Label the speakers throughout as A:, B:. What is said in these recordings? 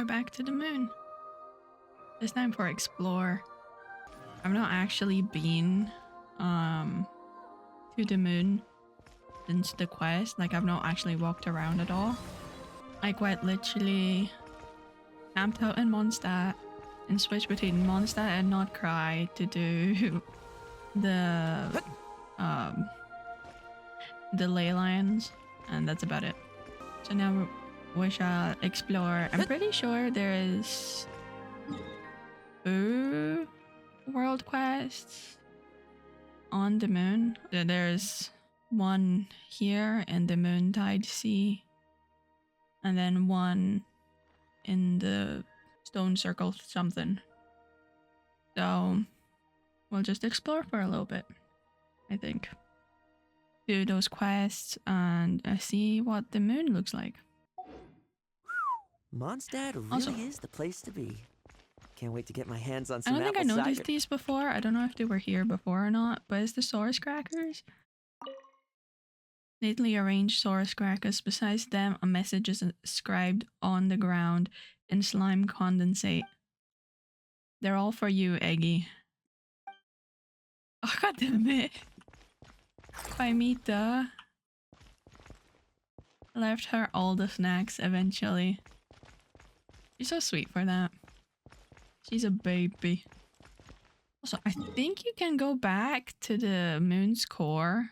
A: We're back to the moon. This time for explore. I've not actually been to the moon since the quest. Like, I've not actually walked around at all. I quite literally camped out in Mondstadt and switched between Mondstadt and Not Cry to do the ley lines, and that's about it. So now we shall explore. I'm pretty sure there is world quests on the moon. There's one here in the Moontide Sea, and then one in the stone circle something. So we'll just explore for a little bit, I think. Do those quests and see what the moon looks like.
B: Mondstadt really
A: Also,
B: is the place to be. Can't wait to get my hands on some
A: I don't think I
B: apple
A: noticed
B: cider.
A: these before. I don't know if they were here before or not, but it's the source crackers. Neatly arranged source crackers. Besides them, a message is inscribed on the ground in slime condensate. They're all for you, Eggy. Oh, god damn it. Paimita left her all the snacks eventually. She's so sweet for that. She's a baby. Also, I think you can go back to the moon's core.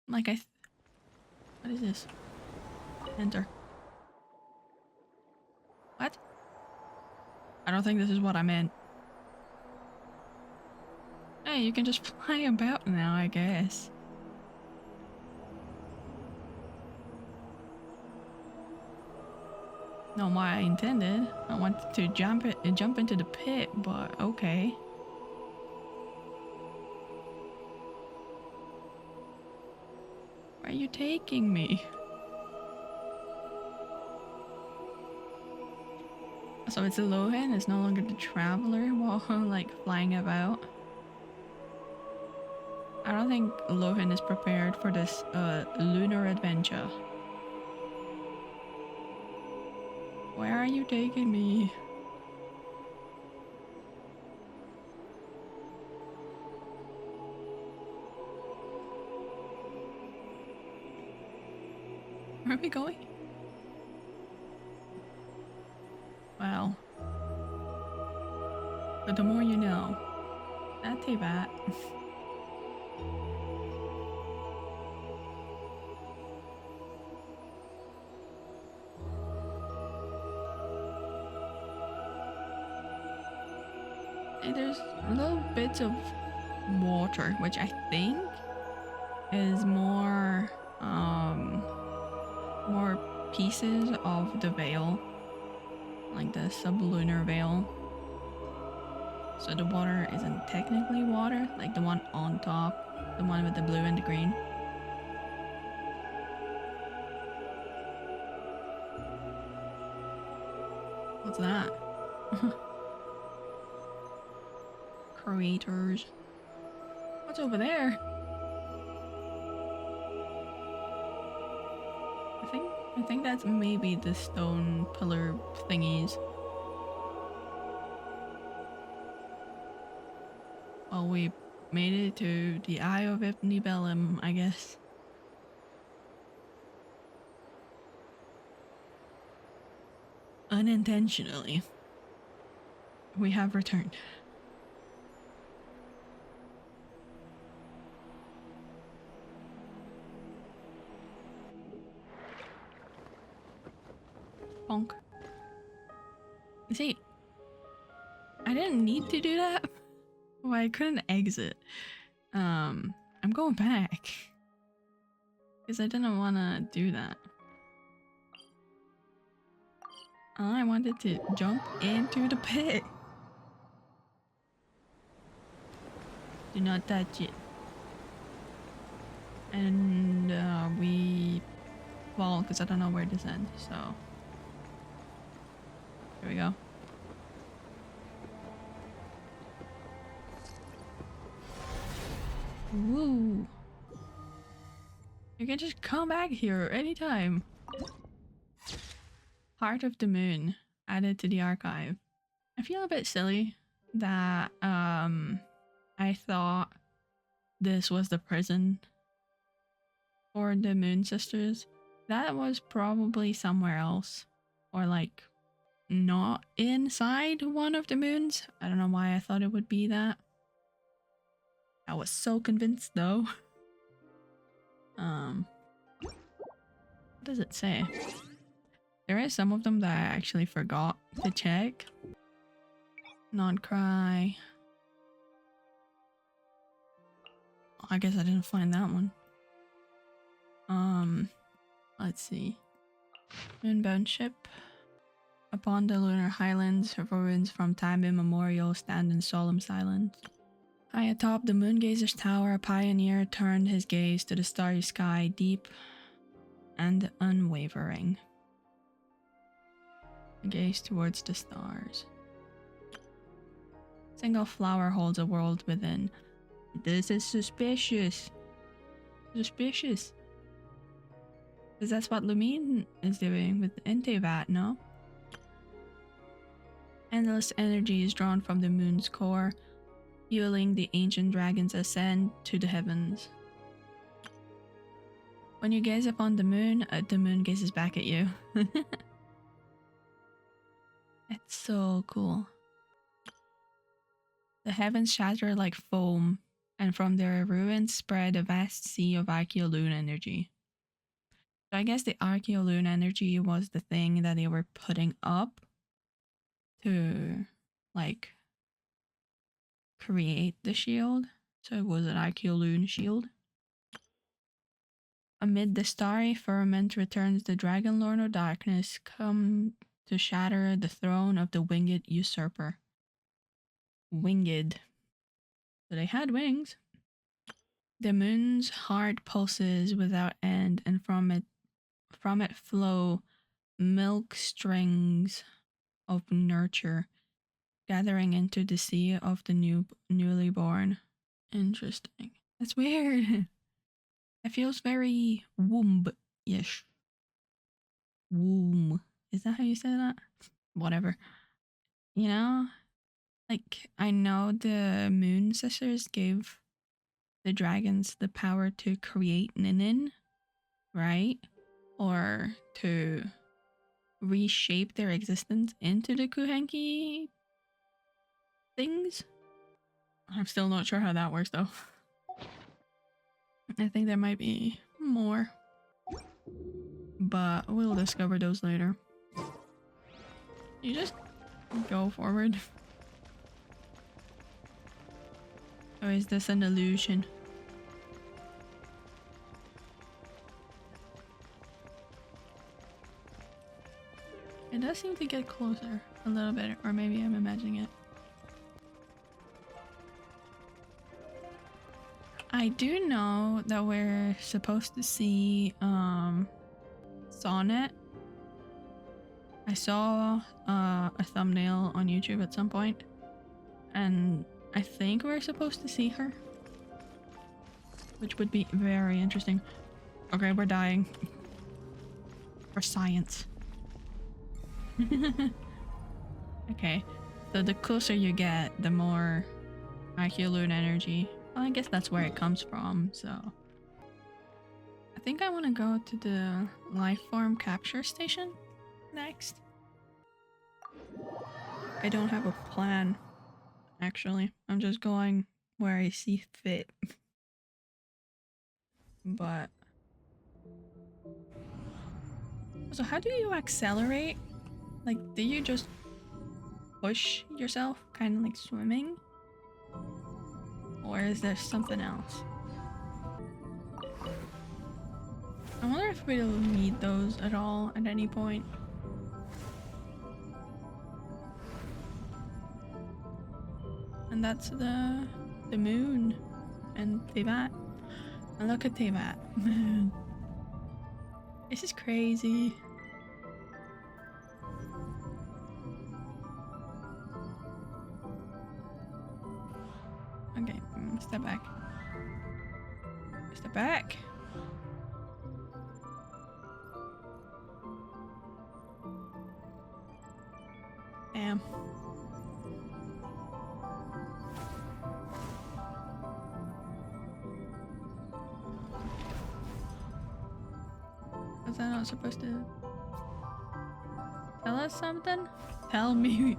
A: Like what is this? Enter. What? I don't think this is what I meant. Hey, you can just fly about now, I guess. Not what I intended. I wanted to jump into the pit, but okay. Where are you taking me? So it's a Lohan, it's no longer the traveler while like flying about. I don't think Lohan is prepared for this lunar adventure. Where are you taking me? Where are we going? Well, but the more you know. That's too bad. There's little bits of water, which I think is more pieces of the veil, like the sublunar veil. So the water isn't technically water, like the one on top, the one with the blue and the green. What's that? Creators. What's over there? I think that's maybe the stone pillar thingies. Well, we made it to the Eye of Ibnibellum, I guess. Unintentionally, we have returned. Bonk. See, I didn't need to do that. Well, I couldn't exit. I'm going back because I didn't want to do that. I wanted to jump into the pit. Do not touch it. And we fall because I don't know where this ends. So here we go. Woo! You can just come back here anytime. Heart of the Moon. added to the archive. I feel a bit silly that I thought this was the prison for the Moon Sisters. That was probably somewhere else, or like not inside one of the moons. I don't know why I thought it would be that. I was so convinced though. What does it say? There is some of them that I actually forgot to check. Not cry. I guess I didn't find that one. Let's see. Moonbound ship. Upon the lunar highlands, ruins from time immemorial stand in solemn silence. High atop the moongazer's tower, a pioneer turned his gaze to the starry sky, deep and unwavering. Gaze towards the stars. Single flower holds a world within. This is suspicious. Suspicious. Because that's what Lumine is doing with Intevat, no? Endless energy is drawn from the moon's core, fueling the ancient dragon's ascent to the heavens. When you gaze upon the moon gazes back at you. It's so cool. The heavens shatter like foam, and from their ruins spread a vast sea of Archaeolune energy. So I guess the Archaeolune energy was the thing that they were putting up to, like, create the shield. So it was an Archaeolune shield. Amid the starry firmament returns the Dragon Lord of Darkness, come to shatter the throne of the winged usurper. Winged. So they had wings. The moon's heart pulses without end, and from it flow milk strings of nurture, gathering into the sea of the newly born. Interesting. That's weird. It feels very womb-ish. Womb. Is that how you say that? Whatever. You know? Like, I know the Moon Sisters gave the dragons the power to create Ninin, right? Or to reshape their existence into the Kuhenki things. I'm still not sure how that works though. I think there might be more, but we'll discover those later. You just go forward. Or is this an illusion? It does seem to get closer a little bit, or maybe I'm imagining it. I do know that we're supposed to see Sonnet. I saw a thumbnail on YouTube at some point, and I think we're supposed to see her, which would be very interesting. Okay, we're dying. For science. Okay, so the closer you get, the more Archaeolune energy. Well, I guess that's where it comes from, so. I think I want to go to the Lifeform capture station next. I don't have a plan, actually. I'm just going where I see fit. But... So how do you accelerate? Like, do you just push yourself, kind of like swimming? Or is there something else? I wonder if we'll need those at all at any point. And that's the moon and Tevat. And look at Tevat. This is crazy. Okay, step back. Step back. Damn. Was that not supposed to tell us something? Tell me.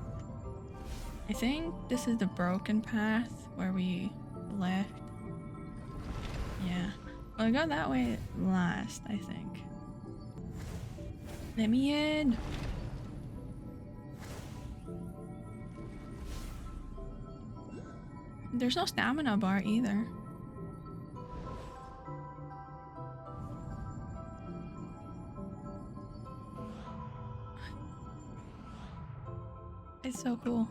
A: I think this is the broken path where we left. Yeah. Well, I got that way last, I think. Let me in. There's no stamina bar either. It's so cool.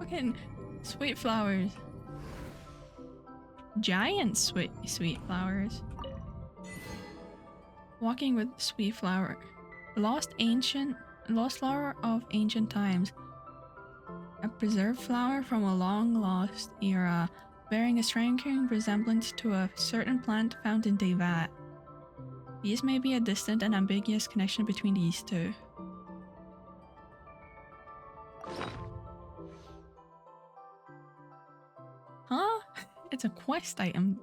A: Fucking sweet flowers. Giant sweet flowers. Walking with sweet flower. Lost flower of ancient times. A preserved flower from a long lost era, bearing a striking resemblance to a certain plant found in Devat. These may be a distant and ambiguous connection between these two. Huh? It's a quest item.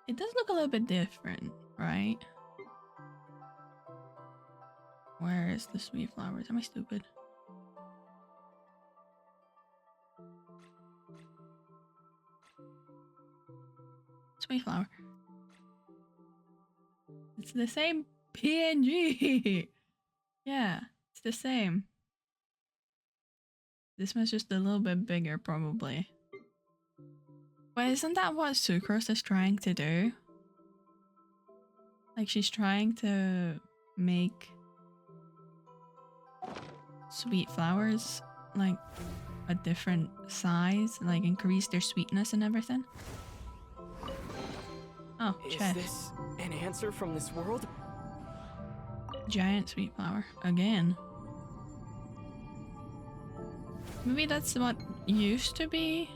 A: It does look a little bit different, right? Where is the sweet flowers? Am I stupid? Sweet flower. It's the same PNG. Yeah, it's the same. This one's just a little bit bigger, probably. But isn't that what Sucrose is trying to do? Like, she's trying to make sweet flowers like a different size, like increase their sweetness and everything. Oh, chest.
C: Is this an answer from this world?
A: Giant sweet flower again. Maybe that's what used to be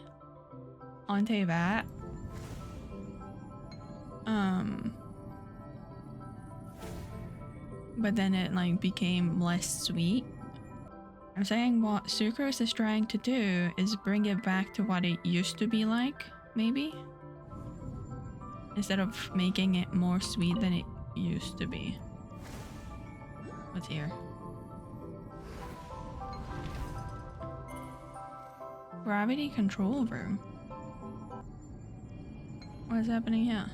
A: on Tevat. But then it like became less sweet. I'm saying what Sucrose is trying to do is bring it back to what it used to be like, maybe? Instead of making it more sweet than it used to be. What's here? Gravity control room. What is happening here?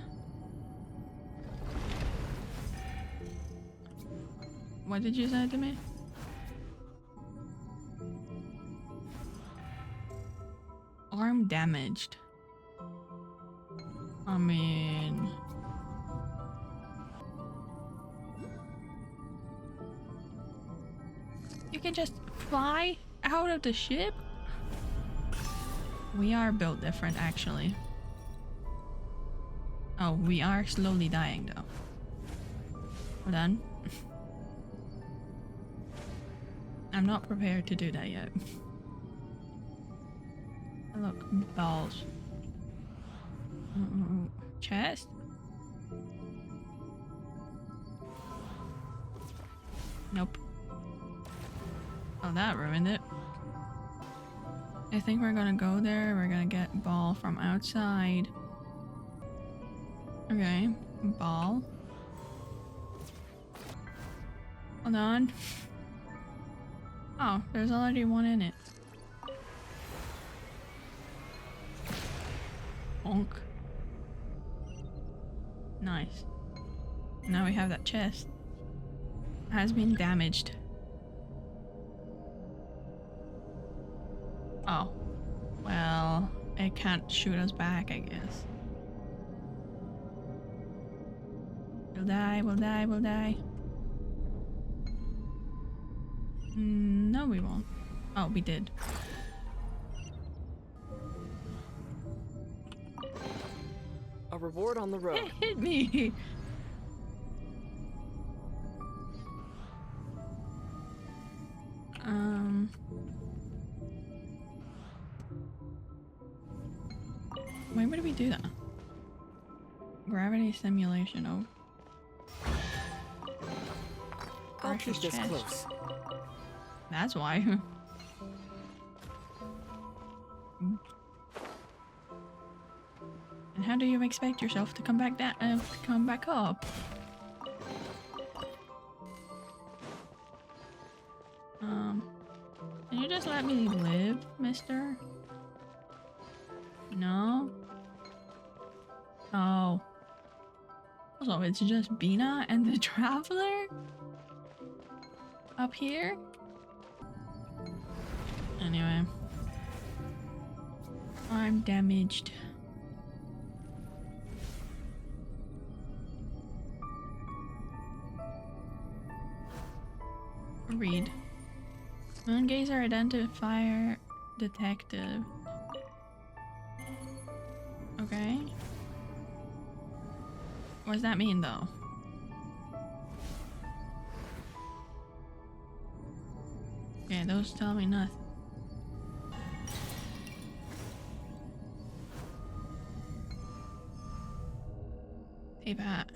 A: What did you say to me? Arm damaged. I mean... You can just fly out of the ship? We are built different, actually. Oh, we are slowly dying, though. Hold on. I'm not prepared to do that yet. Look, balls. Chest? Nope. Oh, that ruined it. I think we're gonna go there. We're gonna get ball from outside. Okay, ball. Hold on. Oh, there's already one in it. Bonk. Nice. Now we have that chest. Has been damaged. Oh. Well, it can't shoot us back, I guess. We'll die, we'll die, we'll die. No, we won't. Oh, we did.
C: A reward on the road.
A: It hit me! Why would we do that? Gravity simulation, oh.
C: I'll
A: precious
C: keep this
A: chest.
C: close.
A: That's why. And how do you expect yourself to come back down? Come back up? Can you just let me live, mister? No? Oh. So it's just Bina and the Traveler? Up here? Anyway. I'm damaged. Read. Moongazer identifier detective. Okay. What does that mean though? Okay, those tell me nothing. Tape hat.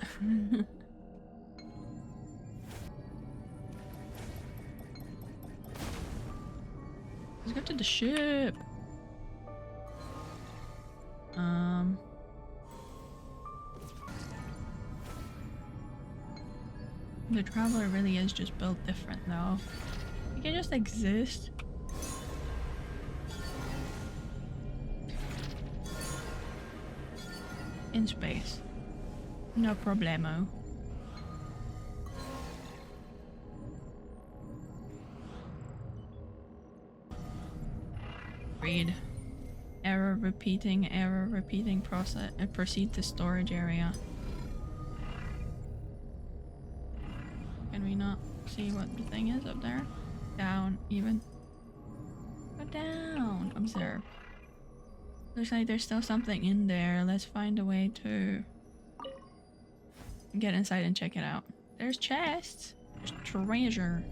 A: Let's go to the ship. The Traveler really is just built different though. You can just exist. In space. No problemo. Read. Error repeating process. Proceed to storage area. Can we not see what the thing is up there? Down, even. Go down. Observe. Looks like there's still something in there. Let's find a way to get inside and check it out. There's chests. There's treasure.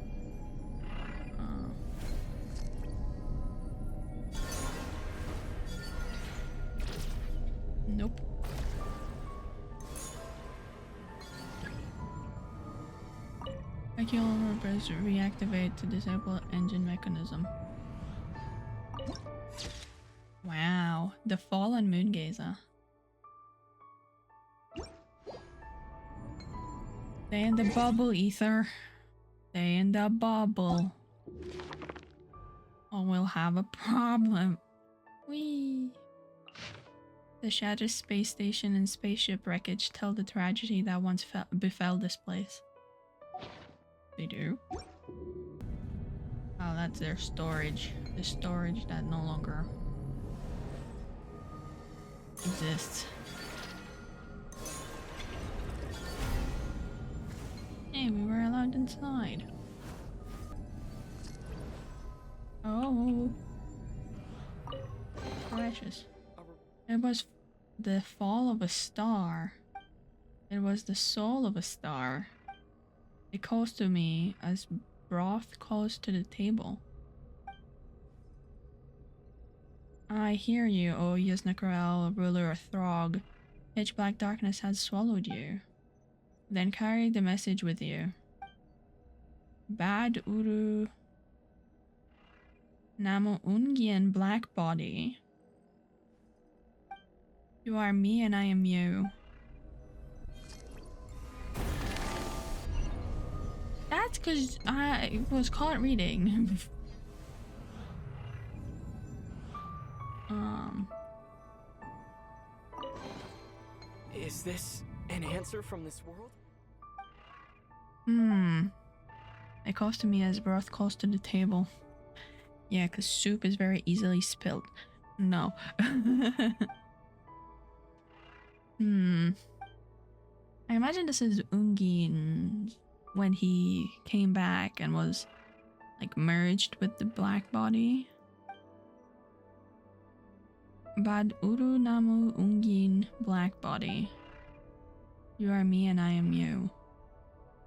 A: Nope. Archaeolune press reactivate to disable engine mechanism. Wow, the fallen moongazer. Stay in the bubble, Ether. Stay in the bubble. Or we'll have a problem. Whee! The shattered space station and spaceship wreckage tell the tragedy that once befell this place. They do. Oh, that's their storage. The storage that no longer exists. Hey, we were allowed inside. Oh. Precious. It was the fall of a star. It was the soul of a star. It calls to me as broth calls to the table. I hear you, O Yusnakarel, ruler of Throg. Pitch black darkness has swallowed you. Then carry the message with you. Bad Uru Namo Ungien black body. You are me and I am you. That's because I was caught reading.
C: Is this an answer from this world?
A: It calls to me as broth calls to the table. Yeah, because soup is very easily spilled. No. I imagine this is Ungien when he came back and was like merged with the black body. Bad Uru Namu Ungien black body. You are me and I am you.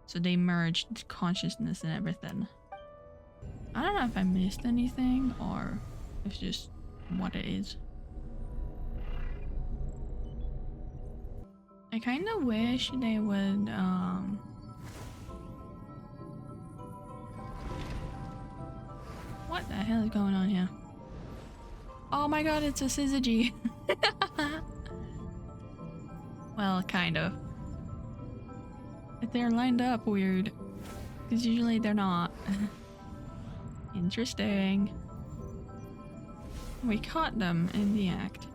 A: So they merged consciousness and everything. I don't know if I missed anything or if it's just what it is. I kind of wish they would What the hell is going on here? Oh my god, it's a syzygy. Well, kind of. If they're lined up weird. Because usually they're not. Interesting. We caught them in the act.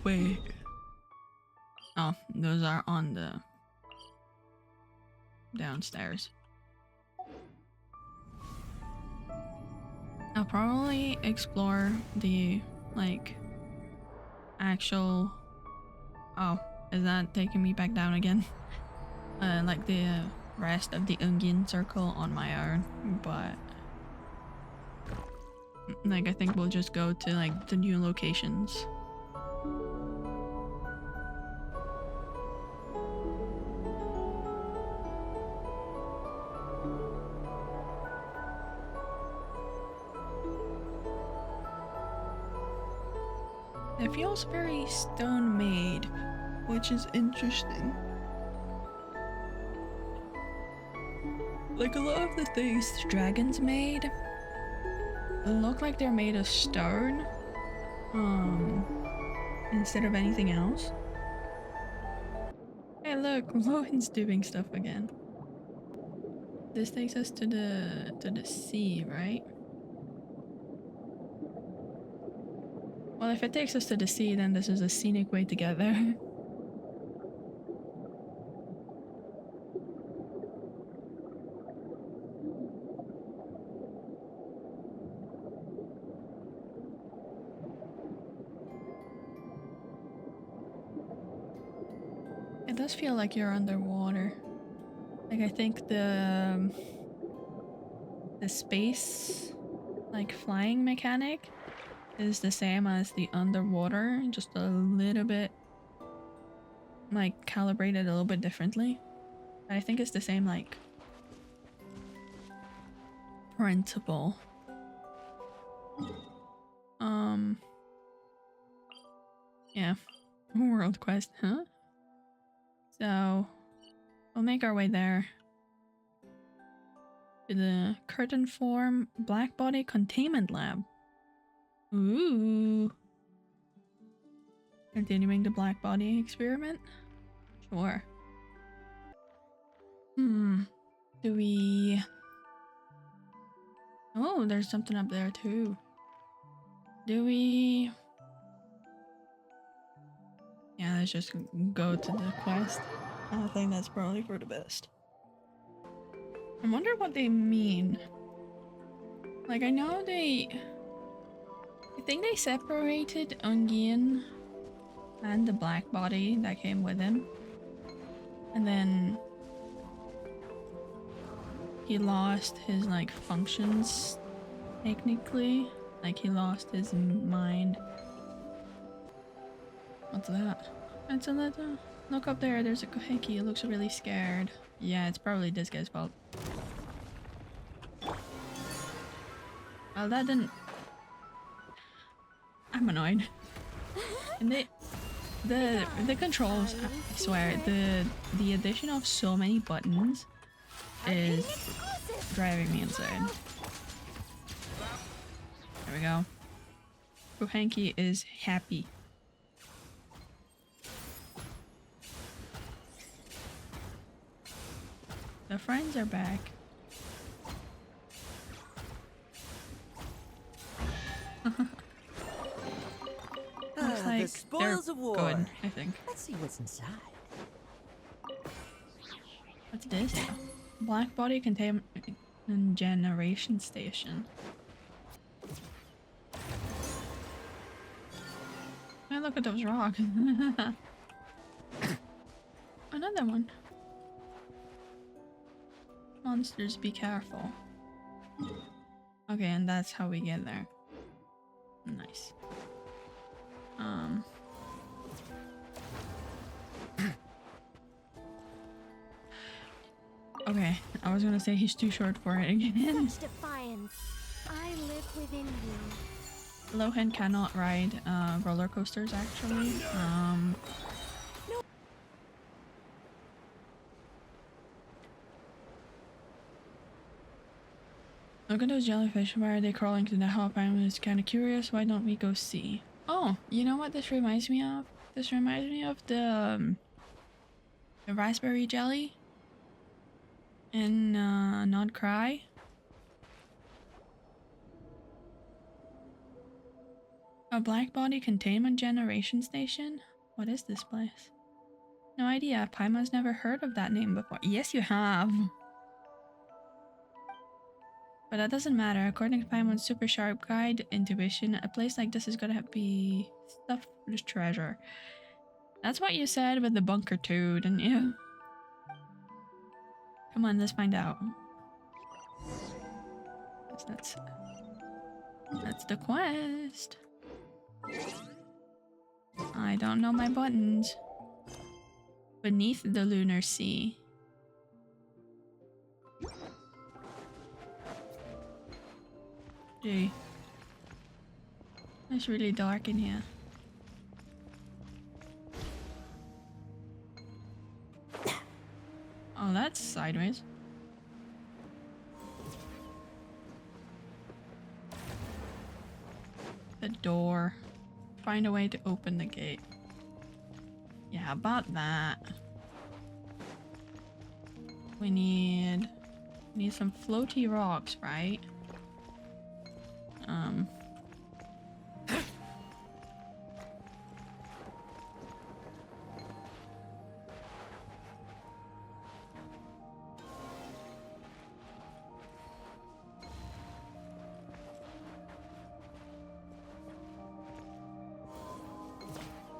A: Wait. Oh, those are on the downstairs. I'll probably explore the like actual. Oh, is that taking me back down again? Like the rest of the Ungien circle on my own, but like I think we'll just go to like the new locations. It feels very stone made, which is interesting. Like a lot of the things the dragons made look like they're made of stone, instead of anything else. Hey look, Lohan's doing stuff again. This takes us to the sea, right? Well, if it takes us to the sea, then this is a scenic way to get there. It does feel like you're underwater. Like I think the space, like flying mechanic is the same as the underwater, just a little bit like calibrated a little bit differently. I think it's the same like principle. Yeah. World quest, huh? So we'll make our way there. To the curtain form black body containment lab. Ooh. Continuing the black body experiment? Sure. Do we... Oh, there's something up there too. Do we... Yeah, let's just go to the quest. I think that's probably for the best. I wonder what they mean. Like, I know I think they separated Ungien and the black body that came with him. And then he lost his like functions technically. Like he lost his mind. What's that? It's a little... Look up there, there's a hecka. It looks really scared. Yeah, it's probably this guy's fault. Well, that didn't... I'm annoyed. And the controls, I swear, the addition of so many buttons is driving me insane. There we go. Hecka is happy. The friends are back. Looks like
B: the spoils
A: they're
B: of war.
A: good, I think.
B: Let's see what's inside.
A: What's this? Black body containment generation station. Man, look at those rocks. Another one. Monsters, be careful. Okay, and that's how we get there. Nice. Okay, I was gonna say he's too short for it again.
D: Such defiance. I live within you.
A: Lohan cannot ride roller coasters actually. Look at those jellyfish. Why are they crawling to the hop? I'm just kind of curious. Why don't we go see? Oh, you know what this reminds me of? This reminds me of the raspberry jelly in Not Cry. A black body containment generation station? What is this place? No idea. Paimon's never heard of that name before. Yes, you have. But that doesn't matter. According to Paimon's super sharp guide intuition, a place like this is gonna be stuffed with treasure. That's what you said with the bunker too, didn't you? Come on, let's find out. That's the quest. I don't know my buttons. Beneath the lunar sea. Gee. It's really dark in here. Oh, that's sideways. The door. Find a way to open the gate. Yeah, about that. We need some floaty rocks, right?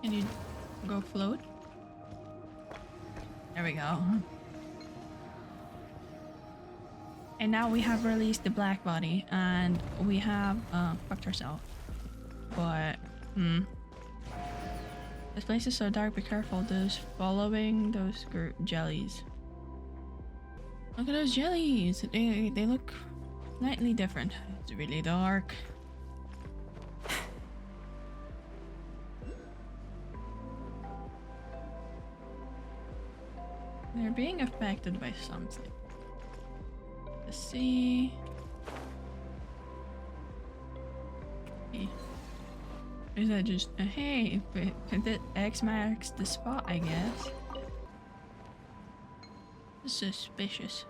A: Can you go float? There we go. And now we have released the black body and we have fucked ourselves. But this place is so dark, be careful. Those following those jellies. Look at those jellies. They look slightly different. It's really dark. They're being affected by something. The sea. Hey. Is that just hey? The X marks the spot, I guess. Suspicious.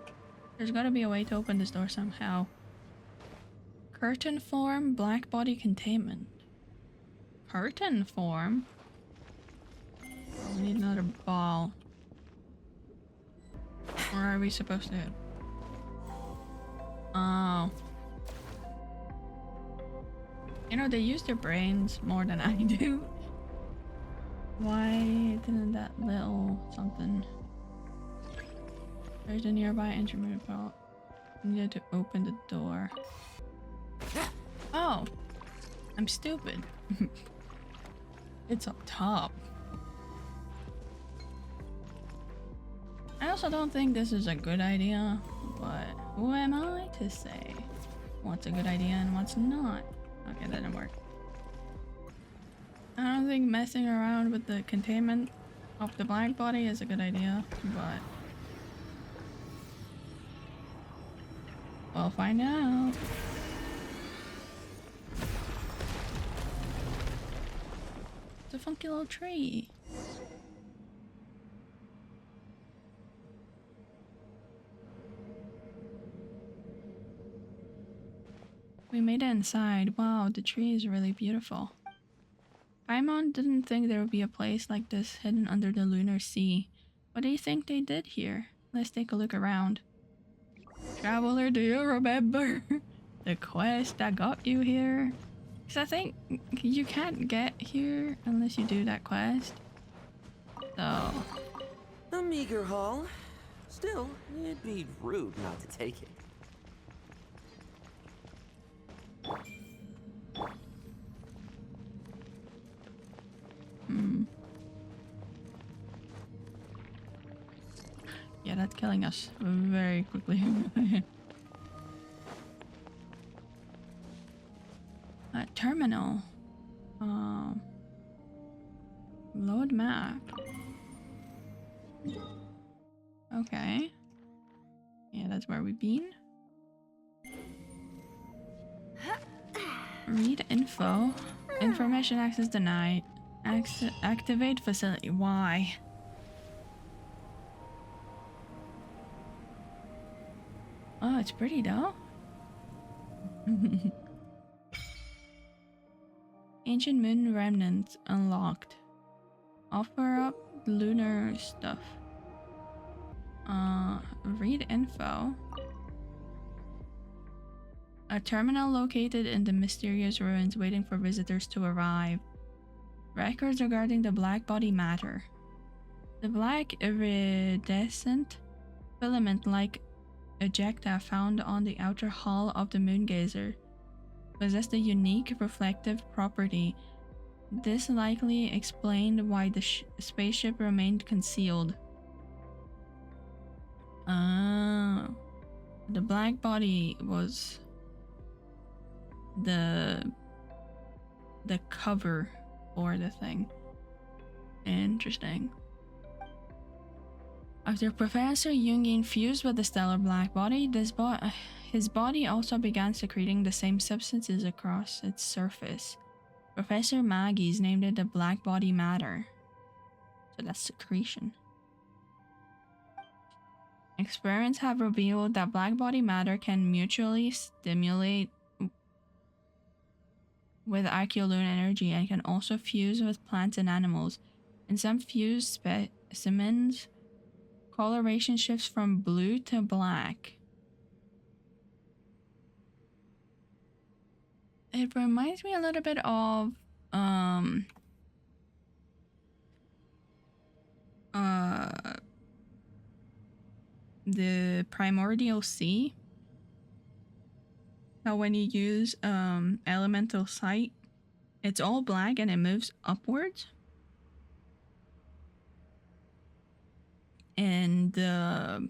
A: There's gotta be a way to open this door somehow. Curtain form, black body containment. Curtain form? Oh, we need another ball. Or are we supposed to? Oh. You know, they use their brains more than I do. Why didn't that little something? There's a nearby instrument belt. Needed to open the door. Oh! I'm stupid. It's up top. I also don't think this is a good idea, but who am I to say what's a good idea and what's not? Okay, that didn't work. I don't think messing around with the containment of the black body is a good idea, but we'll find out. It's a funky little tree. We made it inside. Wow, the tree is really beautiful. Paimon didn't think there would be a place like this hidden under the lunar sea. What do you think they did here? Let's take a look around. Traveler, do you remember the quest that got you here? Because I think you can't get here unless you do that quest. So...
B: A meager haul. Still, it'd be rude not to take it. Yeah, that's killing us very quickly. Terminal. Load map. Okay. Yeah, that's where we've been.
A: Read info. Information access denied. Activate facility. Why? Oh, it's pretty though. Ancient moon remnants unlocked. Offer up lunar stuff. Read info. A terminal located in the mysterious ruins waiting for visitors to arrive. Records regarding the black body matter. The black iridescent filament-like ejecta found on the outer hull of the moongazer possessed a unique reflective property. This likely explained why the spaceship remained concealed. Oh. The black body was the cover for the thing. Interesting. After Professor Ungien fused with the stellar black body, his body also began secreting the same substances across its surface. Professor Maggie's named it the black body matter. So that's secretion. Experiments have revealed that black body matter can mutually stimulate with Archaeolune energy and can also fuse with plants and animals. In some fused specimens, coloration shifts from blue to black. It reminds me a little bit of the primordial sea. Now when you use elemental sight, it's all black and it moves upwards. And the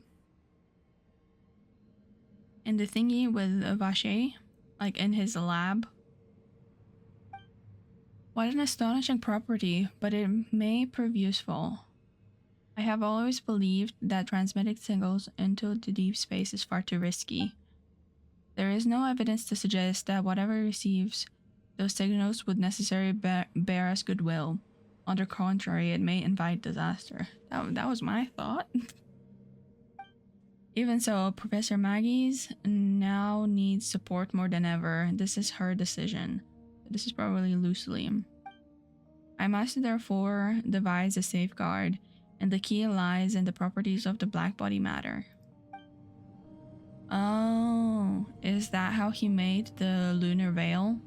A: thingy with Vache, like in his lab. What an astonishing property, but it may prove useful. I have always believed that transmitting signals into the deep space is far too risky. There is no evidence to suggest that whatever receives those signals would necessarily bear us goodwill. On the contrary, it may invite disaster. That was my thought. Even so, Professor Maggie's now needs support more than ever. This is her decision. This is probably loosely. I must therefore devise a safeguard, and the key lies in the properties of the black body matter. Oh, is that how he made the lunar veil?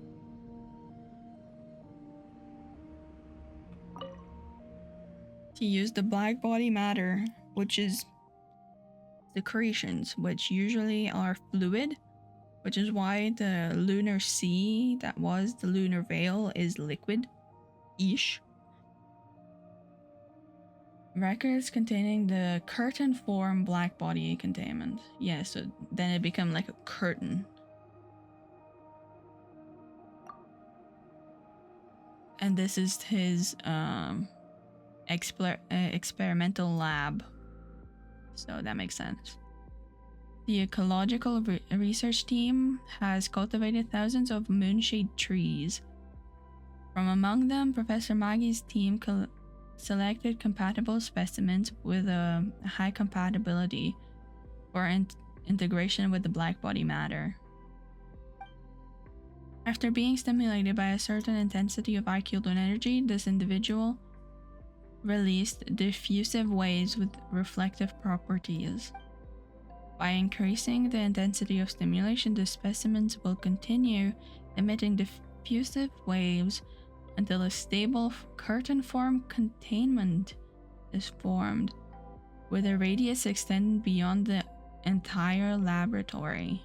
A: He used the black body matter, which is secretions, which usually are fluid, which is why the lunar sea that was the lunar veil is liquid-ish. Records containing the curtain form black body containment. Yeah, so then it become like a curtain. And this is his experimental lab. So that makes sense. The ecological research team has cultivated thousands of moonshade trees. From among them, Professor Maggie's team selected compatible specimens with a high compatibility for integration with the black body matter. After being stimulated by a certain intensity of Archaeolune energy, this individual released diffusive waves with reflective properties. By increasing the intensity of stimulation, the specimens will continue emitting diffusive waves until a stable curtain form containment is formed, with a radius extending beyond the entire laboratory.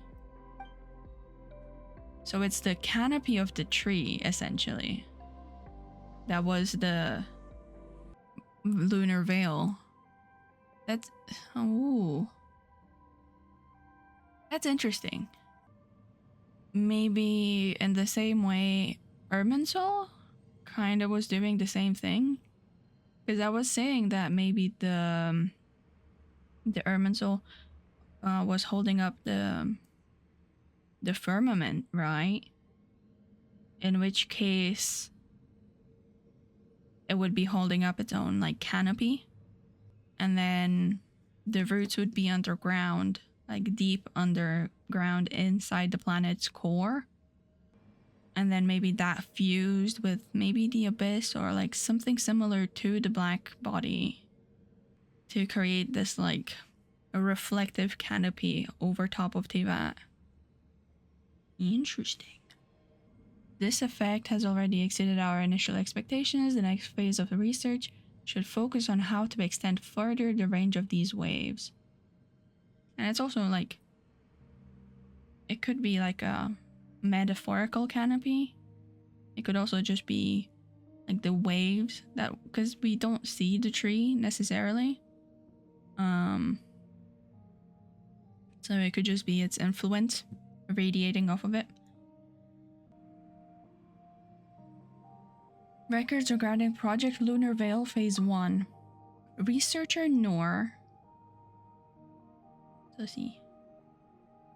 A: So it's the canopy of the tree, essentially. That was the lunar veil. That's interesting. Maybe in the same way Irminsul kind of was doing the same thing, because I was saying that maybe the Irminsul was holding up the firmament, right? in which case it would be holding up its own like canopy, and then the roots would be underground, like deep underground inside the planet's core, and then maybe that fused with maybe the abyss or like something similar to the black body to create this like a reflective canopy over top of Teyvat. Interesting. This effect has already exceeded our initial expectations. The next phase of the research should focus on how to extend further the range of these waves. And it's also like, it could be like a metaphorical canopy. It could also just be like the waves that, because we don't see the tree necessarily. So it could just be its influence radiating off of it. Records regarding Project Lunar Veil Phase 1. Researcher Nuur. Let's see.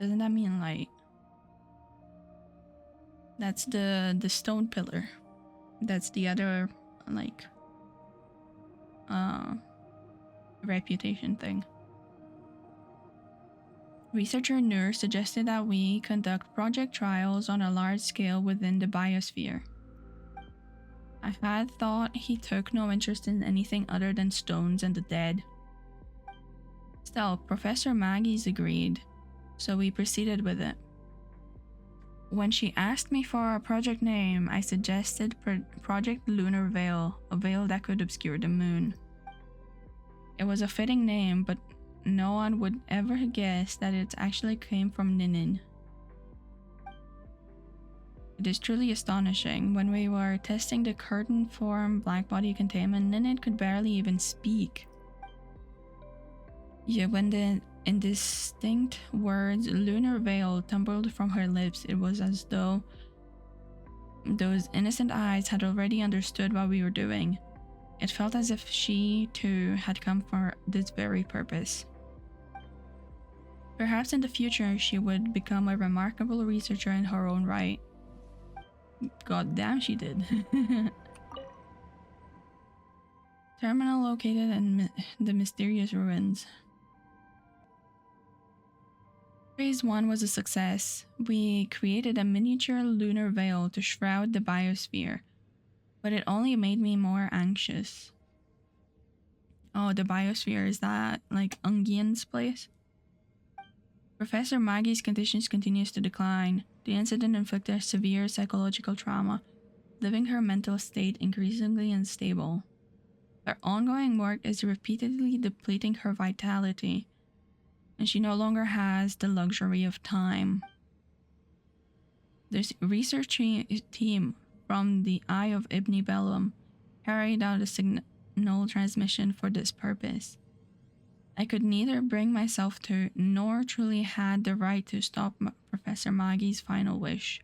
A: Doesn't that mean light? That's the stone pillar. That's the other like reputation thing. Researcher Nuur suggested that we conduct project trials on a large scale within the biosphere. I had thought he took no interest in anything other than stones and the dead. Still, Professor Maggie's agreed, so we proceeded with it. When she asked me for a project name, I suggested Project Lunar Veil, a veil that could obscure the moon. It was a fitting name, but no one would ever guess that it actually came from Ninin. It is truly astonishing. When we were testing the curtain form black body containment, Ninin could barely even speak. Yet when the indistinct words lunar veil tumbled from her lips, it was as though those innocent eyes had already understood what we were doing. It felt as if she too had come for this very purpose. Perhaps in the future she would become a remarkable researcher in her own right. God damn, she did. Terminal located in the mysterious ruins. Phase 1 was a success. We created a miniature lunar veil to shroud the biosphere, but it only made me more anxious. Oh, the biosphere, is that like Ungien's place? Professor Maggie's conditions continues to decline. The incident inflicted severe psychological trauma, leaving her mental state increasingly unstable. Her ongoing work is repeatedly depleting her vitality, and she no longer has the luxury of time. The research team from the Eye of Ibn Bellum carried out a signal transmission for this purpose. I could neither bring myself to, nor truly had the right to stop Professor Maggie's final wish,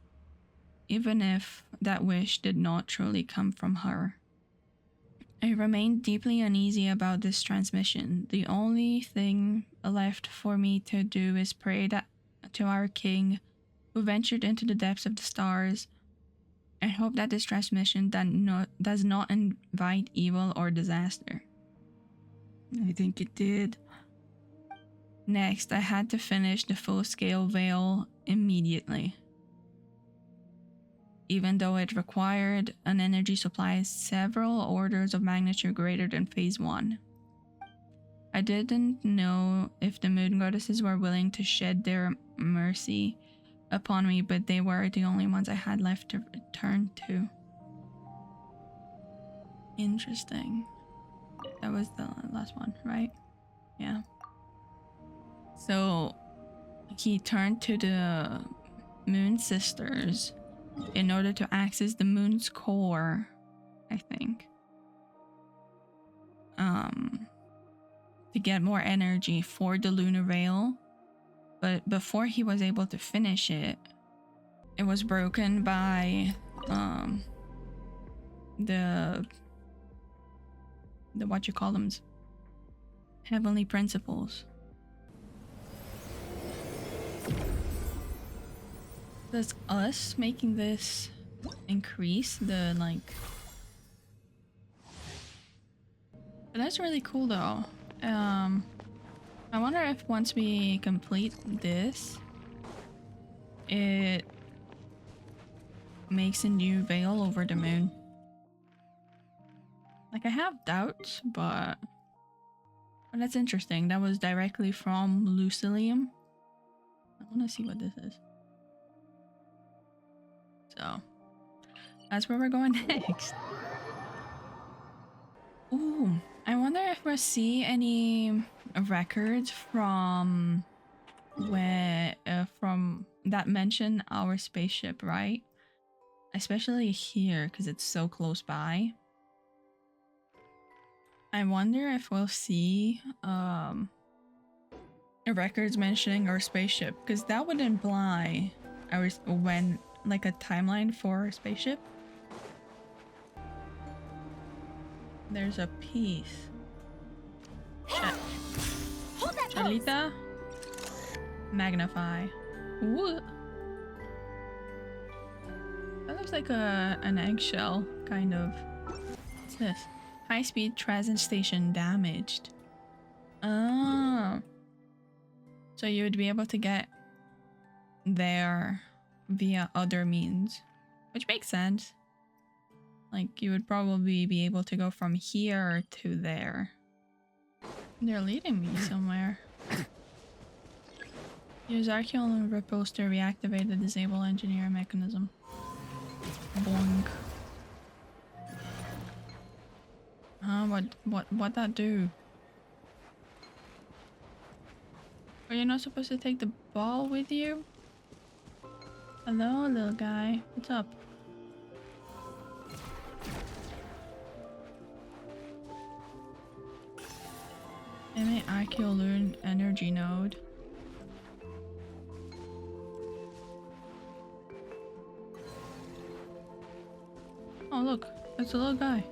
A: even if that wish did not truly come from her. I remained deeply uneasy about this transmission. The only thing left for me to do is pray to our king, who ventured into the depths of the stars, and hope that this transmission does not invite evil or disaster. I think it did. Next, I had to finish the full-scale veil immediately. Even though it required an energy supply several orders of magnitude greater than Phase 1. I didn't know if the moon goddesses were willing to shed their mercy upon me, but they were the only ones I had left to return to. Interesting. That was the last one, right? Yeah. So he turned to the Moon Sisters in order to access the moon's core, I think. To get more energy for the lunar veil. But before he was able to finish it, it was broken by the what you call them, heavenly principles. That's us making this increase the like. But that's really cool though. I wonder if once we complete this, it makes a new veil over the moon. Like I have doubts, but that's interesting. That was directly from Lucilium. I want to see what this is. So that's where we're going next. Ooh, I wonder if we'll see any records from where from that mention our spaceship, right? Especially here because it's so close by. I wonder if we'll see records mentioning our spaceship, because that would imply when like a timeline for our spaceship. There's a piece. Chalita. Magnify. Ooh. That looks like an eggshell, kind of. What's this? High-speed transit station damaged. Oh. So you would be able to get there via other means. Which makes sense. Like, you would probably be able to go from here to there. They're leading me somewhere. Use Archaeolune ripples to reactivate the disable engineer mechanism. Boink. What that do? Are you not supposed to take the ball with you? Hello, little guy. What's up? Emit Archaeolune energy node. Oh look, it's a little guy.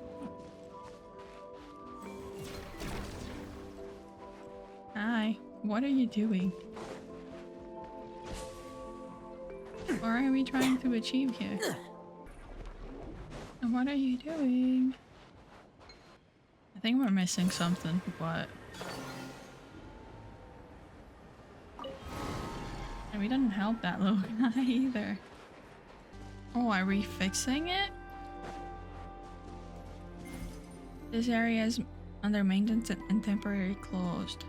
A: Hi, what are you doing? What are we trying to achieve here? And what are you doing? I think we're missing something, but... And we didn't help that little guy either. Oh, are we fixing it? This area is under maintenance and temporarily closed.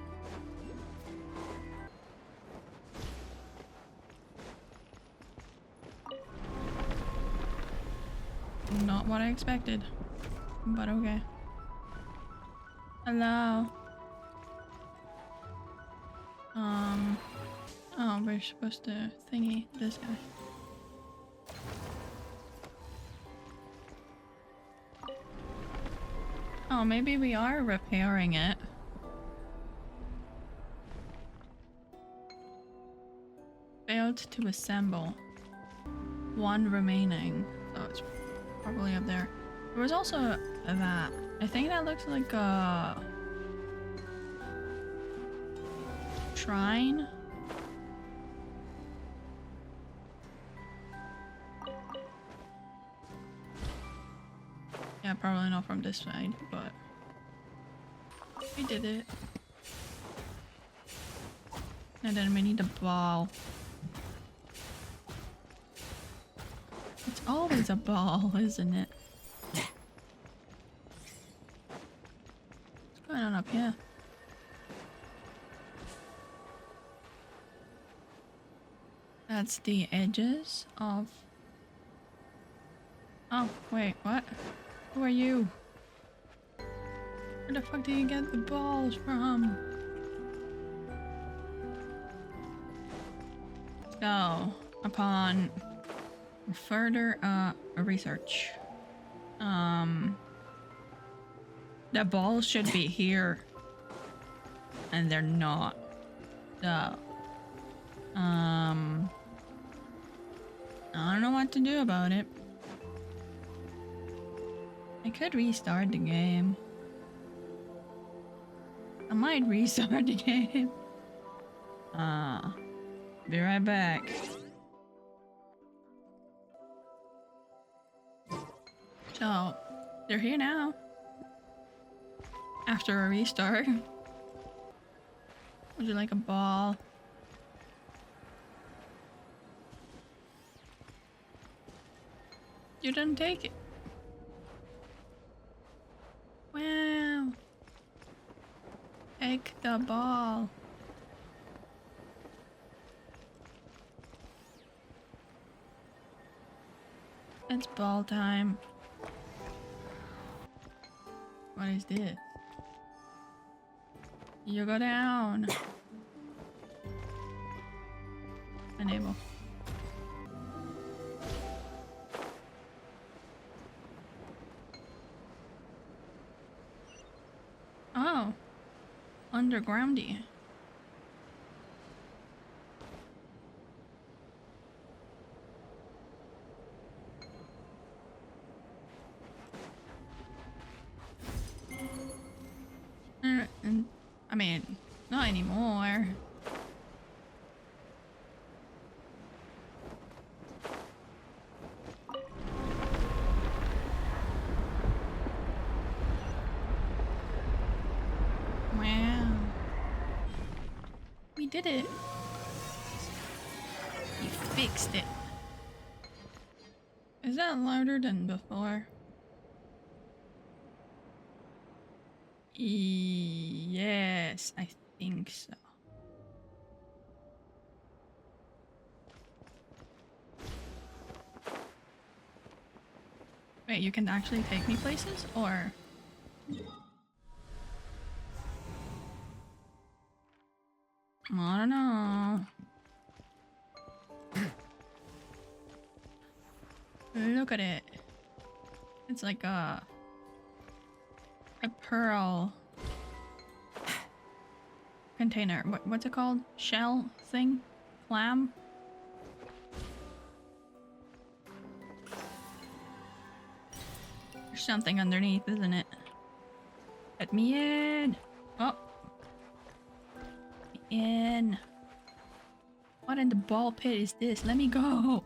A: Not what I expected, but okay. Hello. Oh, we're supposed to thingy this guy. Oh, maybe we are repairing it. Failed to assemble. One remaining. So it's probably up there. There was also that. I think that looks like a shrine. Yeah, probably not from this side, but we did it. And then we need a ball. It's always a ball, isn't it? What's going on up here? That's the edges of... Oh, wait, what? Who are you? Where the fuck do you get the balls from? So, upon further research, the balls should be here, and they're not. So, I don't know what to do about it. I could restart the game. I might restart the game. Be right back. So, they're here now. After a restart. Would you like a ball? You didn't take it. Wow. Take the ball. It's ball time. What is this? You go down. Enable. Oh. Undergroundy. I mean, not anymore. Wow. We did it. You fixed it. Is that louder than before? Yes, I think so. Wait, you can actually take me places, or? I don't know. Look at it. It's like a pearl container. What's it called? Shell thing? Clam? There's something underneath, isn't it? Let me in! Oh. Let me in. What in the ball pit is this? Let me go!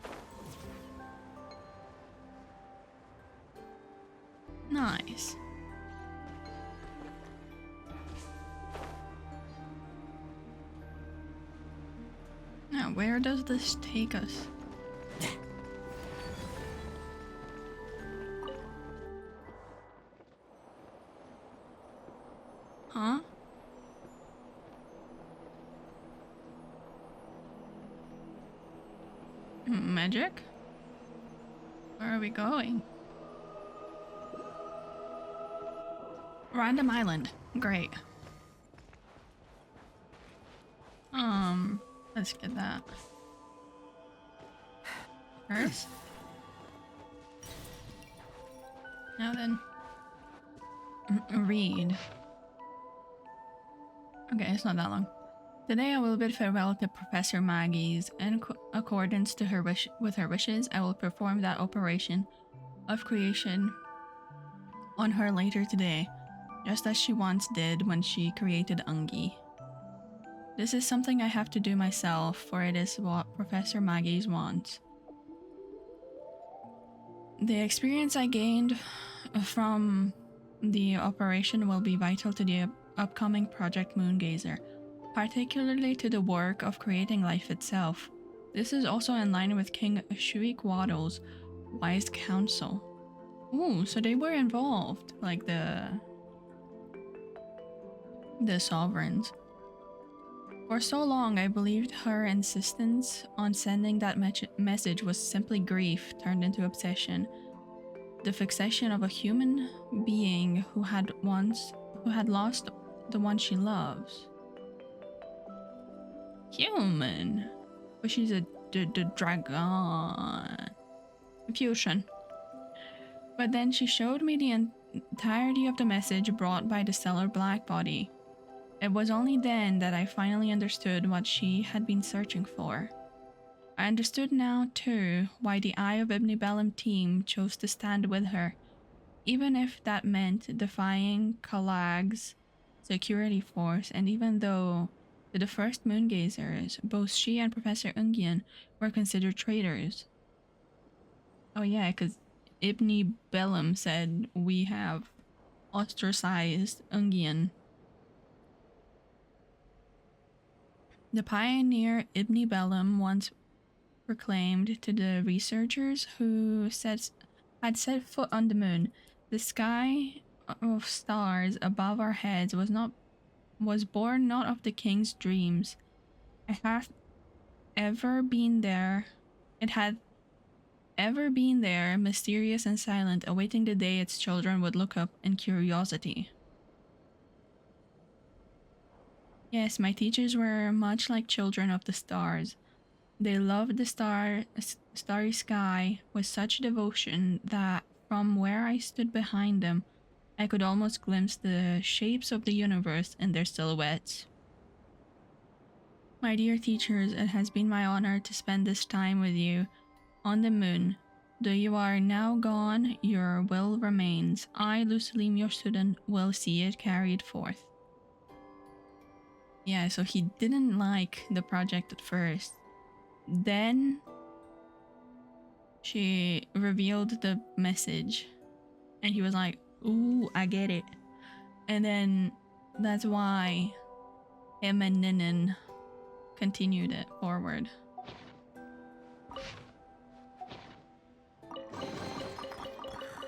A: Nice. Now, where does this take us? Huh? Magic? Where are we going? Random island. Great. Let's get that. First. Now then. Read. Okay, it's not that long. Today I will bid farewell to Professor Maggie's. In accordance to her with her wishes, I will perform that operation of creation on her later today, just as she once did when she created Ungien. This is something I have to do myself, for it is what Professor Maggie's wants. The experience I gained from the operation will be vital to the upcoming Project Moongazer, particularly to the work of creating life itself. This is also in line with King Shuikwaddle's wise counsel. Ooh, so they were involved, like the sovereigns. For so long, I believed her insistence on sending that message was simply grief turned into obsession. The fixation of a human being who had lost the one she loves. Human? But she's a dragon. Fusion. But then she showed me the entirety of the message brought by the stellar black body. It was only then that I finally understood what she had been searching for. I understood now, too, why the Eye of Ibn Bellum team chose to stand with her, even if that meant defying Kalag's security force, and even though to the first Moongazers, both she and Professor Ungien were considered traitors. Oh yeah, because Ibni Bellum said we have ostracized Ungien. The pioneer Ibni Bellum once proclaimed to the researchers who had set foot on the moon, the sky of stars above our heads was born not of the king's dreams. It had ever been there, mysterious and silent, awaiting the day its children would look up in curiosity. Yes, my teachers were much like children of the stars. They loved the starry sky with such devotion that from where I stood behind them, I could almost glimpse the shapes of the universe in their silhouettes. My dear teachers, it has been my honor to spend this time with you on the moon. Though you are now gone, your will remains. I, Lucilim, your student, will see it carried forth. Yeah, so he didn't like the project at first. Then she revealed the message and he was like, ooh, I get it. And then that's why him and Ninin continued it forward.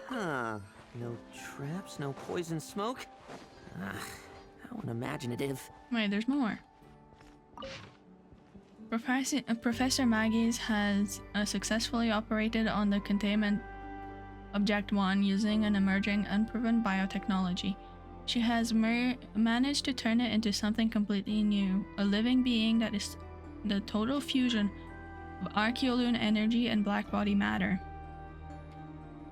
B: Huh. No traps, no poison smoke. How unimaginative.
A: Wait, there's more. Professor Maggies has successfully operated on the containment Object 1 using an emerging unproven biotechnology. She has managed to turn it into something completely new, a living being that is the total fusion of Archaeolune energy and black body matter.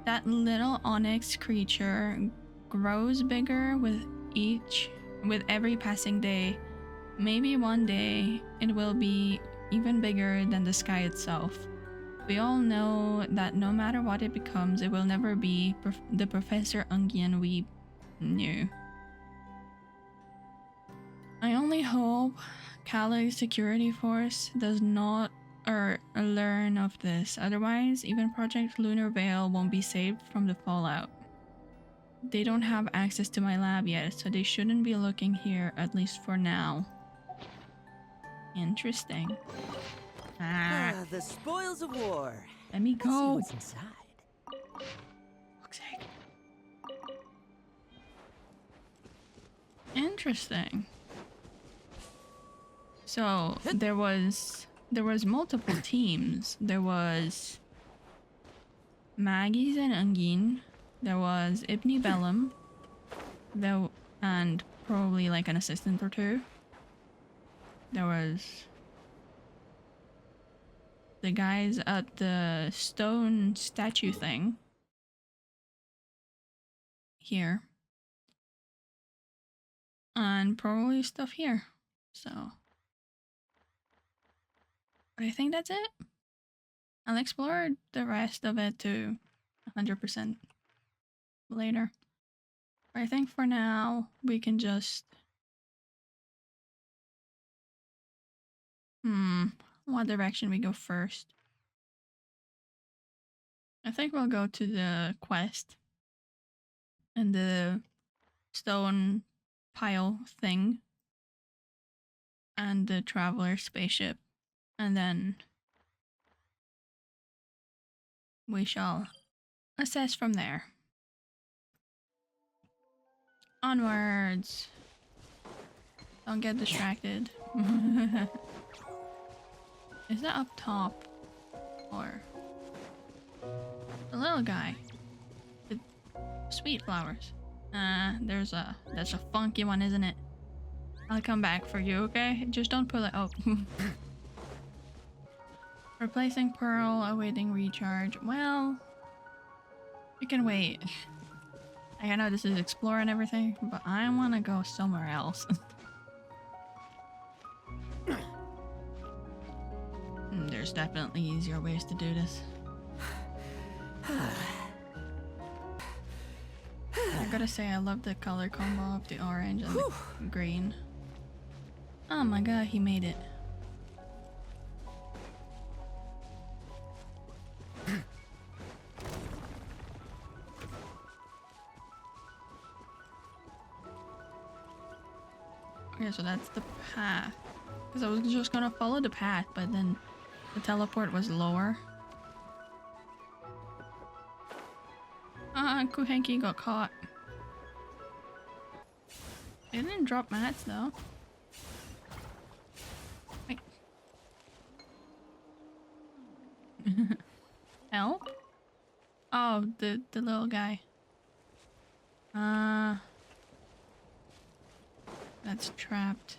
A: That little onyx creature grows bigger with every passing day. Maybe one day it will be even bigger than the sky itself. We all know that no matter what it becomes, it will never be the Professor Ungien we knew. I only hope Kali's security force does not learn of this, otherwise even Project Lunar Veil won't be saved from the fallout. They don't have access to my lab yet, so they shouldn't be looking here, at least for now. Interesting.
B: The spoils of war.
A: Let me go.
B: Let's see what's inside.
A: Fuck's sake. Interesting. So there was multiple teams. There was Maggie's and Ungien. There was Ibni Bellum. And probably like an assistant or two. There was the guys at the stone statue thing. Here. And probably stuff here. So. But I think that's it. I'll explore the rest of it to 100% later. But I think for now, we can just... what direction we go first? I think we'll go to the quest. And the stone pile thing. And the traveler spaceship. And then we shall assess from there. Onwards. Don't get distracted. Is that up top? Or the little guy with sweet flowers? That's a funky one, isn't it? I'll come back for you, okay? Just don't pull it up. Replacing pearl, awaiting recharge. Well, we can wait. I know this is explore and everything, but I want to go somewhere else. There's definitely easier ways to do this. I gotta say, I love the color combo of the orange and the green. Oh my god, he made it. Okay, so that's the path. Because I was just gonna follow the path, but then the teleport was lower. Kuhenki got caught. They didn't drop mats though. Wait. Help? Oh, the little guy. That's trapped.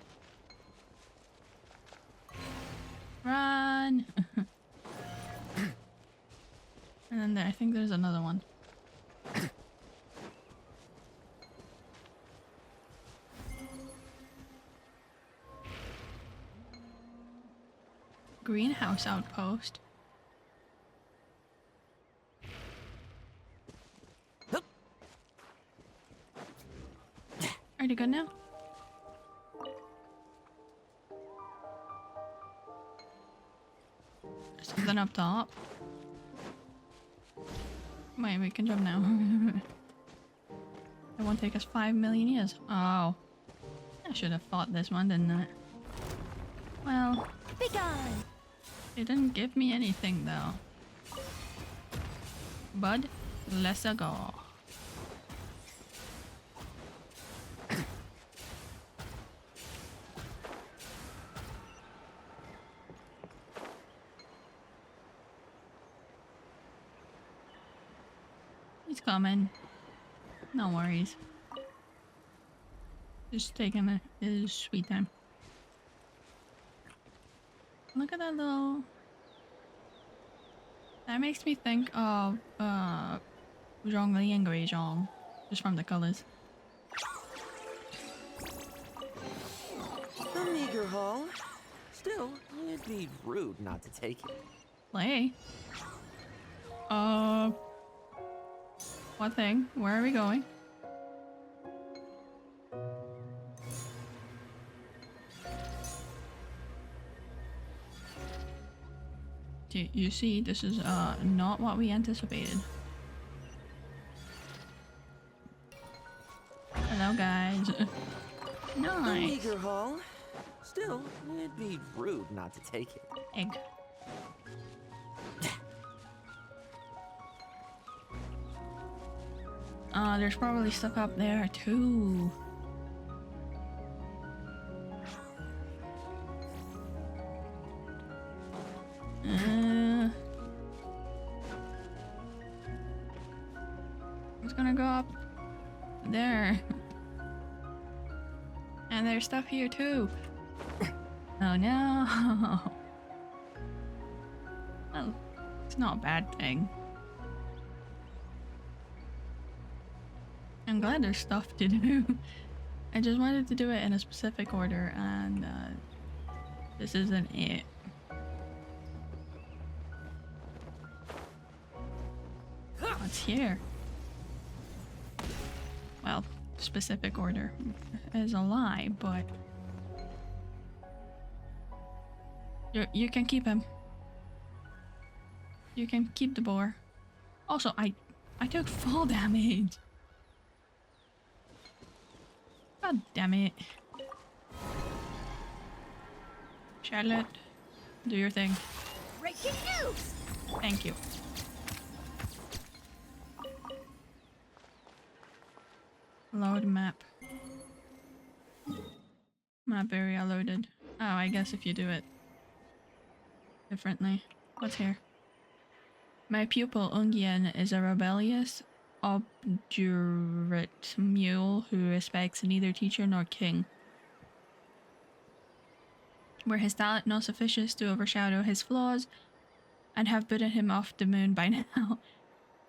A: Run! And then there, I think there's another one. Greenhouse outpost. Are you good now? There's something up top. Wait, we can jump now. It won't take us 5 million years. Oh. I should have fought this one, didn't I? Well.
D: Be gone.
A: It didn't give me anything though. Bud, let's go. He's coming. No worries. Just taking his sweet time. Look at that little... That makes me think of Zhongli and Guizhong, just from the colors.
B: A meager haul. Still, it'd be rude not to take it.
A: Play. What thing? Where are we going? You see, this is not what we anticipated. Hello, guys.
B: A
A: Nice.
B: meager haul. Still, it'd be rude not to take it.
A: Egg. There's probably stuff up there too. I'm just gonna go up there. And there's stuff here too. Oh no. Well, it's not a bad thing. I'm glad there's stuff to do. I just wanted to do it in a specific order, and this isn't it. What's here? Well, specific order is a lie, but you can keep him. You can keep the boar. Also, I took fall damage. God damn it. Charlotte, do your thing.
D: Breaking news.
A: Thank you. Load map. Map area loaded. Oh, I guess if you do it differently. What's here? My pupil Ungien is a rebellious, obdurate mule who respects neither teacher nor king. Were his talent not sufficient to overshadow his flaws, I'd have bidden him off the moon by now.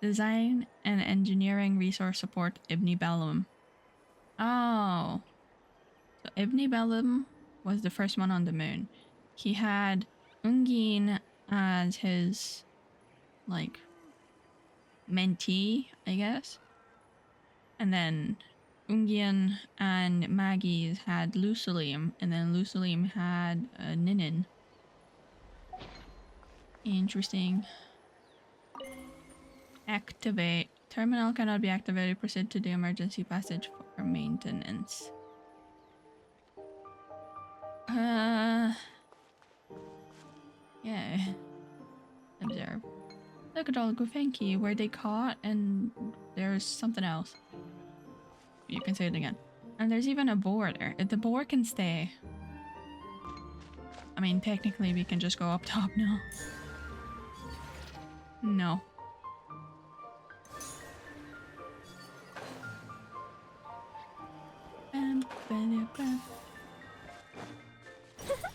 A: Design and engineering resource support Ibn Bellum. Oh. So Ibn Bellum was the first one on the moon. He had Ungien as his, like, mentee, I guess. And then Ungien and Maggie's had Lucilim, and then Lucilim had Ninin. Interesting. Activate. Terminal cannot be activated. Proceed to the emergency passage for maintenance. Yeah. Observe. Look at all Gufanki where they caught, and there's something else. You can say it again. And there's even a boar there. If the boar can stay. I mean, technically we can just go up top now. No.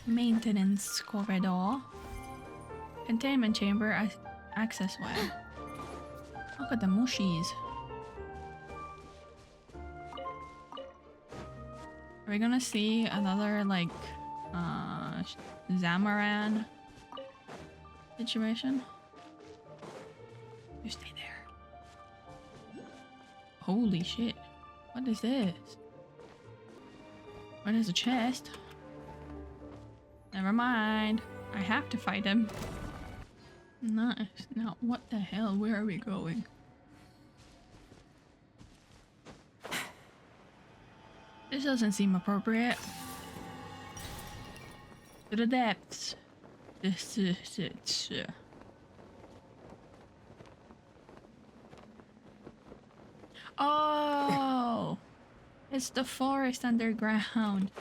A: Maintenance corridor. Containment chamber access way. Look at the mushies. Are we gonna see another like Zamaran situation? You stay there. Holy shit. What is this? What is a chest? Never mind. I have to fight him. Nice. Now, what the hell? Where are we going? This doesn't seem appropriate. To the depths. This is it. Oh! It's the forest underground.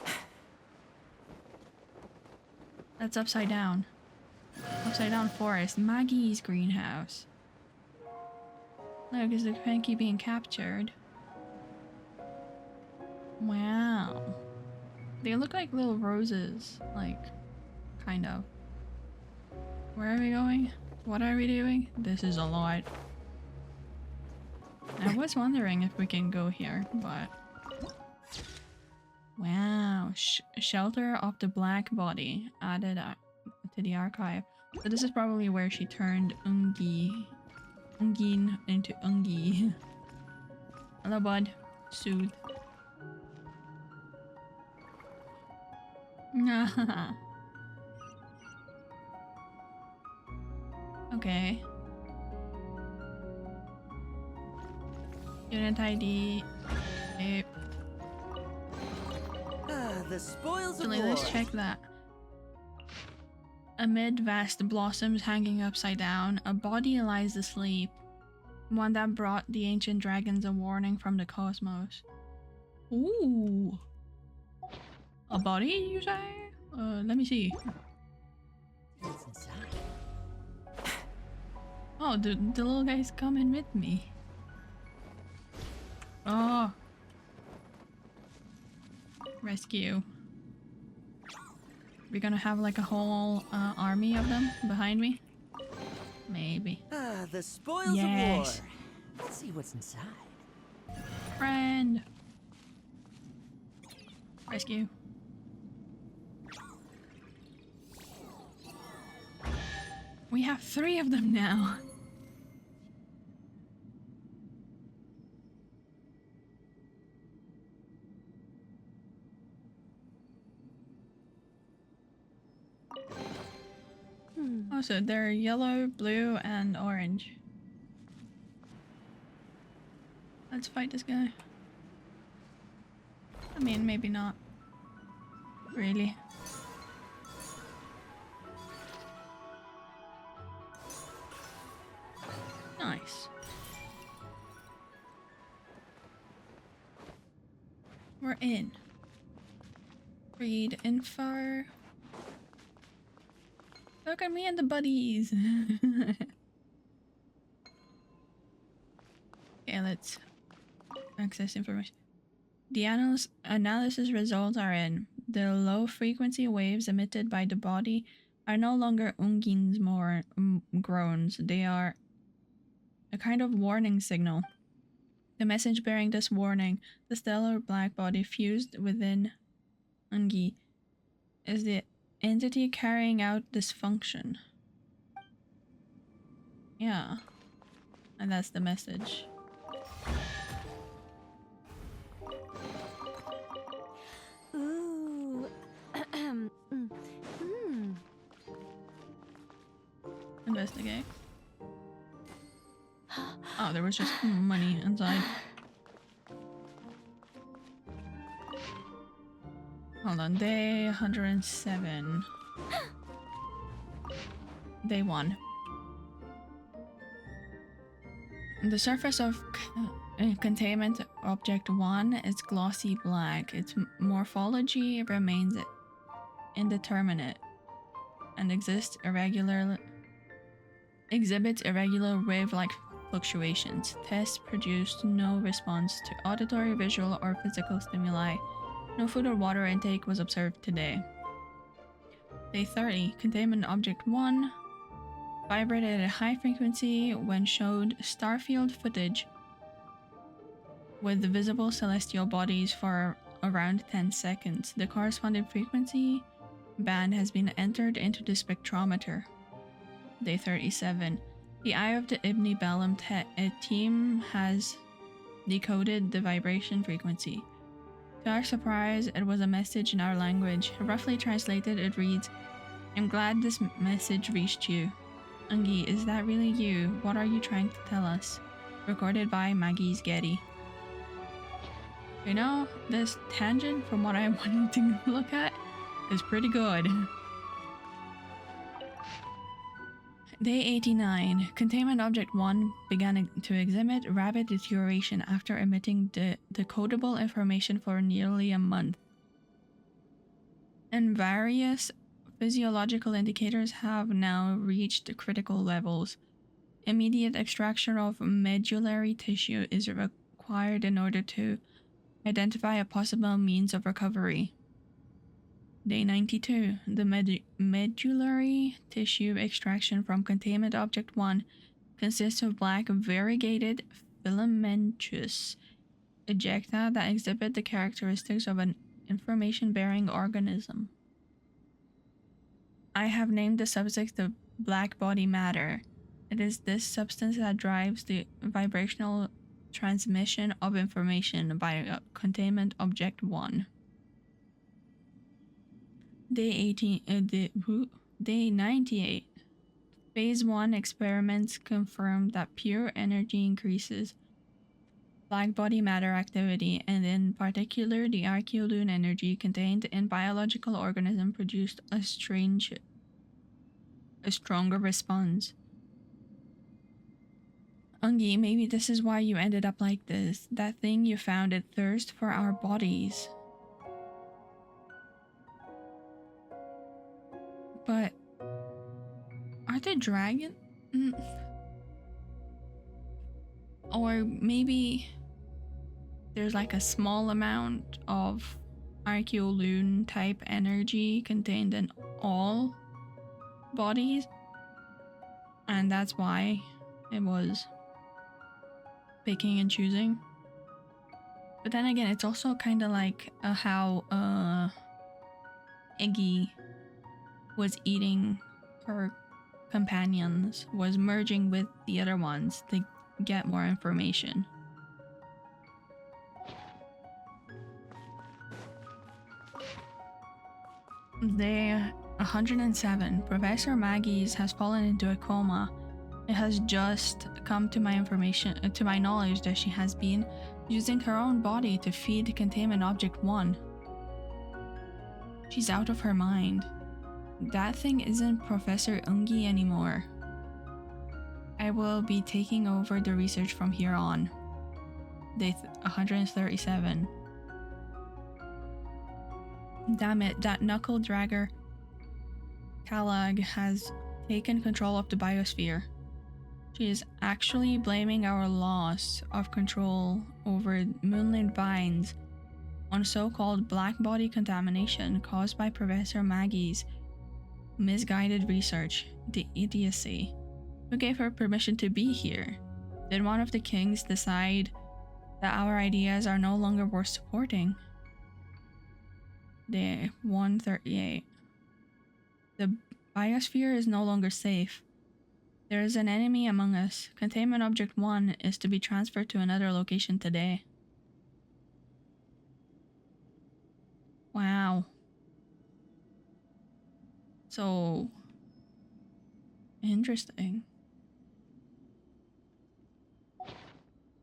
A: That's upside down. Upside down forest. Maggie's greenhouse. Look, is the Cranky being captured? Wow. They look like little roses. Like, kind of. Where are we going? What are we doing? This is a lot. I was wondering if we can go here, but... Wow. Shelter of the Black Body added to the archive. So this is probably where she turned Ungien into Ungie. Hello, bud. Soothe. Okay. Unit ID. Yep.
B: The spoils of
A: Actually,
B: war.
A: let's check that. Amid vast blossoms hanging upside down, a body lies asleep. One that brought the ancient dragons a warning from the cosmos. Ooh. A body, you say? Let me see.
B: What's inside?
A: Oh, the little guy's coming with me. Oh. Rescue. We're gonna have like a whole army of them behind me? Maybe.
B: The spoils
A: Yes.
B: of war. Let's see what's inside.
A: Friend! Rescue. We have 3 of them now. Oh, so they're yellow, blue, and orange. Let's fight this guy. I mean, maybe not. Really. Nice. We're in. Read info. Look at me and the buddies. Okay, let's access information. The analysis results are in. The low frequency waves emitted by the body are no longer Ungien's groans. They are a kind of warning signal. The message bearing this warning, the stellar black body fused within Ungien, is the entity carrying out this function. Yeah. And that's the message.
D: Ooh.
A: Investigate. Oh, there was just money inside. Hold on, day 107. Day 1. The surface of containment object 1 is glossy black. Its morphology remains indeterminate and exhibits irregular wave-like fluctuations. Tests produced no response to auditory, visual, or physical stimuli. No food or water intake was observed today. Day 30. Containment object 1 vibrated at a high frequency when showed starfield footage with the visible celestial bodies for around 10 seconds. The corresponding frequency band has been entered into the spectrometer. Day 37. The Eye of the Ibni Balam team has decoded the vibration frequency. To our surprise, it was a message in our language. Roughly translated, it reads, "I'm glad this message reached you. Ungien, is that really you? What are you trying to tell us?" Recorded by Maggie's Getty. You know, this tangent from what I wanted to look at is pretty good. Day 89. Containment Object 1 began to exhibit rapid deterioration after emitting decodable information for nearly a month. And various physiological indicators have now reached critical levels. Immediate extraction of medullary tissue is required in order to identify a possible means of recovery. Day 92. The medullary tissue extraction from Containment Object 1 consists of black variegated filamentous ejecta that exhibit the characteristics of an information-bearing organism. I have named the substance the black body matter. It is this substance that drives the vibrational transmission of information by Containment Object 1. Day 98. Phase 1 experiments confirmed that pure energy increases black body matter activity, and in particular the Archaeolune energy contained in biological organism produced a stronger response. Ungien, maybe this is why you ended up like this. That thing you found, it thirst for our bodies. But are the dragon? Or maybe there's like a small amount of Archaeolune type energy contained in all bodies, and that's why it was picking and choosing. But then again, it's also kind of like how Iggy was eating her companions, was merging with the other ones to get more information. Day 107. Professor Maggie's has fallen into a coma. It has just come to my knowledge that she has been using her own body to feed Containment Object 1. She's out of her mind. That thing isn't Professor Ungien anymore. I will be taking over the research from here on. Day 137. Damn it, that knuckle dragger Kalag has taken control of the biosphere. She is actually blaming our loss of control over moonlit vines on so-called black body contamination caused by Professor Maggie's misguided research. The idiocy. Who gave her permission to be here? Did one of the kings decide that our ideas are no longer worth supporting? Day 138. The biosphere is no longer safe. There is an enemy among us. Containment Object 1 is to be transferred to another location today. Wow. So interesting.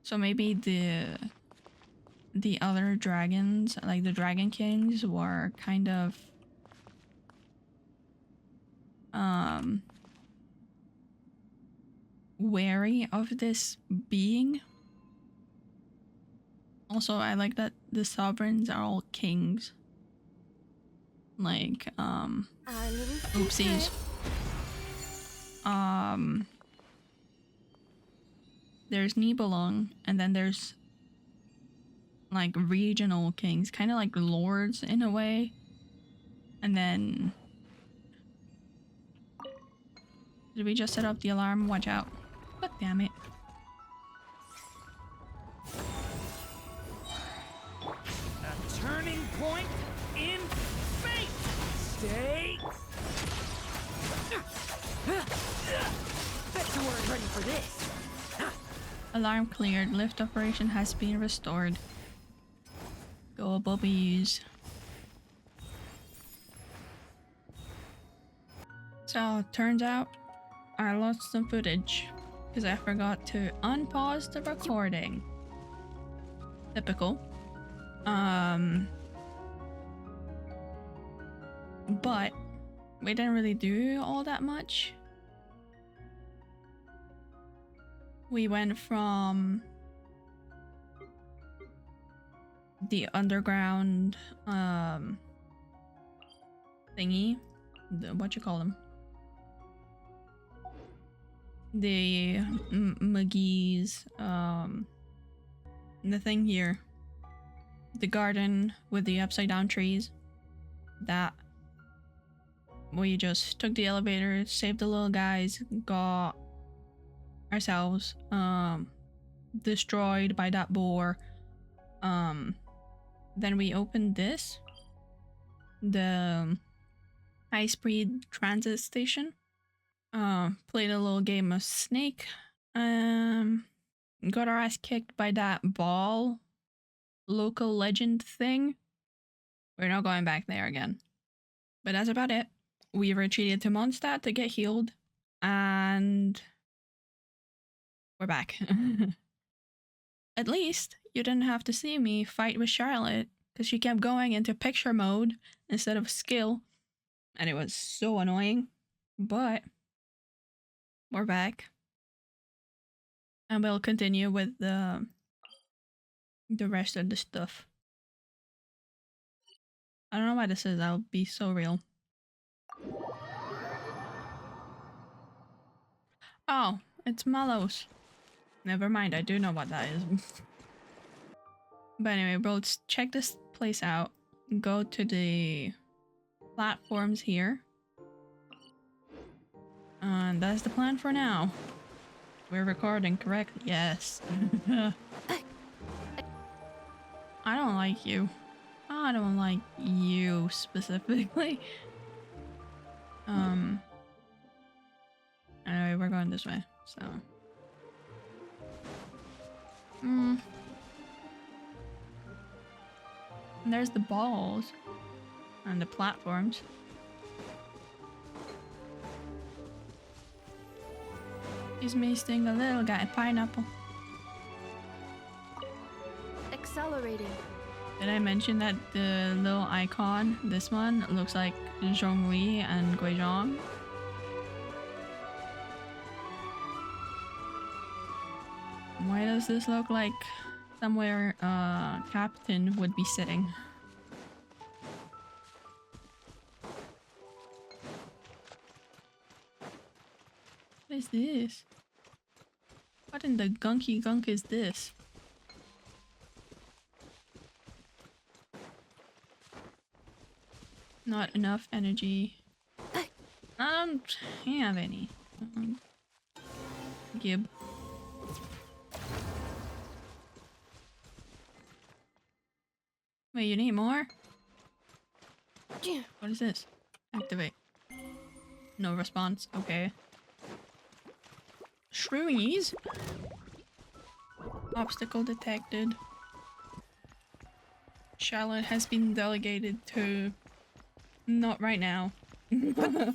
A: So maybe the the other dragons, like the Dragon Kings, were kind of wary of this being. Also, I like that the sovereigns are all kings. Like,
D: Our little
A: oopsies.
D: secret.
A: There's Nibelung, and then there's like regional kings, kind of like lords in a way. And then did we just set up the alarm? Watch out. God damn it.
C: A turning point in fate. Stay.
B: Bet you weren't ready for this.
A: Alarm cleared. Lift operation has been restored. Go bubbies. So, turns out I lost some footage because I forgot to unpause the recording. Typical. But we didn't really do all that much. We went from the underground thingy, what you call them, the McGee's, the thing here, the garden with the upside down trees, that we just took the elevator, saved the little guys, got ourselves destroyed by that boar. Then we opened this, the high speed transit station, played a little game of Snake, got our ass kicked by that ball local legend thing. We're not going back there again, but that's about it. We retreated to Mondstadt to get healed, and we're back. At least you didn't have to see me fight with Charlotte, because she kept going into picture mode instead of skill, and it was so annoying. But we're back, and we'll continue with the rest of the stuff. I don't know why this is. I'll be so real. Oh, it's Mallows. Never mind, I do know what that is. But anyway, bro, let's check this place out. Go to the platforms here. And that's the plan for now. We're recording correctly. Yes. I don't like you. I don't like you specifically. Anyway, we're going this way, so. And there's the balls and the platforms. He's missing a little guy, pineapple.
D: Accelerating.
A: Did I mention that the little icon, this one, looks like Zhongli and Guizhong? Why does this look like somewhere Captain would be sitting? What is this? What in the gunky gunk is this? Not enough energy. I don't have any. Gib. Wait, you need more? What is this? Activate. No response. Okay. Shrewies? Obstacle detected. Charlotte has been delegated to... Not right now.
B: The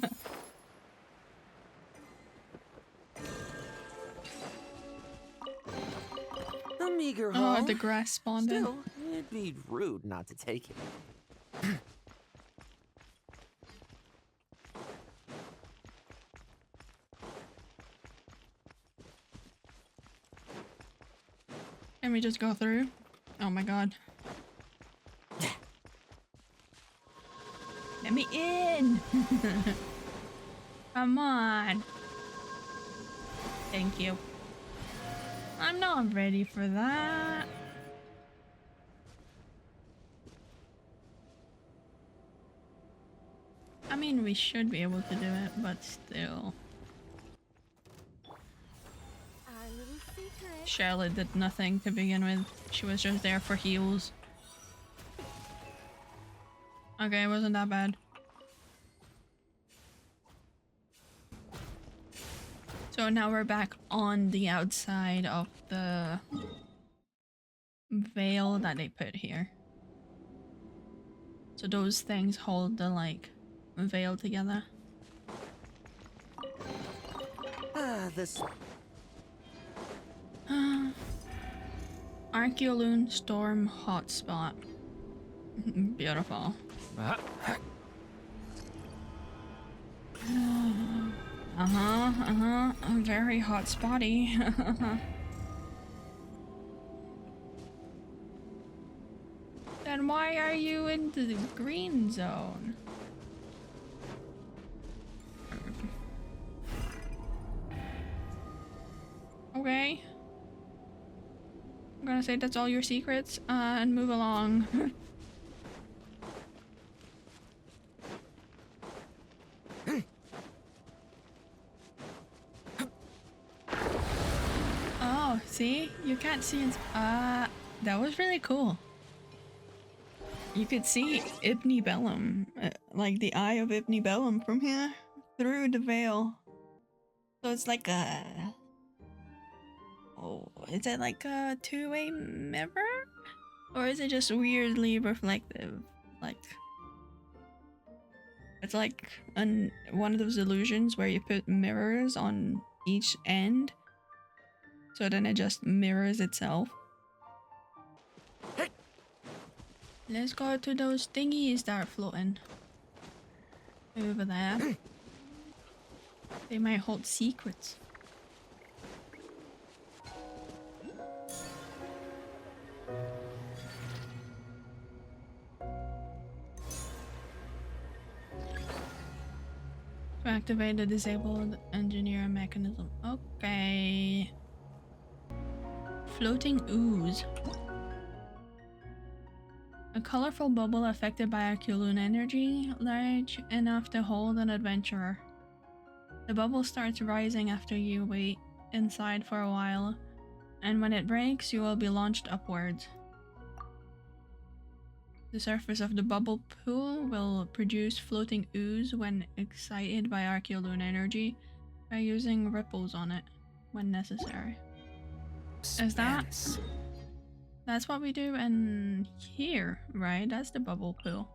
B: meager haul.
A: Oh, the grass spawned in.
B: Still, it'd be rude not to take it.
A: Can we just go through? Oh my god. Let me in! Come on. Thank you. I'm not ready for that. I mean, we should be able to do it, but still.
D: Our little secret.
A: Charlotte did nothing to begin with. She was just there for heals. Okay, it wasn't that bad. So now we're back on the outside of the veil that they put here. So those things hold the, like, veil together.
B: This...
A: Archaeolune Storm Hotspot. Beautiful. Very hot spotty. Then why are you in the green zone? Okay. I'm gonna say that's all your secrets, and move along. Oh, see? You can't see that was really cool. You could see Ibni Bellum, like the eye of Ibni Bellum from here, through the veil. So it's like a... Oh, is it like a two-way mirror? Or is it just weirdly reflective? Like... It's like one of those illusions where you put mirrors on each end. So then it just mirrors itself. Let's go to those thingies that are floating. Over there. They might hold secrets. To activate the disabled engineer mechanism. Okay. Floating ooze. A colorful bubble affected by Archaeolune energy, large enough to hold an adventurer. The bubble starts rising after you wait inside for a while, and when it breaks, you will be launched upwards. The surface of the bubble pool will produce floating ooze when excited by Archaeolune energy by using ripples on it when necessary. Is that? That's what we do in here, right? That's the bubble pool.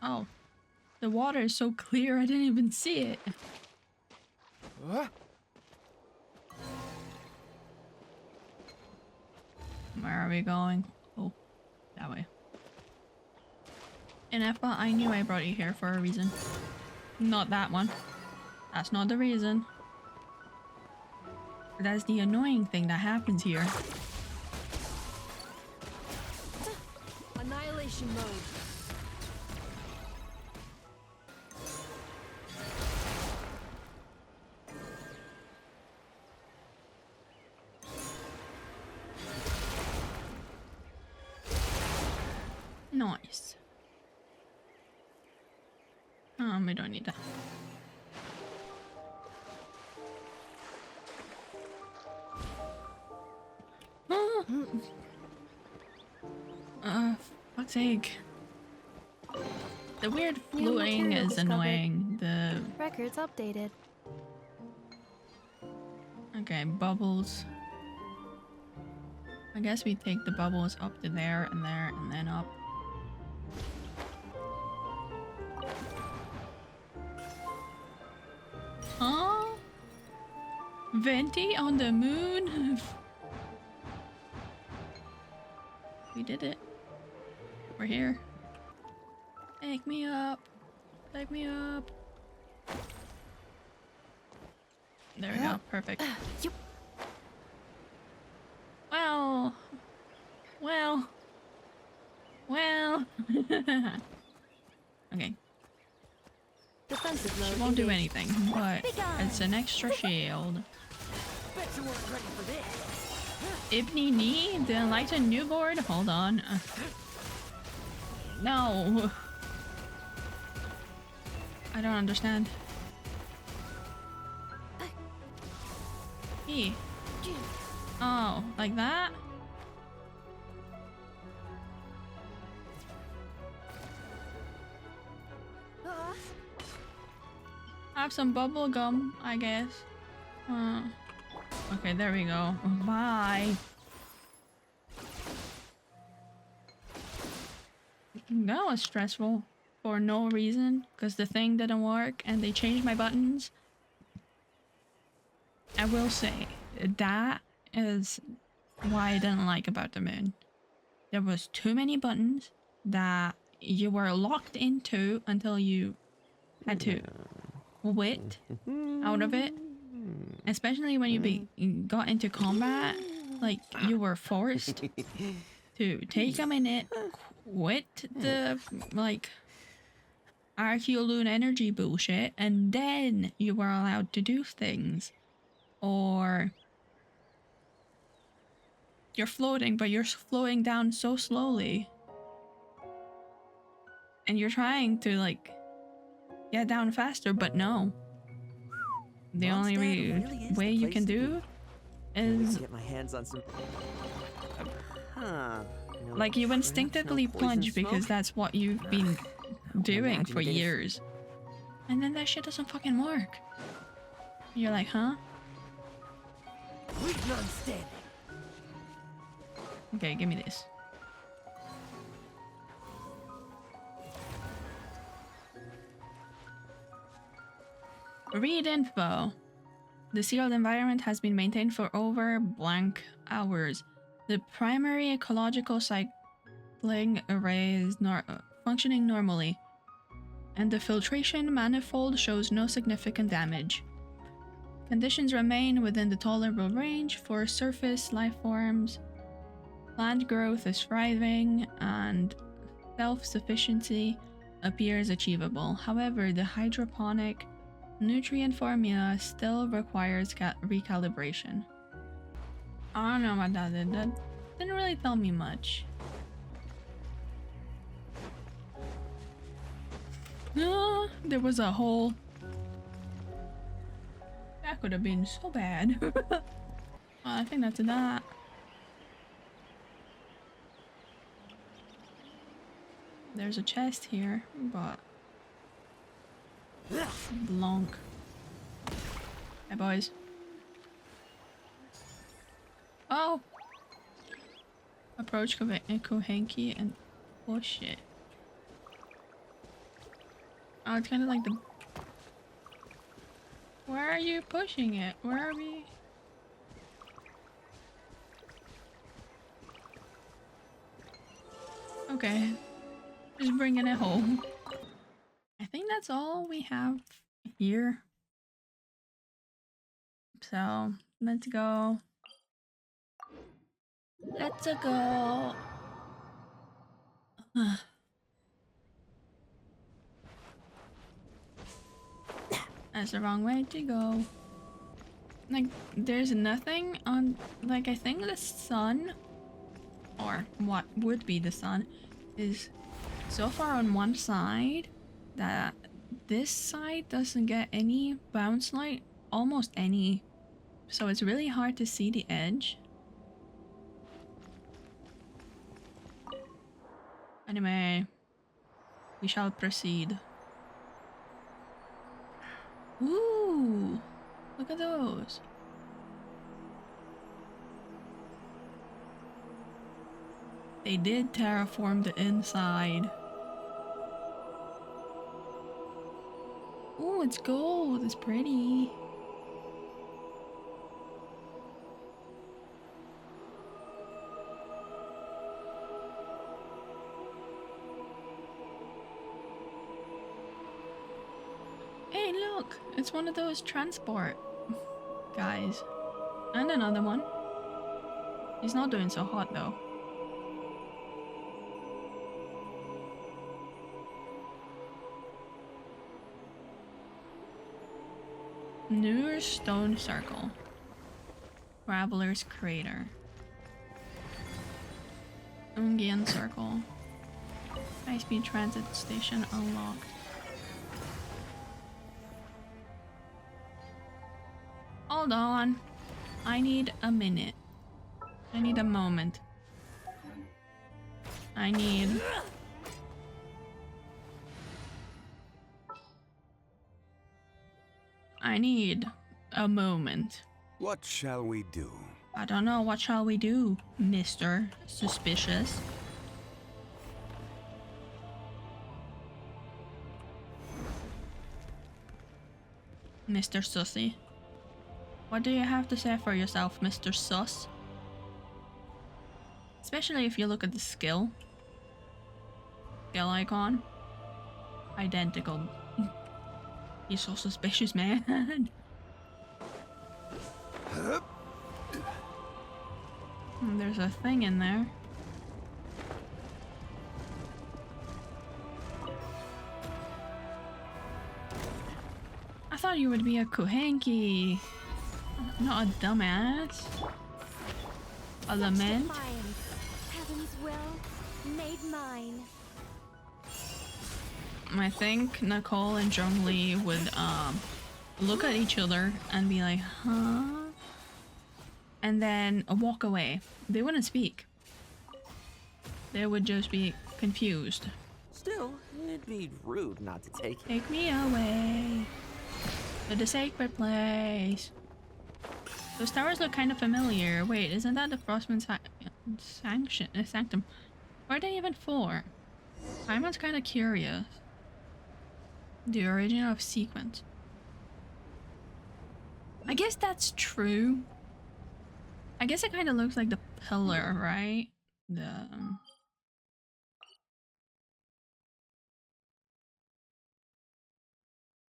A: Oh. The water is so clear I didn't even see it. Where are we going? Oh, that way. And Effa, I knew I brought you here for a reason. Not that one. That's not the reason. That's the annoying thing that happens here.
D: Annihilation mode.
A: Nice. We don't need that. Fuck's sake. The weird floating is annoying. The
D: Records updated.
A: okay, bubbles. I guess we take the bubbles up to there and then up. Huh? Venti on the moon? We did it. We're here. Take me up. Take me up. There we go. Perfect. Well. Well. Well. Okay.
D: Defensive
A: She
D: mode
A: won't do
D: engaged.
A: anything, but it's an extra shield.
C: Bet you weren't ready for this.
A: Ibni Ni, the enlightened newborn. Hold on. No. I don't understand. E. Oh, like that? Have some bubble gum, I guess. Okay, there we go. Bye. That was stressful for no reason, because the thing didn't work and they changed my buttons. I will say, that is why I didn't like about the moon. There was too many buttons that you were locked into until you had to quit out of it. Especially when you got into combat, like you were forced to take a minute, quit the like Archaeolune energy bullshit, and then you were allowed to do things. Or you're floating, but you're flowing down so slowly, and you're trying to like get down faster, but no. The only
B: really is
A: way
B: the
A: you
B: place
A: can
B: to
A: do
B: be.
A: is
B: Get my hands on some. Huh. No
A: like you
B: traps,
A: instinctively
B: no poison
A: plunge because
B: smoke?
A: that's what you've been doing
B: Imagine
A: for
B: getting-
A: years. And then that shit doesn't fucking work. You're like, huh?
C: We've none standing.
A: Okay, give me this. Read info. The sealed environment has been maintained for over blank hours. The primary ecological cycling array is functioning normally, and the filtration manifold shows no significant damage. Conditions remain within the tolerable range for surface life forms. Plant growth is thriving, and self-sufficiency appears achievable. However, the hydroponic nutrient formula still requires recalibration. I don't know about that. That didn't really tell me much. There was a hole. That could have been so bad. I think that's that. There's a chest here, but Blanc. Hey boys. Oh! Approach Kohenki and push it. Oh, it's kind of like the... Where are you pushing it? Where are we? Okay. Just bringing it home. I think that's all we have here. So, let's go. Let's go. That's the wrong way to go. Like, there's nothing on... Like, I think the sun, or what would be the sun, is so far on one side that this side doesn't get any bounce light, almost any. So it's really hard to see the edge. Anyway, we shall proceed. Ooh, look at those. They did terraform the inside. Ooh, it's gold. It's pretty. look, it's one of those transport guys. And another one. He's not doing so hot though. Nuur Stone Circle. Traveler's Crater. Ungien Circle. High-speed transit station unlocked. Hold on. I need a minute. I need a moment. I need... a moment.
E: What shall we do?
A: I don't know. What shall we do, Mr. Suspicious? Mr. Sussy. What do you have to say for yourself, Mr. Sus? Especially if you look at the skill. Skill icon. Identical. He's so suspicious, man. There's a thing in there. I thought you would be a Kuhanki, not a dumbass. A lament.
D: Heaven's will made mine.
A: I think Nicole and Zhongli would look at each other and be like, huh? And then walk away. They wouldn't speak. They would just be confused.
B: Still, it'd be rude not to take it.
A: Take me away to the sacred place. Those towers look kind of familiar. Wait, isn't that the Frostman's sanctum? What are they even for? I'm kind of curious. The origin of sequence. I guess that's true. I guess it kind of looks like the pillar, right?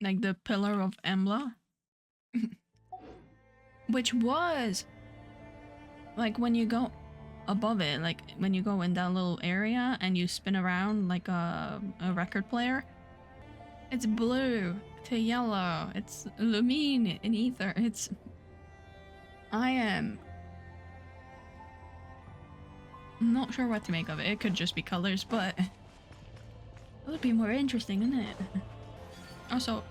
A: Like the pillar of Embla. Which was like when you go above it, like when you go in that little area and you spin around like a record player. It's blue to yellow. It's lumine in ether. I am not sure what to make of it. It could just be colors, but it would be more interesting, wouldn't it? Also,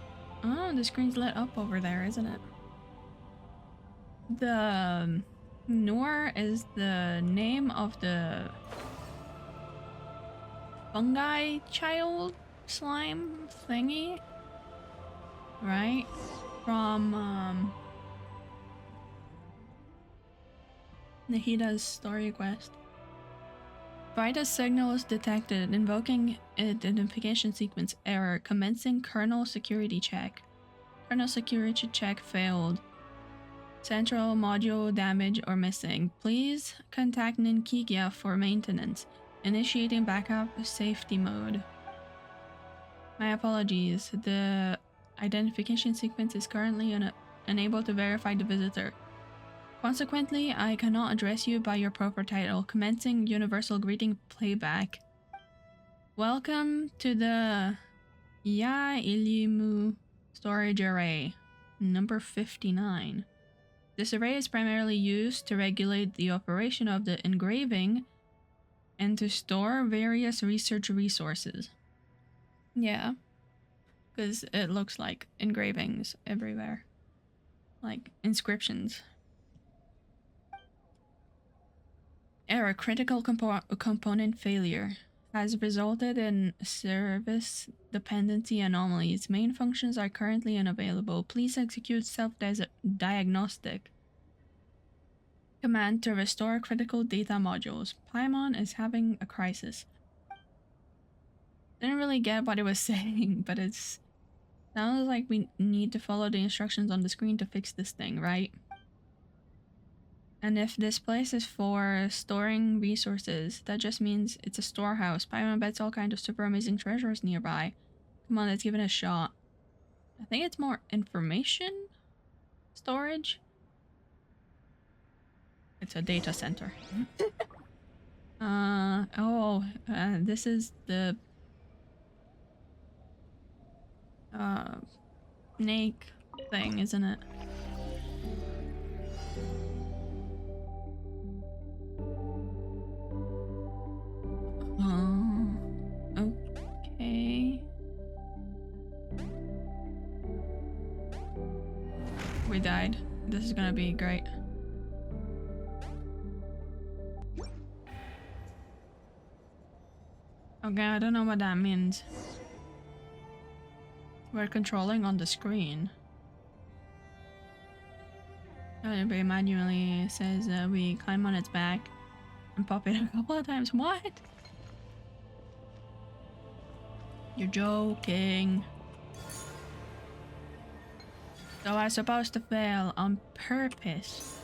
A: oh, the screen's lit up over there, isn't it? The Nuur is the name of the fungi child slime thingy, right? From Nahida's story quest. Vital signals detected, invoking identification sequence error, commencing kernel security check. Kernel security check failed. Central module damage or missing. Please contact Ninkikia for maintenance. Initiating backup safety mode. My apologies. The identification sequence is currently unable to verify the visitor. Consequently, I cannot address you by your proper title. Commencing universal greeting playback. Welcome to the Ya Ilimu storage array, number 59. This array is primarily used to regulate the operation of the engraving and to store various research resources. Yeah, because it looks like engravings everywhere, like inscriptions. Error, critical component failure has resulted in service dependency anomalies. Main functions are currently unavailable. Please execute self-diagnostic command to restore critical data modules. Paimon is having a crisis. Didn't really get what it was saying, but it sounds like we need to follow the instructions on the screen to fix this thing, right? And if this place is for storing resources, that just means it's a storehouse. Paimon bets all kinds of super amazing treasures nearby. Come on, let's give it a shot. I think it's more information storage. It's a data center. This is the snake thing, isn't it? Okay. We died. This is gonna be great. Okay, I don't know what that means. We're controlling on the screen. It manually says we climb on its back and pop it a couple of times. What? You're joking. So I was supposed to fail on purpose.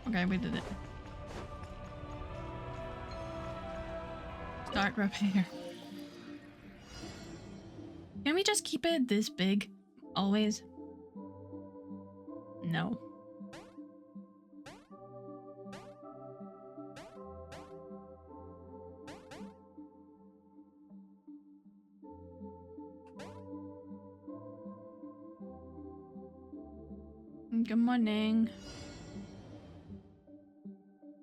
A: Okay, we did it. Start repair. Can we just keep it this big? Always? No. Good morning.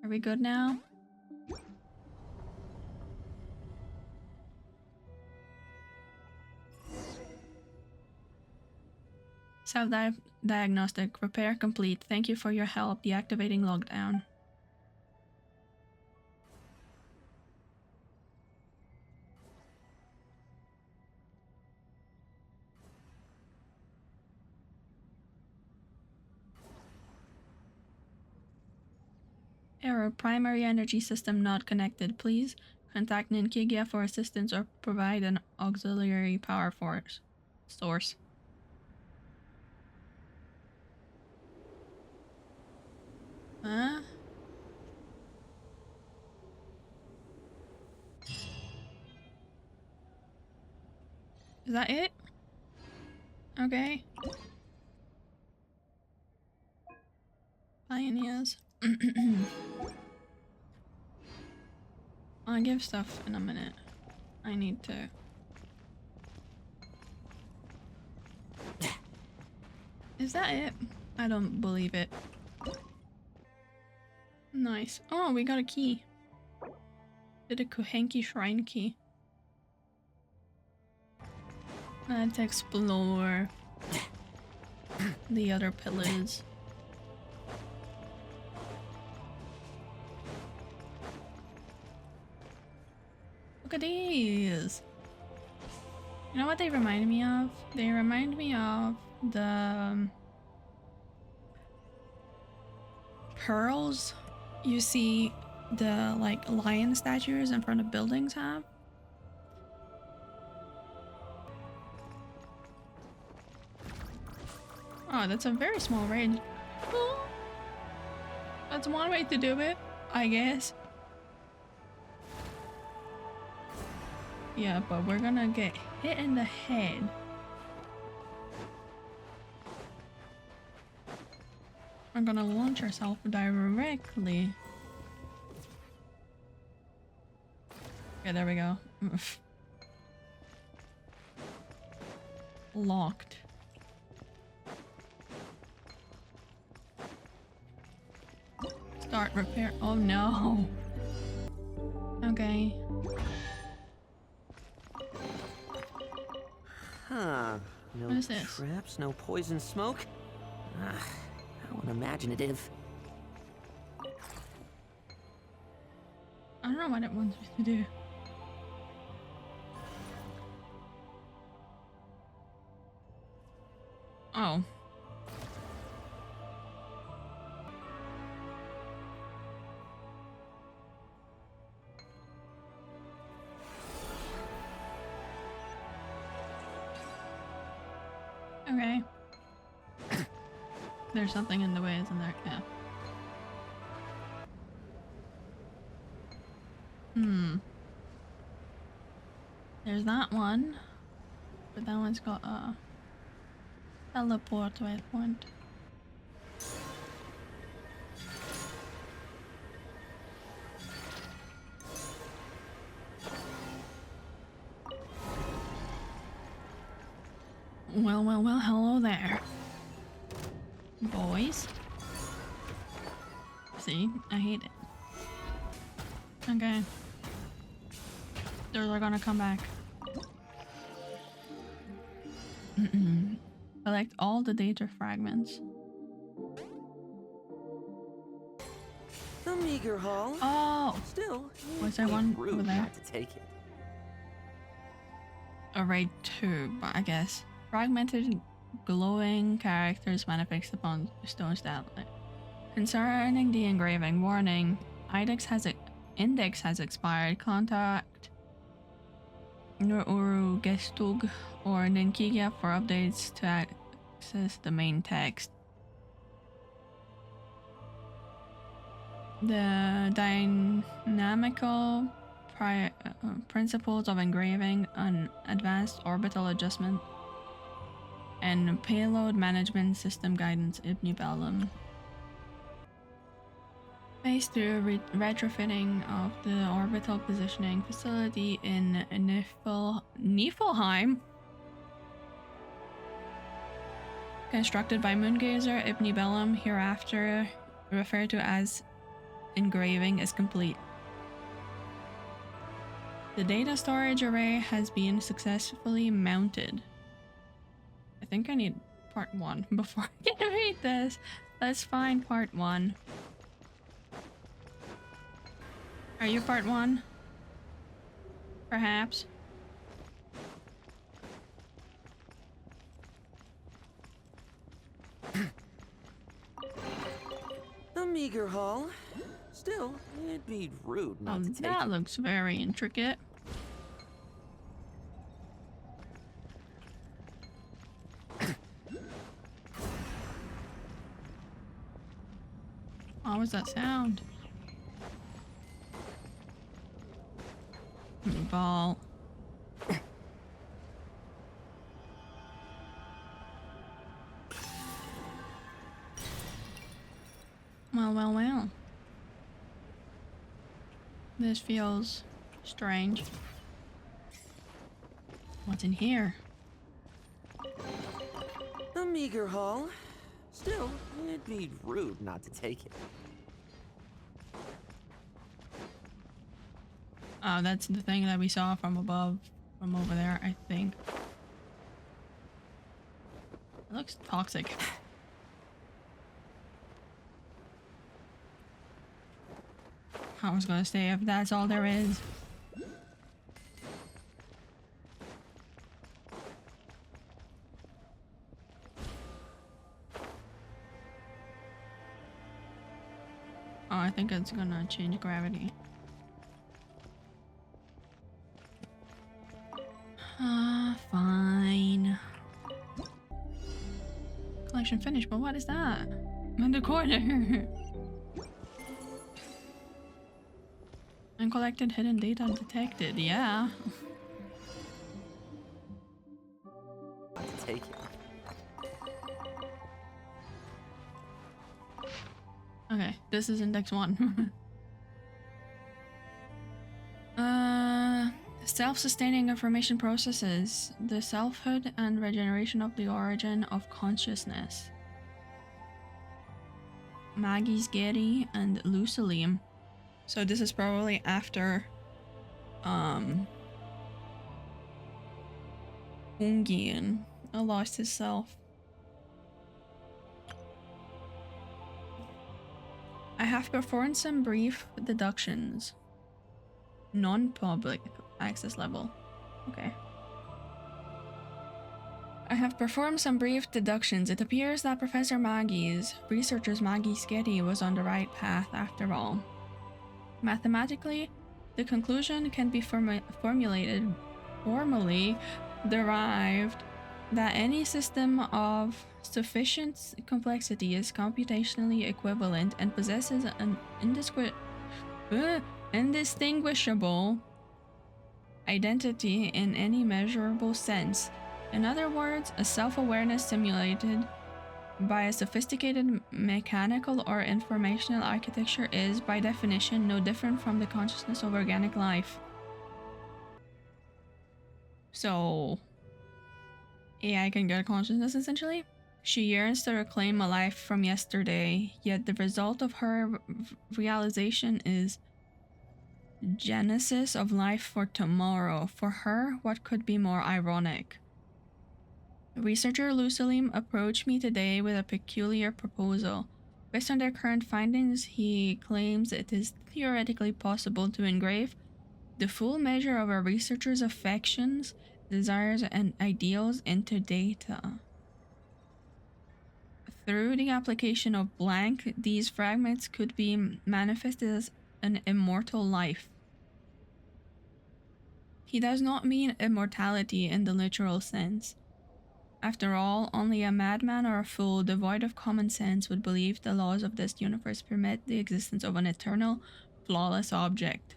A: Are we good now? Self-diagnostic. Repair complete. Thank you for your help. Deactivating lockdown. Error. Primary energy system not connected. Please contact Ninkigia for assistance or provide an auxiliary power source. Huh? Is that it? Okay. Pioneers. I'll give stuff in a minute. I need to. Is that it? I don't believe it. Nice. Oh, we got a key. Did a Kuhenki shrine key. Let's explore the other pillars. Look at these. You know what they remind me of? They remind me of the pearls you see the like lion statues in front of buildings have. Oh, that's a very small range. Oh, that's one way to do it, I guess. Yeah, but we're gonna get hit in the head. We're gonna launch ourselves directly. Okay, there we go. Locked. Start repair. Oh no. Okay.
B: Huh. No
A: What is this?
B: traps, no poison smoke. How unimaginative.
A: I don't know what it wants me to do. Oh. Okay. There's something in the way, isn't there? Yeah. There's that one. But that one's got a teleport waypoint. Well, hello there. Boys. See, I hate it. Okay. They're gonna come back. Collect all the data fragments.
B: A meager haul.
A: Oh!
B: Still,
A: Was there
B: it'd
A: one
B: be rude
A: over there?
B: not to take it.
A: Array 2, but I guess. Fragmented glowing characters manifest upon stone tablet. Concerning the engraving, warning. Index has expired. Contact Nuur Gestug or Ninkigia for updates to access the main text. The dynamical principles of engraving, an advanced orbital adjustment, and payload management system guidance Ibn Bellum. Based through retrofitting of the orbital positioning facility in Niflheim. Constructed by Moongazer, Ibn Bellum, hereafter referred to as engraving, is complete. The data storage array has been successfully mounted. I think I need part 1 before I can read this. Let's find part 1. Are you part 1? Perhaps.
B: A meager haul. Still, it'd be rude not to take
A: That
B: it.
A: looks very intricate. What was that sound? Ball. Well. This feels strange. What's in here?
B: A meager haul. Still, it'd be rude not to take it.
A: Oh, that's the thing that we saw from above, from over there, I think. It looks toxic. I was gonna say, if that's all there is. Oh, I think it's gonna change gravity. Fine. Collection finished, but what is that? In the corner. Uncollected hidden data detected, yeah.
B: Not to take it.
A: Okay, this is index 1. Self-sustaining information processes, the selfhood and regeneration of the origin of consciousness. Maggie's Getty and Lucilim. So this is probably after Ungien lost his self. I have performed some brief deductions. Non-public access level. Okay. I have performed some brief deductions. It appears that Professor Maggie's, researchers Maggie's Getty, was on the right path after all. Mathematically, the conclusion can be formally derived that any system of sufficient complexity is computationally equivalent and possesses an indistinguishable identity in any measurable sense. In other words, a self-awareness simulated by a sophisticated mechanical or informational architecture is, by definition, no different from the consciousness of organic life. So, AI can get a consciousness, essentially? She yearns to reclaim a life from yesterday, yet the result of her realization is genesis of life for tomorrow. For her, what could be more ironic? Researcher Lusalim approached me today with a peculiar proposal. Based on their current findings, he claims it is theoretically possible to engrave the full measure of a researcher's affections, desires, and ideals into data. Through the application of blank, these fragments could be manifested as an immortal life. He does not mean immortality in the literal sense. After all, only a madman or a fool devoid of common sense would believe the laws of this universe permit the existence of an eternal, flawless object.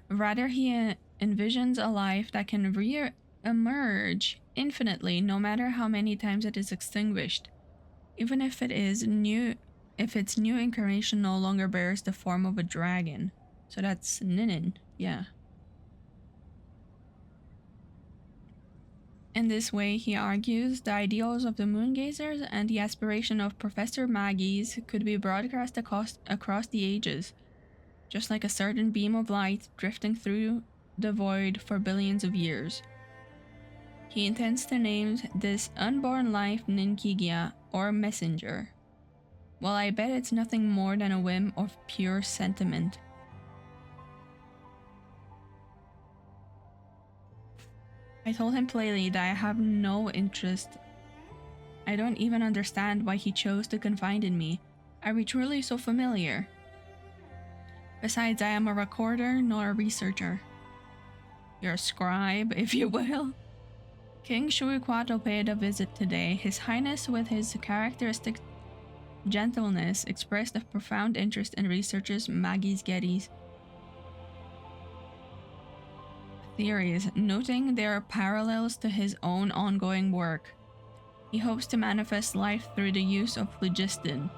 A: Rather, he envisions a life that can re-emerge infinitely, no matter how many times it is extinguished, even if its new incarnation no longer bears the form of a dragon. So that's Ninin, yeah. In this way, he argues, the ideals of the moongazers and the aspiration of Professor Maggie's could be broadcast across the ages, just like a certain beam of light drifting through the void for billions of years. He intends to name this unborn life Ninkigia, or Messenger. Well, I bet it's nothing more than a whim of pure sentiment. I told him plainly that I have no interest. I don't even understand why he chose to confide in me. Are we truly so familiar? Besides, I am a recorder, nor a researcher. You're a scribe, if you will. King Shuiquatl paid a visit today. His Highness, with his characteristic gentleness, expressed a profound interest in researchers Maggie's Geddes theories, noting there are parallels to his own ongoing work. He hopes to manifest life through the use of phlogiston,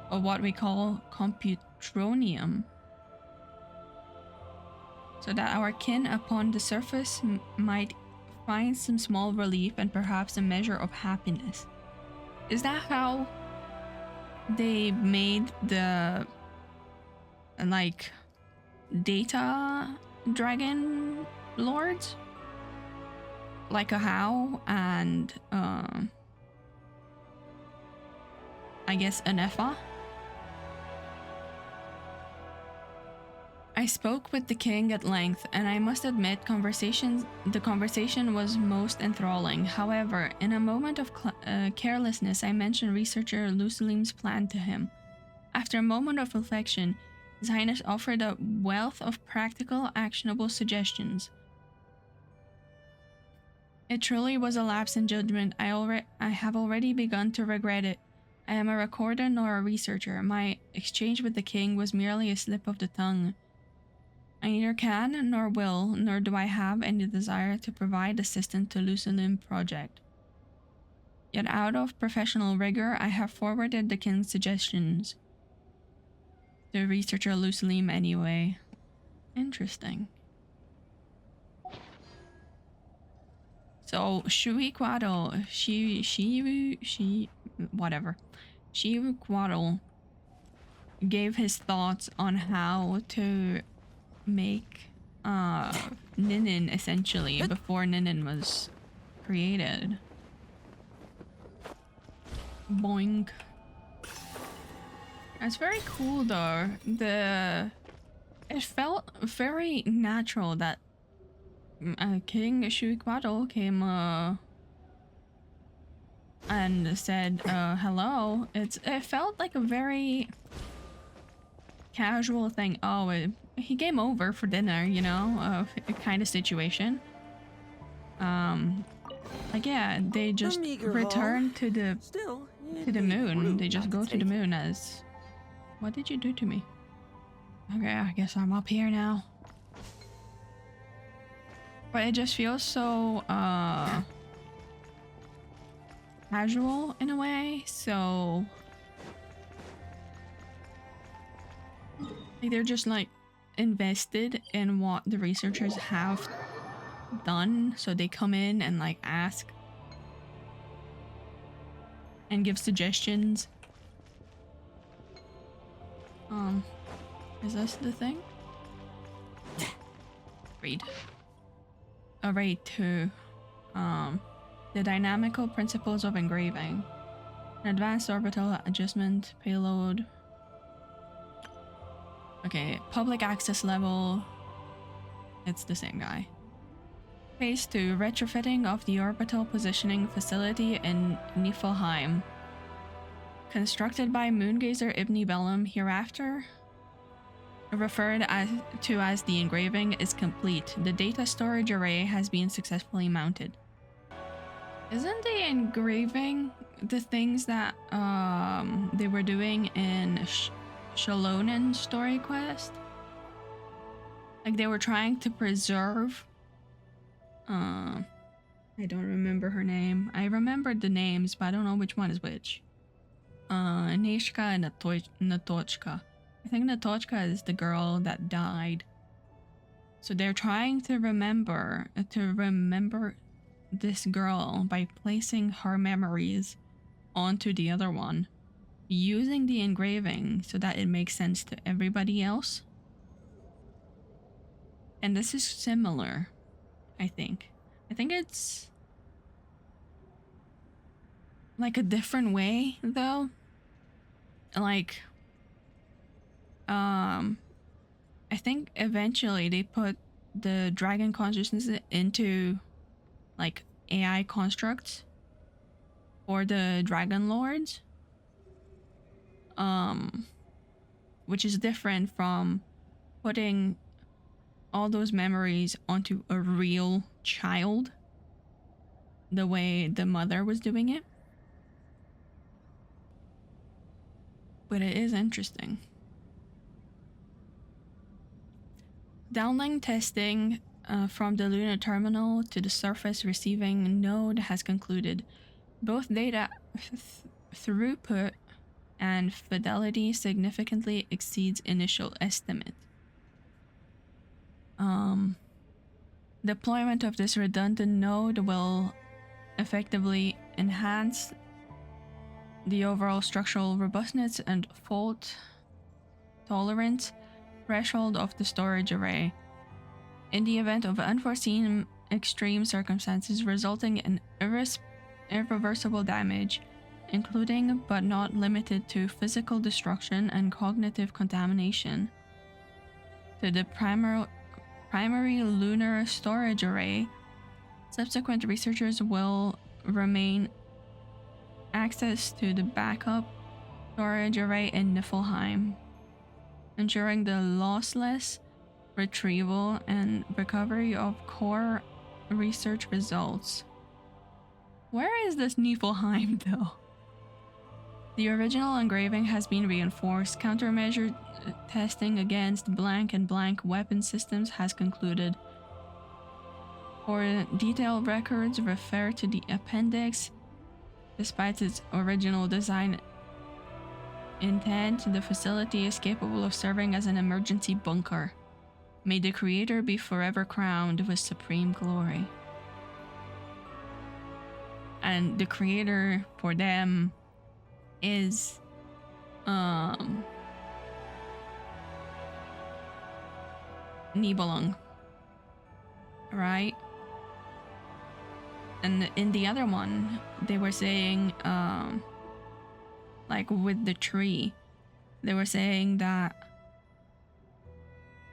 A: or what we call computronium, so that our kin upon the surface might find some small relief and perhaps a measure of happiness. Is that how they made the like data dragon lords? Like a How and I guess an Effa? I spoke with the king at length, and I must admit the conversation was most enthralling. However, in a moment of carelessness, I mentioned researcher Lusalim's plan to him. After a moment of reflection, His Highness offered a wealth of practical, actionable suggestions. It truly was a lapse in judgment. I have already begun to regret it. I am a recorder nor a researcher. My exchange with the king was merely a slip of the tongue. I neither can nor will, nor do I have any desire to provide assistance to Lusalim project. Yet out of professional rigor, I have forwarded the king's suggestions. The researcher Lusalim anyway. Interesting. So Shuiquatl, Shuiquatl gave his thoughts on how to make Ninin essentially before Ninin was created. Boink. It's very cool though. It felt very natural that King Shuiquatl came and said hello. It felt like a very casual thing. Oh, he came over for dinner, you know, kind of situation. like yeah, they just
B: meager
A: return to the
B: Still,
A: moon. They just go to the moon as. What did you do to me? Okay, I guess I'm up here now. But it just feels so casual in a way, so like they're just like invested in what the researchers have done, so they come in and like ask and give suggestions. Is this the thing? Read. Oh, right, to the dynamical principles of engraving. An advanced orbital adjustment payload. Okay, public access level. It's the same guy. Phase 2, retrofitting of the orbital positioning facility in Niflheim. Constructed by moongazer Ibn Bellum, hereafter referred to as the engraving, is complete. The data storage array has been successfully mounted. Isn't the engraving the things that they were doing in Archaeolune story quest? Like they were trying to preserve I don't remember her name. I remembered the names, but I don't know which one is which. Nishka and Natochka. I think Natochka is the girl that died. So they're trying to remember this girl by placing her memories onto the other one, using the engraving so that it makes sense to everybody else. And this is similar, I think. I think it's like a different way though. Like I think eventually they put the dragon consciousness into like AI constructs for the dragon lords, which is different from putting all those memories onto a real child the way the mother was doing it. But it is interesting. Downlink testing from the lunar terminal to the surface receiving node has concluded. Both data throughput and fidelity significantly exceeds initial estimate. Deployment of this redundant node will effectively enhance the overall structural robustness and fault tolerance threshold of the storage array. In the event of unforeseen extreme circumstances resulting in irreversible damage, including but not limited to physical destruction and cognitive contamination, to the primary lunar storage array, subsequent researchers will remain access to the backup storage array in Niflheim, ensuring the lossless retrieval and recovery of core research results. Where is this Niflheim though? The original engraving has been reinforced. Countermeasure testing against blank and blank weapon systems has concluded. For detailed records, refer to the appendix. Despite its original design intent, the facility is capable of serving as an emergency bunker. May the creator be forever crowned with supreme glory. And the creator for them is Nibelung, right? And in the other one, they were saying, like with the tree, they were saying that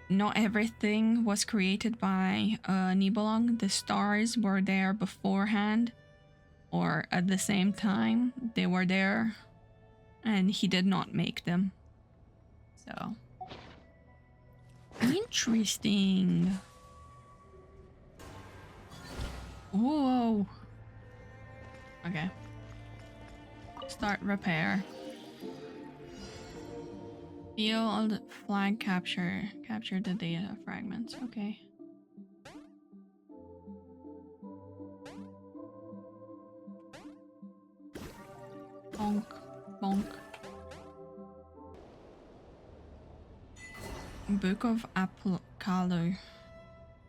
A: not everything was created by Nibelung. The stars were there beforehand, or at the same time. They were there, and he did not make them. So, interesting. Whoa. Okay. Start repair. Field flag capture. Capture the data fragments. Okay. Bonk. Bonk. Book of Archaeolune.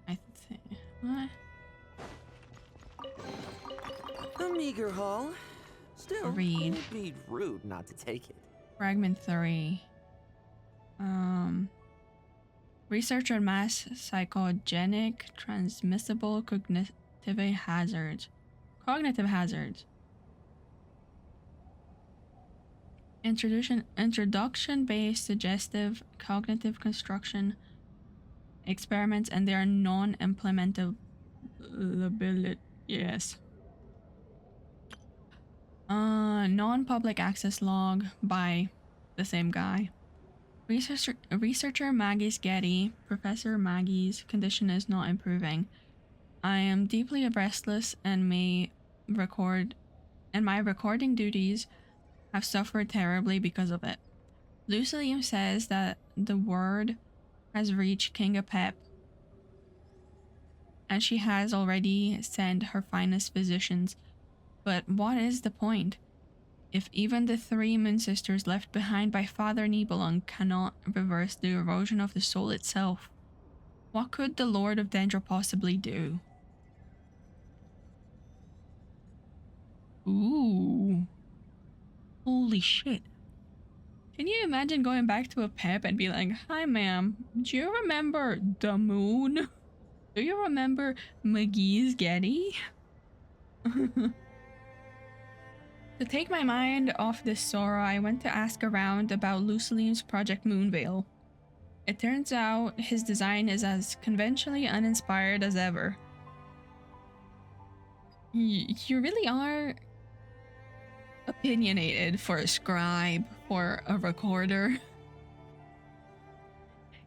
A: I think. What?
B: A meager haul. Still,
A: Read.
B: it'd be rude not to take it.
A: Fragment 3. Research on mass psychogenic transmissible cognitive hazards. Cognitive hazards. Introduction-based suggestive cognitive construction experiments and their non-implementability. Yes. Non-public access log by the same guy. Researcher Maggie's Getty. Professor Maggie's condition is not improving. I am deeply restless and my recording duties have suffered terribly because of it. Lucilium says that the word has reached King Apep, and she has already sent her finest physicians. But what is the point? If even the 3 moon sisters left behind by Father Nibelung cannot reverse the erosion of the soul itself, what could the Lord of Dendro possibly do? Ooh. Holy shit. Can you imagine going back to a pep and be like, "Hi ma'am, do you remember the moon? Do you remember McGee's Getty?" To take my mind off this sorrow, I went to ask around about Lucilium's Project Moonveil. It turns out his design is as conventionally uninspired as ever. You really are opinionated for a scribe, for a recorder.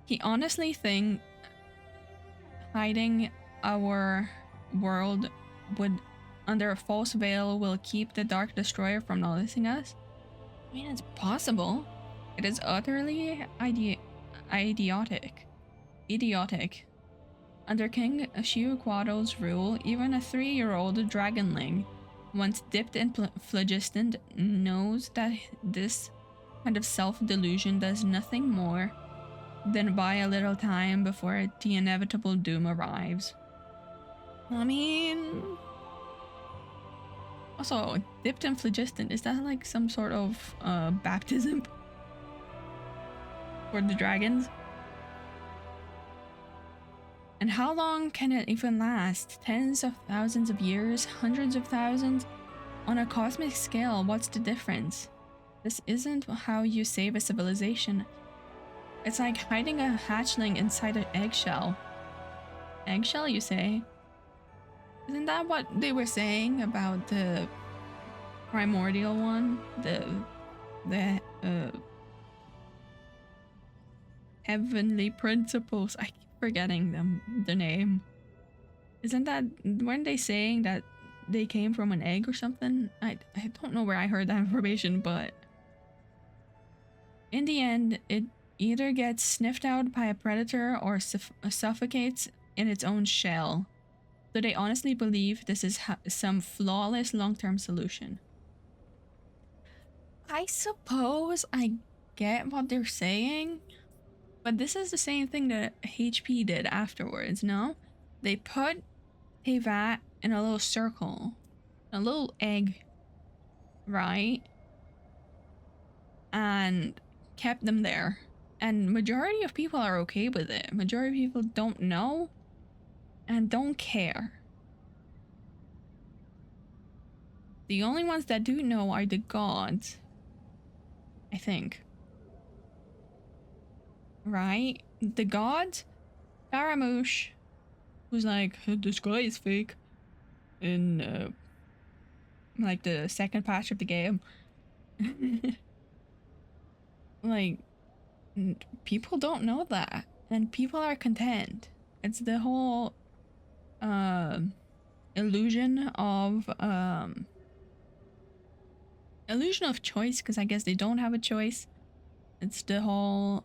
A: He honestly thinks hiding our world would under a false veil will keep the Dark Destroyer from noticing us? I mean, it's possible. It is utterly idiotic. Under King Shiuquado's rule, even a 3-year-old dragonling, once dipped in phlogiston, knows that this kind of self-delusion does nothing more than buy a little time before the inevitable doom arrives. I mean... Also, dipped in phlogiston, is that like some sort of baptism for the dragons? And how long can it even last? Tens of thousands of years? Hundreds of thousands? On a cosmic scale, what's the difference? This isn't how you save a civilization. It's like hiding a hatchling inside an eggshell. Eggshell, you say? Isn't that what they were saying about the primordial one? The heavenly principles. I keep forgetting the name. Isn't that, weren't they saying that they came from an egg or something? I don't know where I heard that information, but in the end, it either gets sniffed out by a predator or suffocates in its own shell. Do they honestly believe this is some flawless long-term solution? I suppose I get what they're saying, but this is the same thing that HP did afterwards, no? They put Tevat in a little circle, a little egg, right? And kept them there. And majority of people are okay with it. Majority of people don't know and don't care. The only ones that do know are the gods, I think. Right? The gods? Faramoosh, who's like, "The sky is fake," in like the second patch of the game. Like, people don't know that, and people are content. It's the whole illusion of choice, because I guess they don't have a choice. It's the whole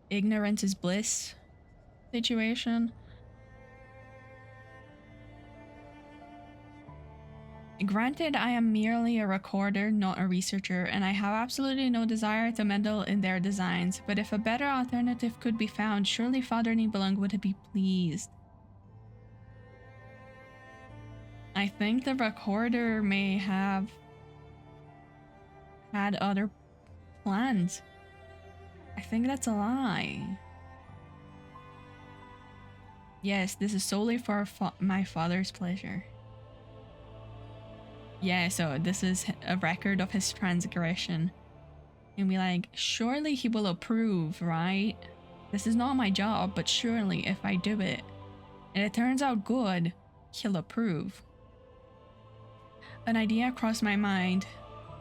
A: ignorance is bliss situation. Granted, I am merely a recorder, not a researcher, and I have absolutely no desire to meddle in their designs, but if a better alternative could be found, surely Father Nibelung would be pleased. I think the recorder may have had other plans. I think that's a lie. Yes, this is solely for my father's pleasure. Yeah, so this is a record of his transgression. And be like, surely he will approve, right? This is not my job, but surely if I do it, and it turns out good, he'll approve. An idea crossed my mind,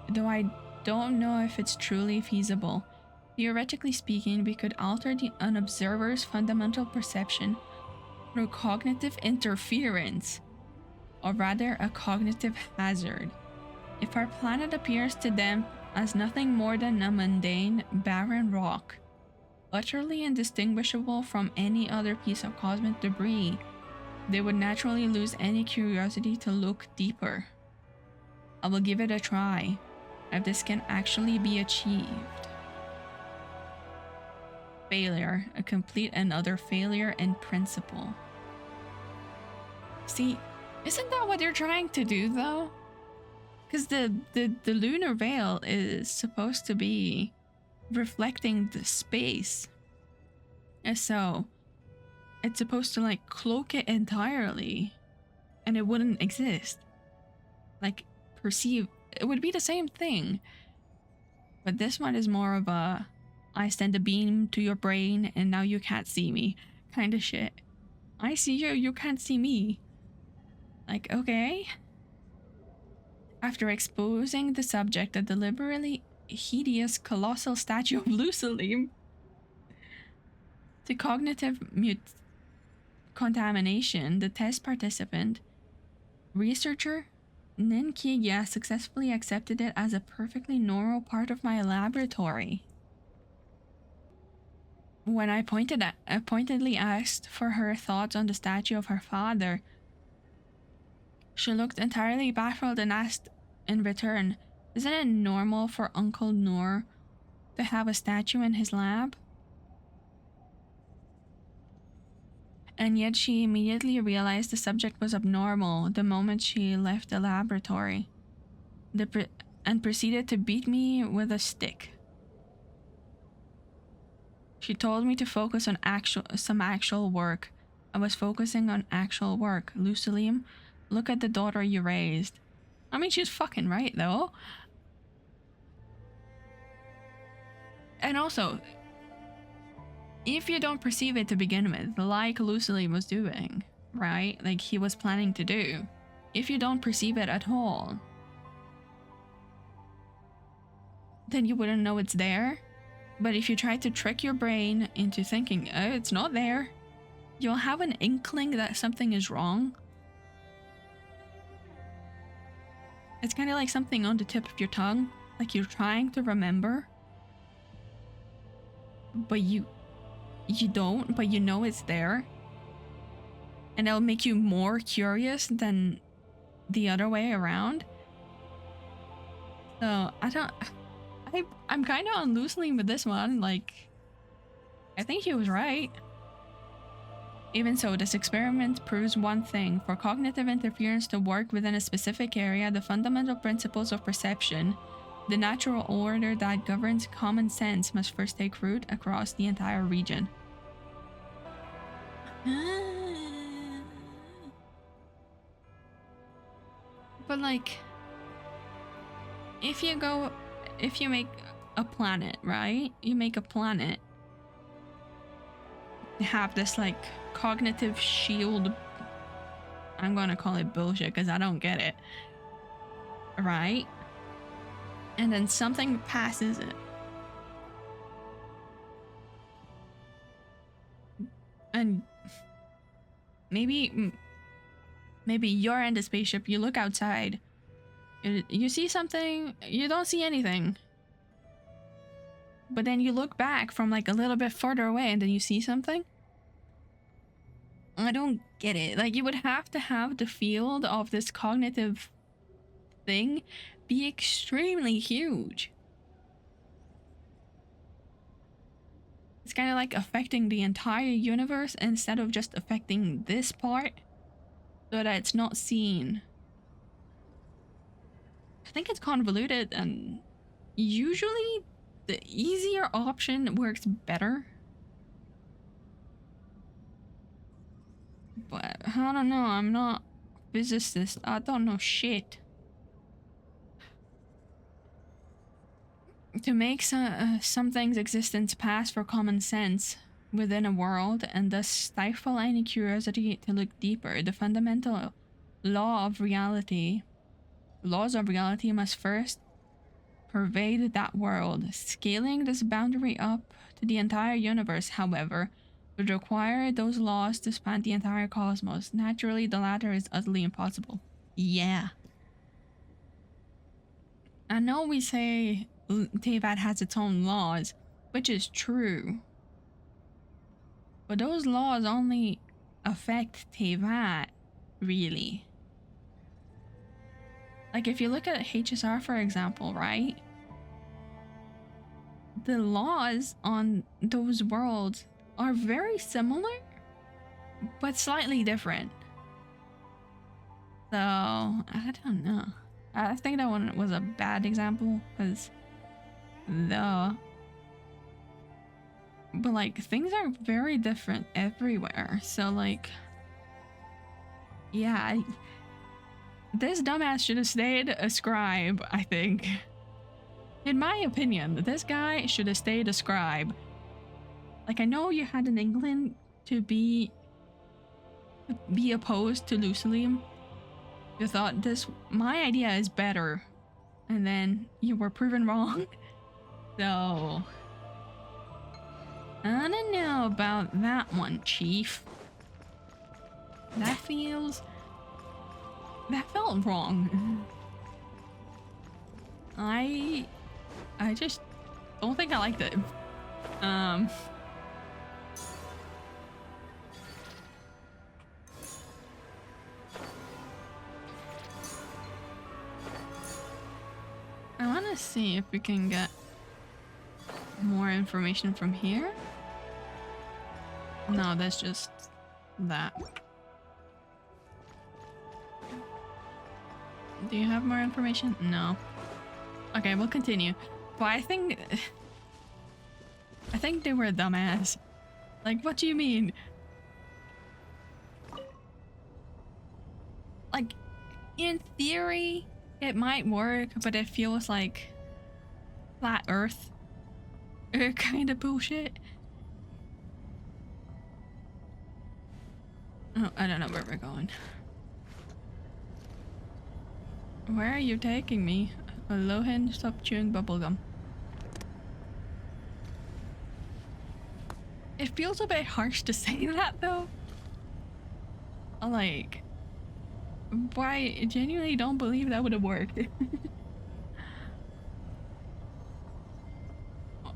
A: though I don't know if it's truly feasible. Theoretically speaking, we could alter an observer's fundamental perception through cognitive interference, or rather a cognitive hazard. If our planet appears to them as nothing more than a mundane, barren rock, utterly indistinguishable from any other piece of cosmic debris, they would naturally lose any curiosity to look deeper. I will give it a try, if this can actually be achieved. Failure, a complete and utter failure in principle. See, isn't that what they're trying to do though? Because the lunar veil is supposed to be reflecting the space. And so it's supposed to like cloak it entirely and it wouldn't exist. Like perceive, it would be the same thing. But this one is more of a, I send a beam to your brain and now you can't see me kind of shit. I see you, you can't see me. Like, okay. After exposing the subject, a deliberately hideous colossal statue of Lucilim to cognitive contamination, the test participant, researcher Ninkigia successfully accepted it as a perfectly normal part of my laboratory. When I pointedly asked for her thoughts on the statue of her father, she looked entirely baffled and asked in return, isn't it normal for Uncle Nuur to have a statue in his lab? And yet she immediately realized the subject was abnormal the moment she left the laboratory, and proceeded to beat me with a stick. She told me to focus on some actual work. I was focusing on actual work. Lucilim, look at the daughter you raised. I mean, she's fucking right, though. And also, if you don't perceive it to begin with, like Lucilim was doing, right? Like he was planning to do. If you don't perceive it at all, then you wouldn't know it's there. But if you try to trick your brain into thinking, oh, it's not there, you'll have an inkling that something is wrong. It's kind of like something on the tip of your tongue, like you're trying to remember, but you don't, but you know it's there. And it'll make you more curious than the other way around. So I'm kind of on Lucilim with this one. Like, I think he was right. Even so, this experiment proves one thing. For cognitive interference to work within a specific area, the fundamental principles of perception, the natural order that governs common sense, must first take root across the entire region. But like, if you make a planet, right? You make a planet, have this like cognitive shield. I'm gonna call it bullshit because I don't get it. Right? And then something passes it. And maybe you're in the spaceship, you look outside, you see something, you don't see anything. But then you look back from like a little bit further away and then you see something. I don't get it. Like, you would have to have the field of this cognitive thing be extremely huge. It's kind of like affecting the entire universe instead of just affecting this part so that it's not seen. I think it's convoluted, and usually the easier option works better. But I don't know, I'm not a physicist. I don't know shit. To make something's existence pass for common sense within a world and thus stifle any curiosity to look deeper, the fundamental laws of reality must first pervade that world. Scaling this boundary up to the entire universe, however, would require those laws to span the entire cosmos. Naturally, the latter is utterly impossible. Yeah. I know we say Teyvat has its own laws, which is true. But those laws only affect Teyvat, really. Like, if you look at HSR, for example, right? The laws on those worlds are very similar, but slightly different. So, I don't know. I think that one was a bad example, because but like, things are very different everywhere. So like, yeah, this dumbass should have stayed a scribe, I think. In my opinion, this guy should have stayed a scribe. Like, I know you had in England to be opposed to Lucilim. You thought my idea is better, and then you were proven wrong. So, I don't know about that one, Chief. That felt wrong. I just don't think I liked it. I want to see if we can get more information from here. No, that's just that. Do you have more information? No. Okay, we'll continue. But I think they were a dumbass. Like, what do you mean? Like, in theory, it might work, but it feels like flat Earth kind of bullshit. Oh, I don't know where we're going. Where are you taking me? Lohan, stop chewing bubblegum. It feels a bit harsh to say that though. Like, I genuinely don't believe that would have worked.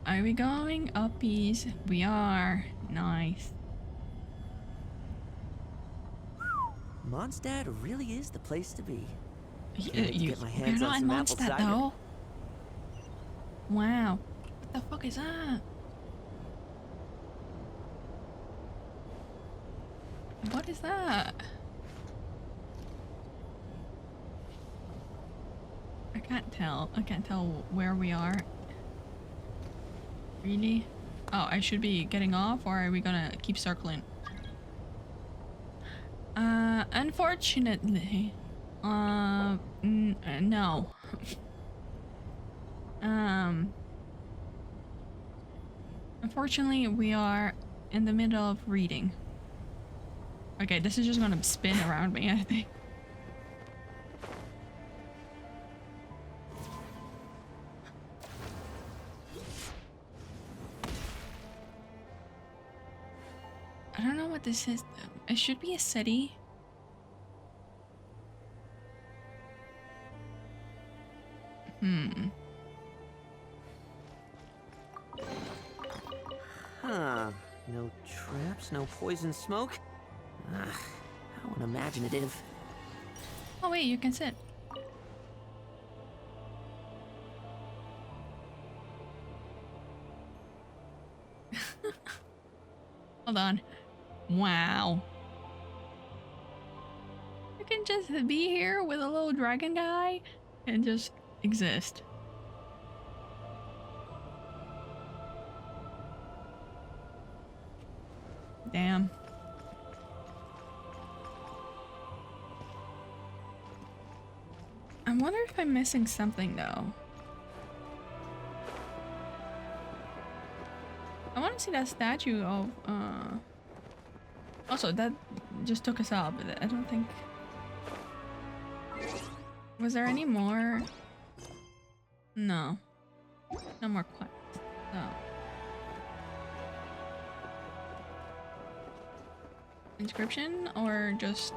A: Are we going uppies? We are. Nice.
B: Mondstadt really is the place to be.
A: You're not in Mondstadt though. Wow. What the fuck is that? What is that? I can't tell. I can't tell where we are. Really? Oh, I should be getting off, or are we gonna keep circling? Unfortunately, no. Unfortunately, we are in the middle of reading. Okay, this is just gonna spin around me, I think. I don't know what this is though. It should be a city.
B: Huh. No traps, no poison smoke. Ugh, how unimaginative.
A: Oh wait, you can sit. Hold on. Wow. You can just be here with a little dragon guy and just exist. Damn. I wonder if I'm missing something though. I want to see that statue of also that just took us up. I don't think. Was there any more? No. No more quests. No. Inscription or just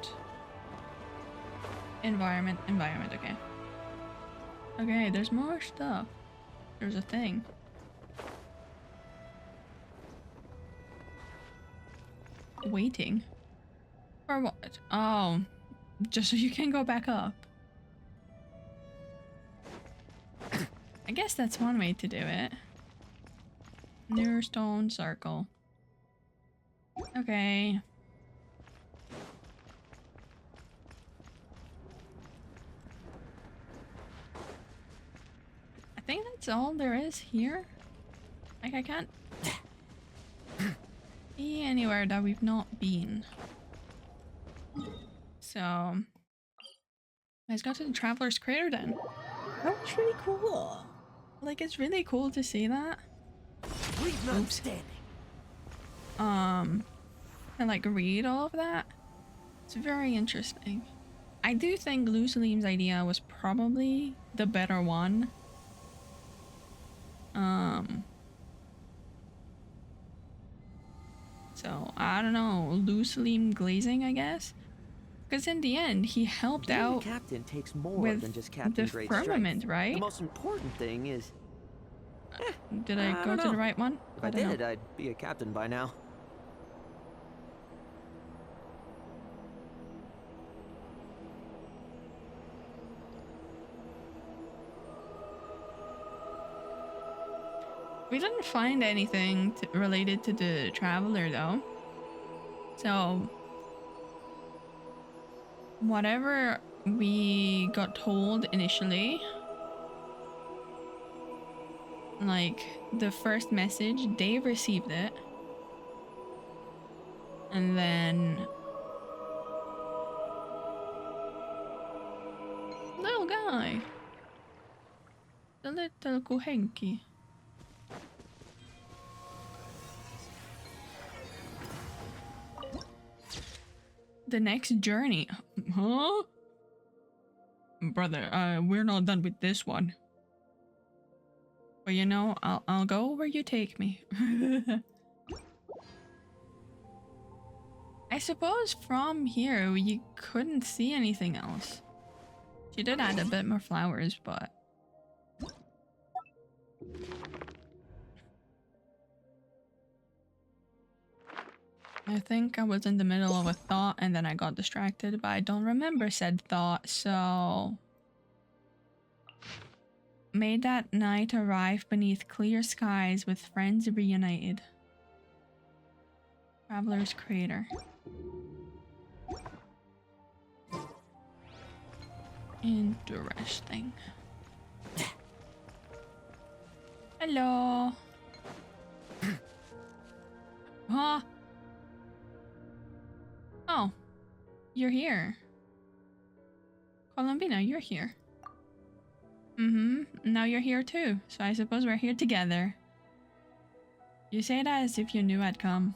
A: environment? Environment, okay. Okay, there's more stuff. There's a thing. Waiting. For what? Oh, just so you can go back up. I guess that's one way to do it. Nuur stone circle. Okay. I think that's all there is here. Like I can't be anywhere that we've not been. So let's go to the Traveler's Crater then. That was really cool. Like it's really cool to see that. Oops. And like read all of that. It's very interesting. I do think Lucilim's idea was probably the better one. So I don't know, Lucilim glazing, I guess, because in the end he helped
B: Being
A: out
B: a captain takes more
A: with
B: than just captain
A: the
B: grade
A: firmament,
B: strength.
A: right?
B: The most important thing is,
A: Did I go
B: don't
A: to
B: know.
A: the right one?
B: If I
A: don't know.
B: did, I'd be a captain by now.
A: We didn't find anything related to the traveler though. So whatever we got told initially, like the first message, they received it. And then little guy, the little kuhenki. The next journey. Huh? Brother, we're not done with this one. But you know, I'll go where you take me. I suppose from here you couldn't see anything else. She did add a bit more flowers, but I think I was in the middle of a thought and then I got distracted, but I don't remember said thought, so... May that night arrive beneath clear skies with friends reunited. Traveler's Crater. Interesting. Hello. Huh? Oh, you're here. Colombina, you're here. Now you're here too, so I suppose we're here together. You say that as if you knew I'd come.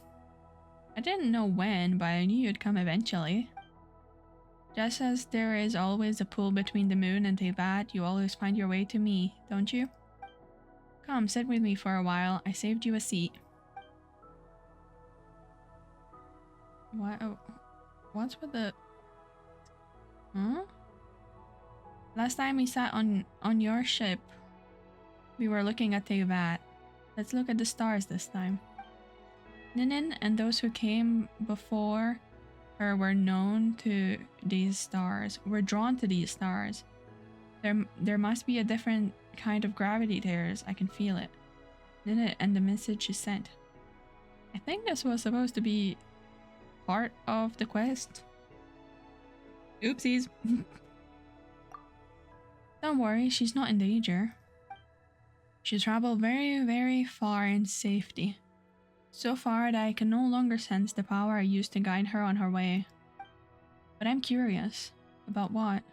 A: I didn't know when, but I knew you'd come eventually. Just as there is always a pull between the moon and Tevat, you always find your way to me, don't you? Come, sit with me for a while. I saved you a seat. What? Oh, What's with the... Huh? Last time we sat on your ship, we were looking at Tevat. Let's look at the stars this time. Ninin and those who came before her were known to these stars, were drawn to these stars. There must be a different kind of gravity there. I can feel it. Ninin and the message she sent. I think this was supposed to be part of the quest. Oopsies. Don't worry, she's not in danger. She traveled very, very far in safety. So far that I can no longer sense the power I used to guide her on her way. But I'm curious. About what?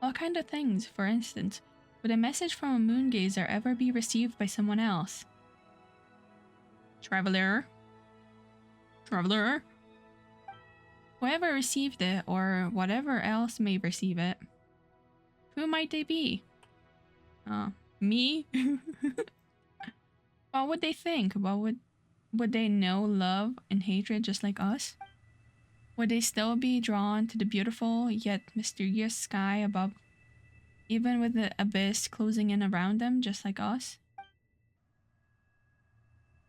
A: All kind of things. For instance, would a message from a moongazer ever be received by someone else? Traveler? Traveler? Whoever received it, or whatever else may receive it, who might they be? Me? What would they think? Would they know love and hatred just like us? Would they still be drawn to the beautiful yet mysterious sky above, even with the abyss closing in around them just like us?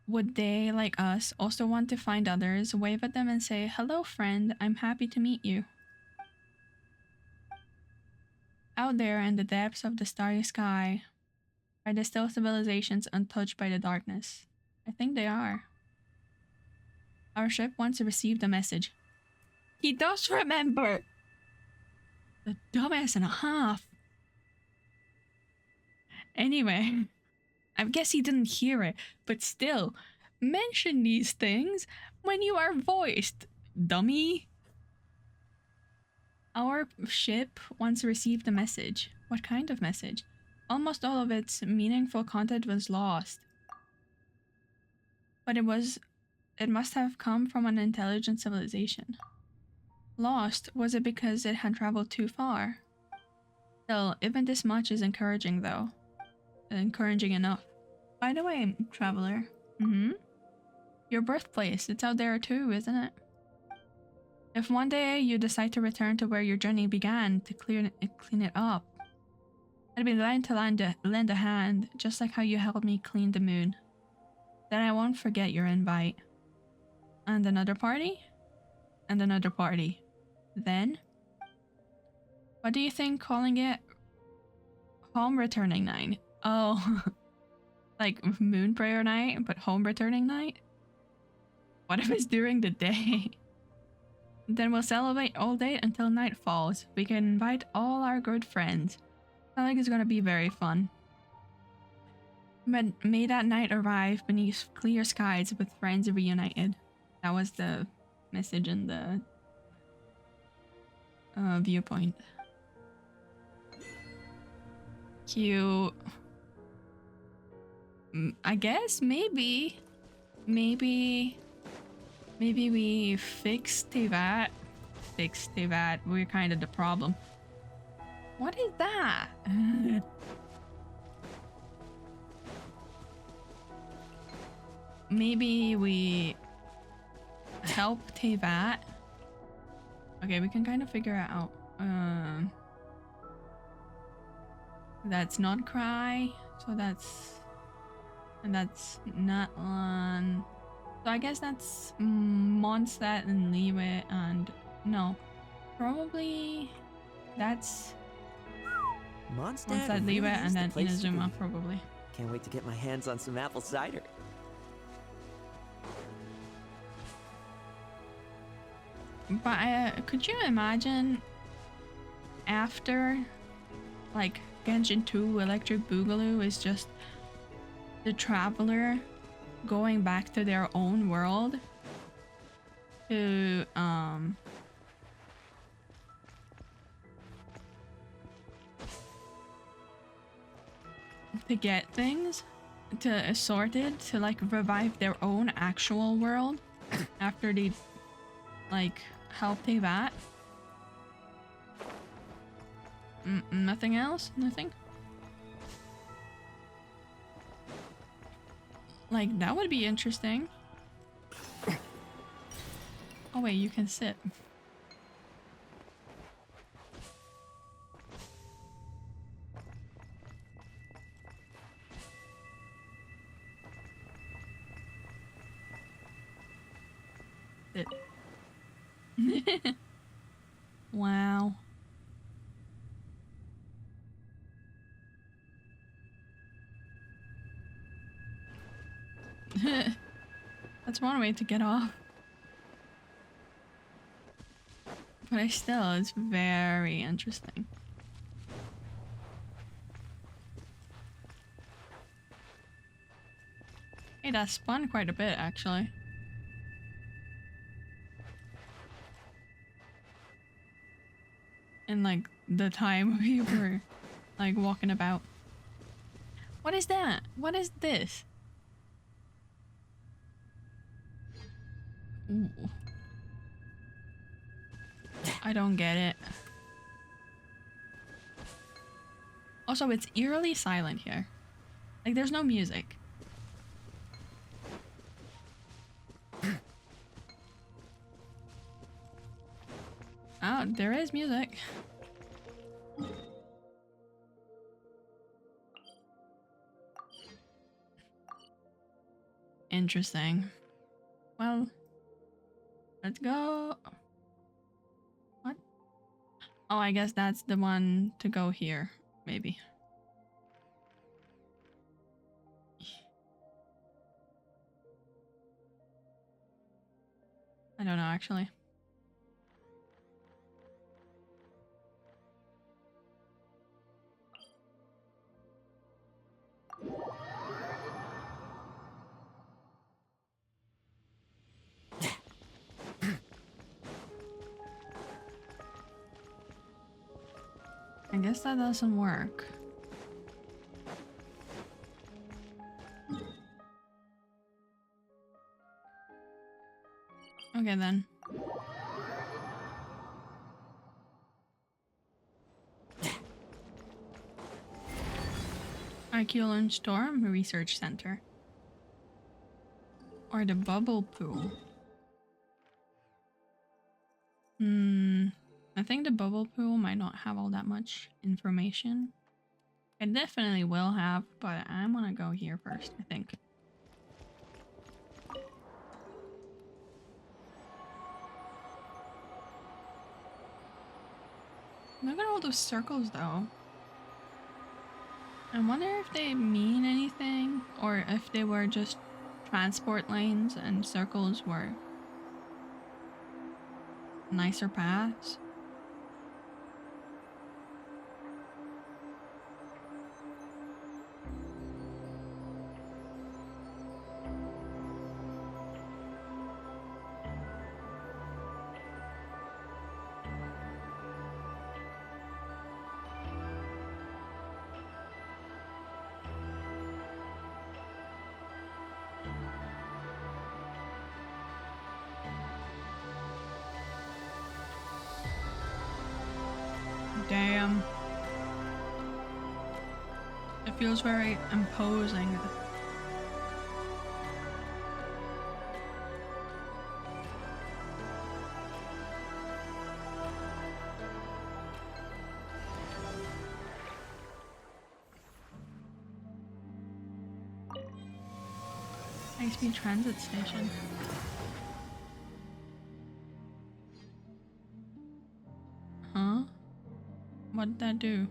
A: Would they, like us, also want to find others, wave at them and say, "Hello friend, I'm happy to meet you"? Out there in the depths of the starry sky, are there still civilizations untouched by the darkness? I think they are. Our ship once received a message. He does remember! The dumbass and a half. Anyway, I guess he didn't hear it, but still, mention these things when you are voiced, dummy. Our ship once received a message. What kind of message? Almost all of its meaningful content was lost. But it must have come from an intelligent civilization. Lost, was it because it had traveled too far? Still, even this much is encouraging though. Encouraging enough. By the way, traveler. Your birthplace, it's out there too, isn't it? If one day you decide to return to where your journey began to clean it up, I'd be glad to lend a hand, just like how you helped me clean the moon. Then I won't forget your invite. And another party? And another party. Then? What do you think calling it home returning night? Oh, like moon prayer night, but home returning night? What if it's during the day? Then we'll celebrate all day until night falls. We can invite all our good friends. I think it's gonna be very fun. But may that night arrive beneath clear skies with friends reunited. That was the message in the viewpoint. Cute. I guess maybe we fix Tevat. We're kind of the problem. What is that? Maybe we help Tevat. Okay, we can kind of figure it out. That's not cry, so that's not on. So I guess that's Mondstadt and Leeway, and no, probably that's Mondstadt, Leeway, and then Inazuma probably.
B: Can't wait to get my hands on some apple cider.
A: But could you imagine after, like, Genshin 2 Electric Boogaloo is just the traveler going back to their own world to get things, to sort it, to like revive their own actual world after they like help Tevat. Nothing else? Nothing? Like, that would be interesting. Oh wait, you can sit. it. Wow. That's one way to get off. But it's very interesting. Hey, that spun quite a bit, actually. In, like, the time we were, like, walking about. What is that? What is this? Ooh. I don't get it. Also, it's eerily silent here. Like, there's no music. Oh, there is music. Interesting. Well, let's go. What? Oh, I guess that's the one to go here, maybe. I don't know, actually. I guess that doesn't work. Okay then. Archaeolune Storm Research Center. Or the bubble pool. I think the bubble pool might not have all that much information. It definitely will have, but I'm gonna go here first, I think. Look at all those circles though. I wonder if they mean anything, or if they were just transport lanes and circles were nicer paths. Damn. It feels very imposing. High-speed transit station. Huh? What did that do?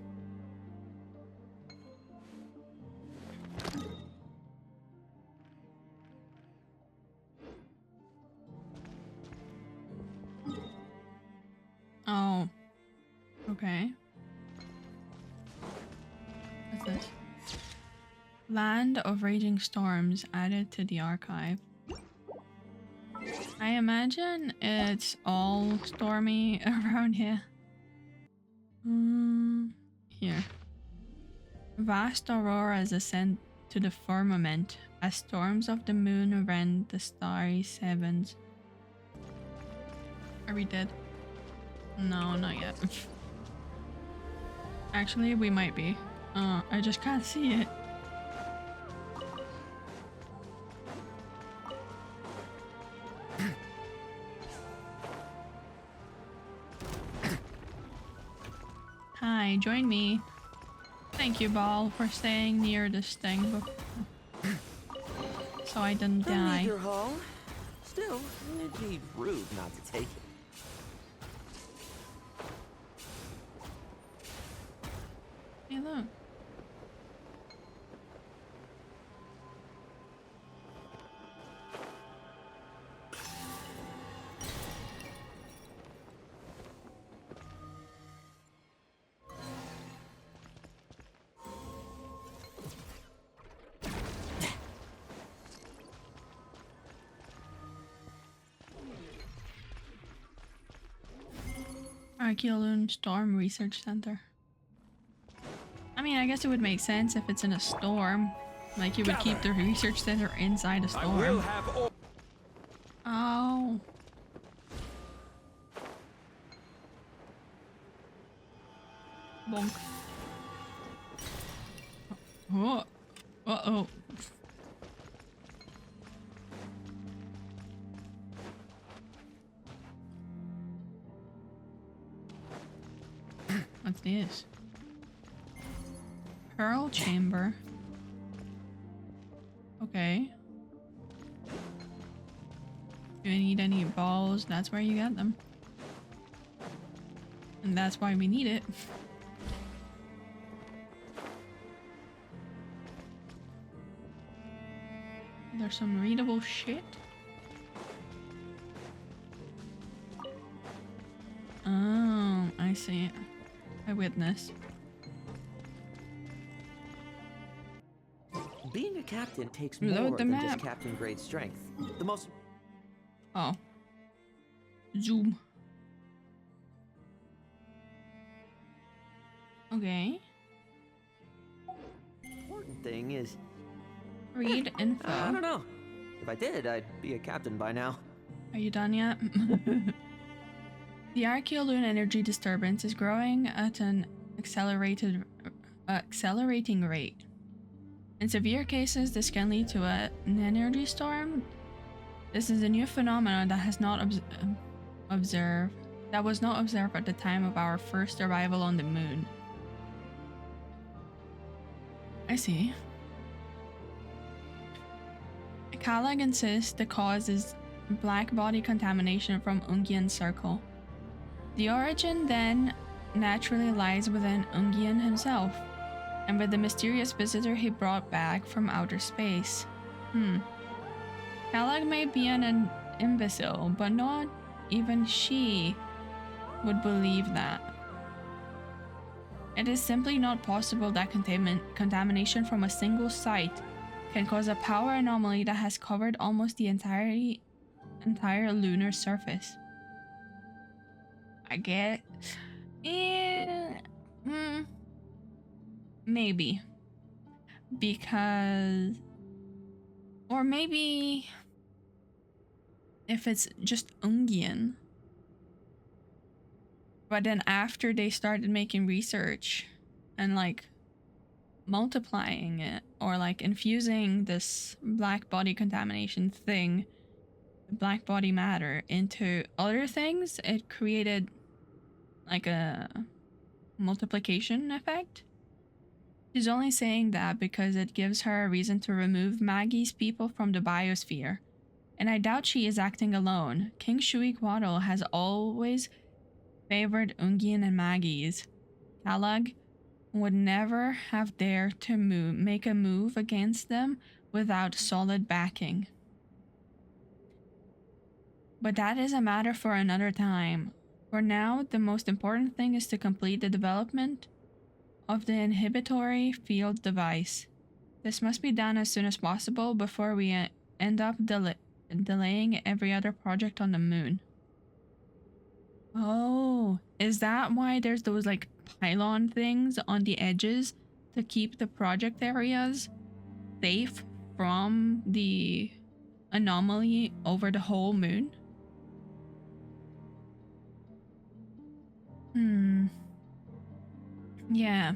A: Oh. Okay. What's this? Land of Raging Storms added to the archive. I imagine it's all stormy around here. Here. Vast auroras ascend to the firmament as storms of the moon rend the starry heavens. Are we dead? No, not yet. Actually, we might be. I just can't see it. Hi, join me. Thank you, Ball, for staying near this thing so I didn't die.
B: Meager haul. Still, it'd be rude not to take it.
A: Hey, look. Archaeolune Storm Research Center. I mean, I guess it would make sense if it's in a storm. Like, you would keep the research center inside a storm.
C: I will have all.
A: Oh. Bonk. Oh. Uh-oh. What's this? Pearl chamber. Okay. Do you need any balls? That's where you get them. And that's why we need it. There's some readable shit. Oh, I see. I witness.
B: Being a captain takes
A: Load
B: more
A: the
B: than
A: map.
B: just captain grade strength. The most
A: Oh. Zoom. Okay.
B: important thing is,
A: Read info.
B: I don't know. If I did, I'd be a captain by now.
A: Are you done yet? The Archaeolune energy disturbance is growing at an accelerating rate. In severe cases, this can lead to an energy storm. This is a new phenomenon that has not that was not observed at the time of our first arrival on the moon. I see. Kalag insists the cause is black body contamination from Ungien circle. The origin then naturally lies within Ungien himself, and with the mysterious visitor he brought back from outer space. Kalag may be an imbecile, but not even she would believe that. It is simply not possible that contamination from a single site can cause a power anomaly that has covered almost the entire lunar surface. I get maybe. Because... Or maybe... if it's just Ungien. But then after they started making research and like multiplying it or like infusing this black body contamination thing, black body matter, into other things, it created like a multiplication effect. She's only saying that because it gives her a reason to remove Maggie's people from the biosphere. And I doubt she is acting alone. King Shuiquatl has always favored Ungien and Maggie's. Kalag would never have dared to make a move against them without solid backing. But that is a matter for another time. For now, the most important thing is to complete the development of the inhibitory field device. This must be done as soon as possible before we end up delaying every other project on the moon. Oh, is that why there's those like pylon things on the edges to keep the project areas safe from the anomaly over the whole moon? Yeah.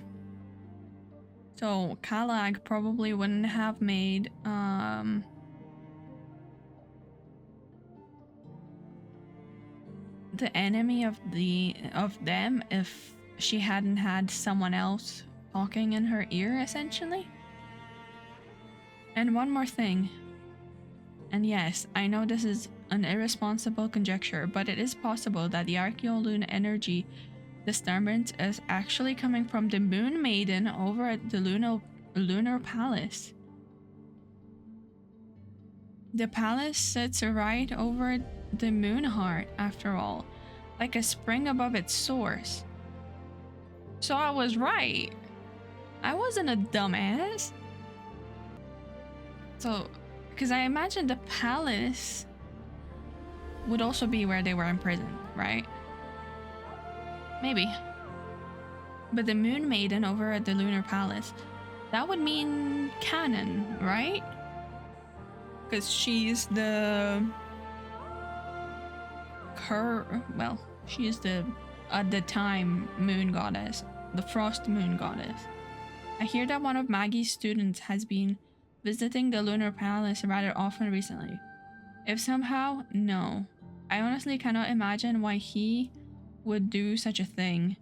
A: So Kalag probably wouldn't have made the enemy of them if she hadn't had someone else talking in her ear, essentially. And one more thing. And yes, I know this is an irresponsible conjecture, but it is possible that the Archaeolune energy disturbance is actually coming from the Moon Maiden over at the lunar palace. The palace sits right over the moon heart, after all, like a spring above its source. So I was right. I wasn't a dumbass. So, because I imagine the palace would also be where they were imprisoned, right? Maybe. But the Moon Maiden over at the Lunar Palace, that would mean canon, right? Because she's the... she is the, at the time, moon goddess. The frost moon goddess. I hear that one of Maggie's students has been visiting the Lunar Palace rather often recently. If somehow, no. I honestly cannot imagine why he would do such a thing.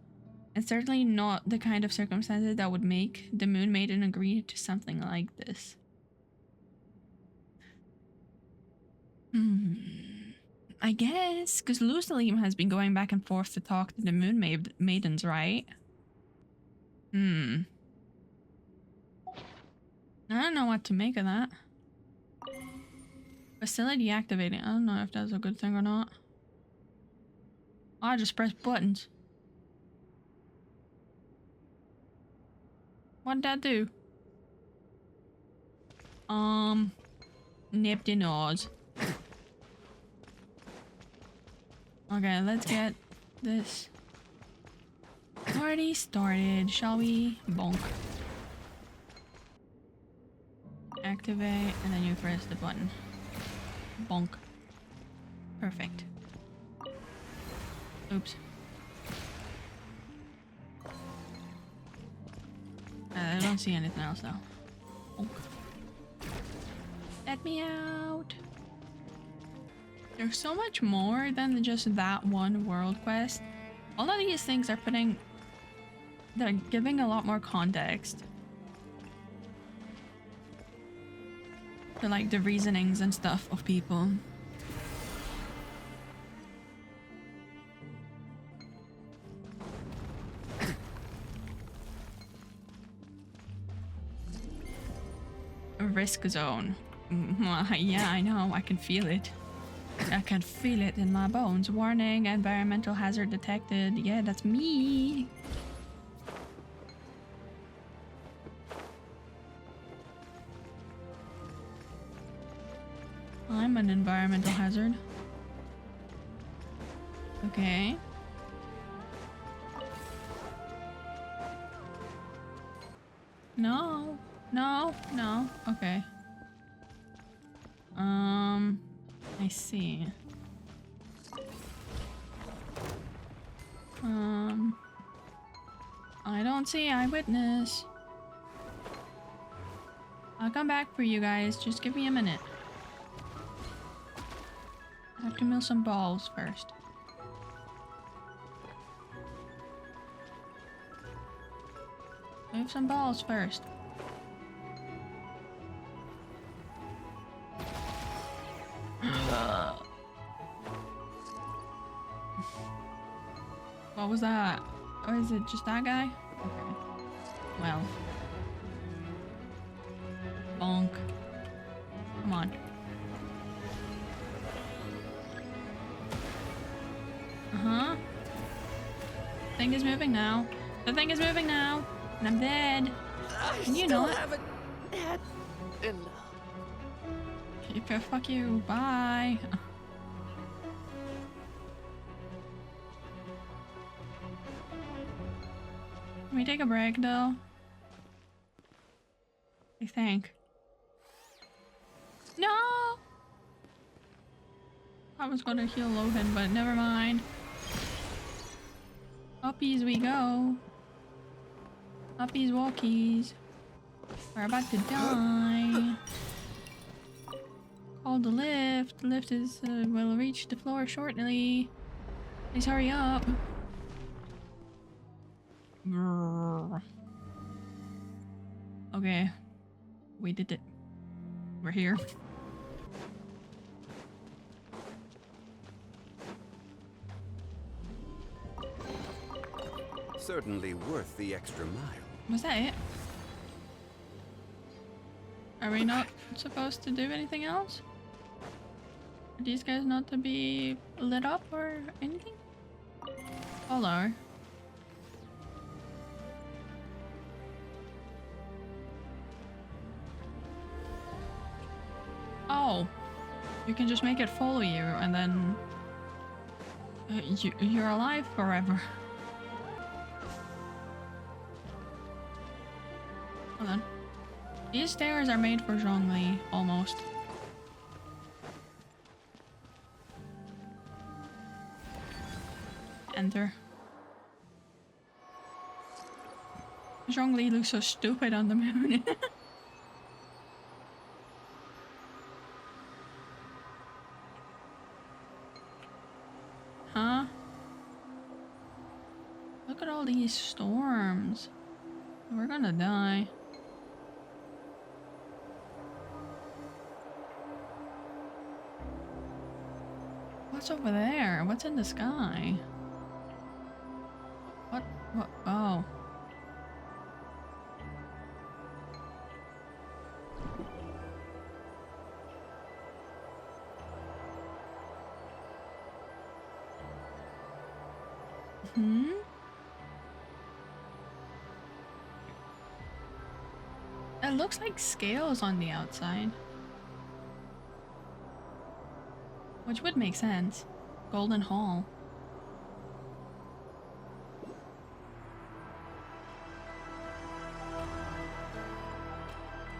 A: And certainly not the kind of circumstances that would make the Moon Maiden agree to something like this. I guess, because Lusalim has been going back and forth to talk to the Moon Maidens, right? I don't know what to make of that. Facility activating. I don't know if that's a good thing or not. I just press buttons. What'd that do? Nip the nose. Okay, let's get this party started, shall we? Bonk. Activate, and then you press the button. Bonk. Perfect. Oops. I don't see anything else though. Bonk. Let me out. There's so much more than just that one world quest. All of these things are they're giving a lot more context to like the reasonings and stuff of people. A risk zone. Yeah, I know, I can feel it. I can feel it in my bones. Warning, environmental hazard detected. Yeah, that's me. I'm an environmental hazard. Okay. No. No. No. Okay. I see. I don't see eyewitness. I'll come back for you guys. Just give me a minute. I have to mill some balls first. Move some balls first. What was that? Or is it just that guy? Okay. Well. Bonk. Come on. Uh-huh. Thing is moving now. The thing is moving now. And I'm dead. And you know it.
B: Haven't had enough.
A: Fuck you. Bye. Can we take a break though? I think. No! I was gonna heal Lohan, but never mind. Uppies we go. Uppies walkies. We're about to die. Call the lift. The lift is will reach the floor shortly. Please hurry up. Okay. We did it. We're here.
E: certainly worth the extra mile.
A: Was that it? Are we not supposed to do anything else? Are these guys not to be lit up or anything? Hello. Oh, you can just make it follow you and then you're alive forever. Hold on. These stairs are made for Zhongli, almost. Enter. Zhongli looks so stupid on the moon. Huh? Look at all these storms. We're gonna die. What's over there? What's in the sky? What? What? Oh. Hmm? It looks like scales on the outside. Which would make sense. Golden Hall.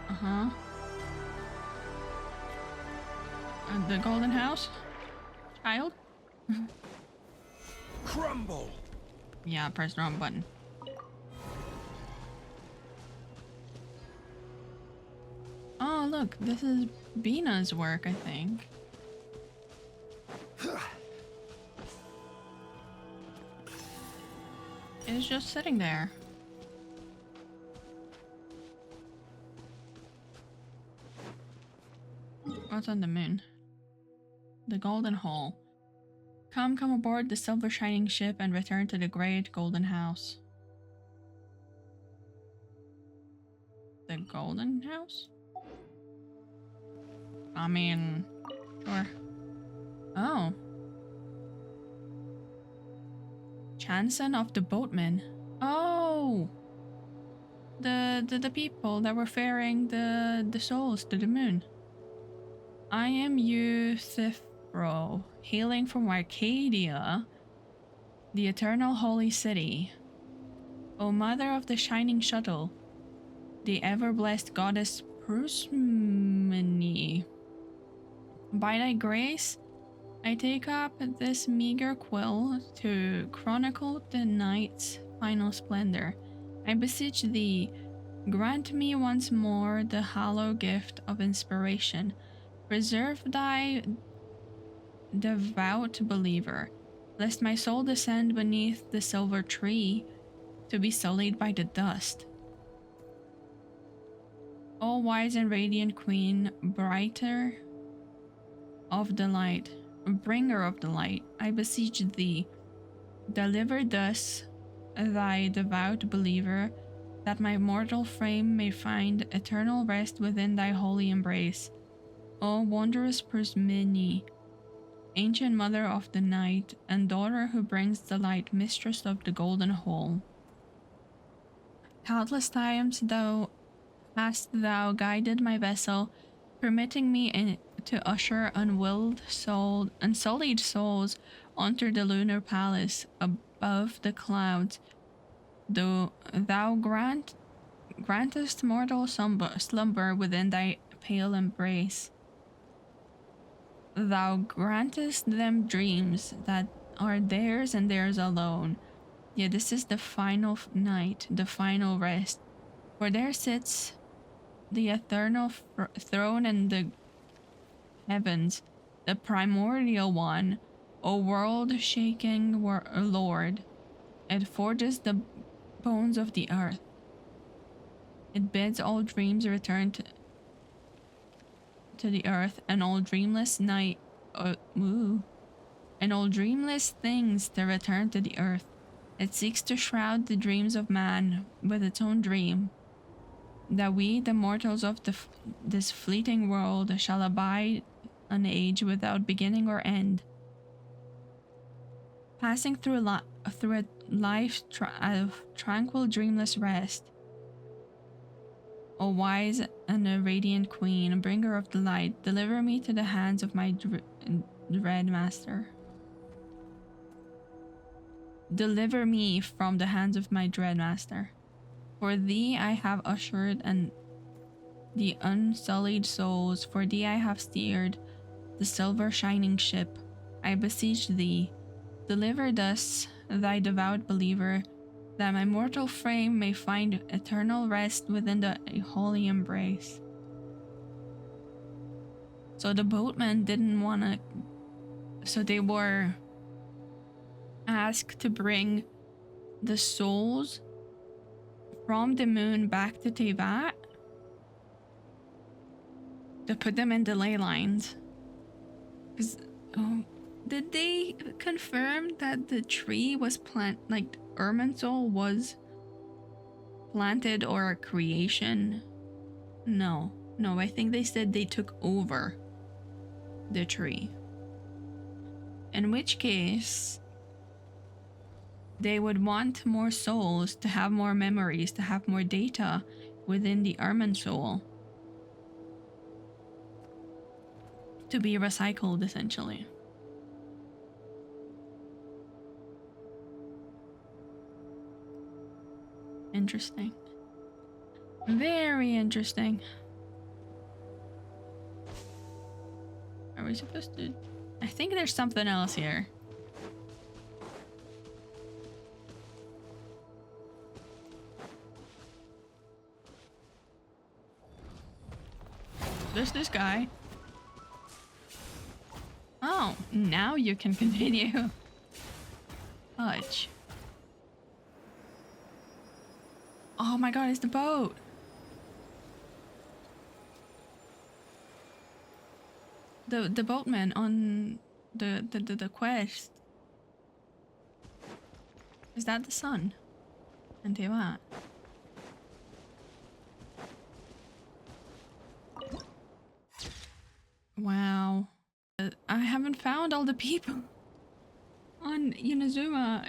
A: Uh-huh. The Golden House? Child?
E: Crumble!
A: Yeah, press the wrong button. Oh, look, this is Bina's work, I think. It's just sitting there. What's on the moon? The Golden Hall. Come aboard the silver shining ship and return to the great golden house. The Golden House? I mean, sure. Oh. Chanson of the boatmen. Oh! The people that were ferrying the souls to the moon. I am Euthyphro, hailing from Arcadia, the eternal holy city. O mother of the shining shuttle, the ever-blessed goddess Prusmene. By thy grace, I take up this meager quill to chronicle the night's final splendor. I beseech thee, grant me once more the hollow gift of inspiration. Preserve thy devout believer, lest my soul descend beneath the silver tree to be sullied by the dust. O wise and radiant queen, brighter of the light, bringer of the light, I beseech thee, deliver thus thy devout believer, that my mortal frame may find eternal rest within thy holy embrace. O wondrous Prusmene, ancient mother of the night, and daughter who brings the light, mistress of the golden hall. Countless times hast thou guided my vessel, permitting me to usher unsullied souls onto the lunar palace above the clouds. Though thou grantest mortal slumber within thy pale embrace. Thou grantest them dreams that are theirs and theirs alone. Yet this is the final night, the final rest, for there sits the eternal throne in the heavens, the primordial one, O world-shaking Lord. It forges the bones of the earth. It bids all dreams return to the earth, and all dreamless and all dreamless things to return to the earth. It seeks to shroud the dreams of man with its own dream, that we, the mortals of this fleeting world, shall abide an age without beginning or end, passing through a life of tranquil, dreamless rest. O wise and a radiant queen, bringer of the light, deliver me to the hands of my dread master. Deliver me from the hands of my dread master. For thee I have ushered and the unsullied souls, for thee I have steered the silver shining ship. I beseech thee, deliver thus thy devout believer, that my mortal frame may find eternal rest within the holy embrace. So the boatmen didn't want to, so they were asked to bring the souls from the moon back to Teyvat to put them in the ley lines. Because, did they confirm that the tree was like Irminsul was planted or a creation? No, I think they said they took over the tree. In which case, they would want more souls to have more memories, to have more data within the Irminsul to be recycled, essentially. Interesting. Very interesting. Are we supposed to... I think there's something else here. There's this guy. Oh, now you can continue. Fudge. Oh my god, it's the boat. The boatman on the quest. Is that the sun? And Teyvat. Wow. I haven't found all the people on Inazuma.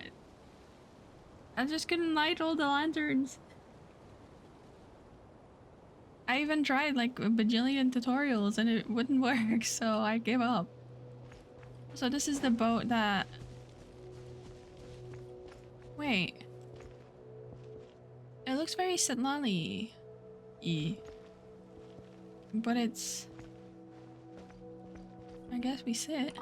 A: I just couldn't light all the lanterns. I even tried like a bajillion tutorials and it wouldn't work, so I gave up. So this is the boat that... Wait. It looks very Sitlali-y. But it's... I guess we sit.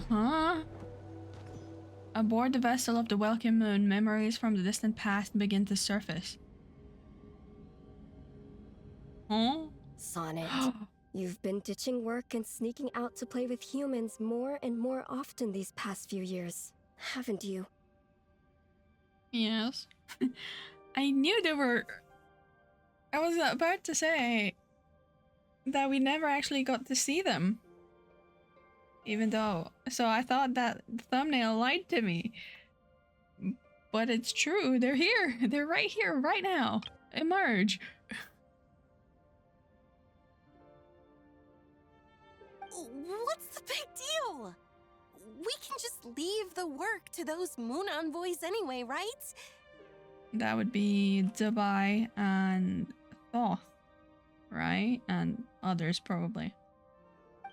A: Huh? Aboard the vessel of the Welcome Moon, memories from the distant past begin to surface. Huh?
F: Sonnet, you've been ditching work and sneaking out to play with humans more and more often these past few years, haven't you?
A: Yes. I knew there were... I was about to say that we never actually got to see them. Even though... So I thought that the thumbnail lied to me. But it's true, they're here. They're right here, right now. Emerge.
G: What's the big deal? We can just leave the work to those moon envoys anyway, right?
A: That would be Dubai and Thoth, right? And others, probably.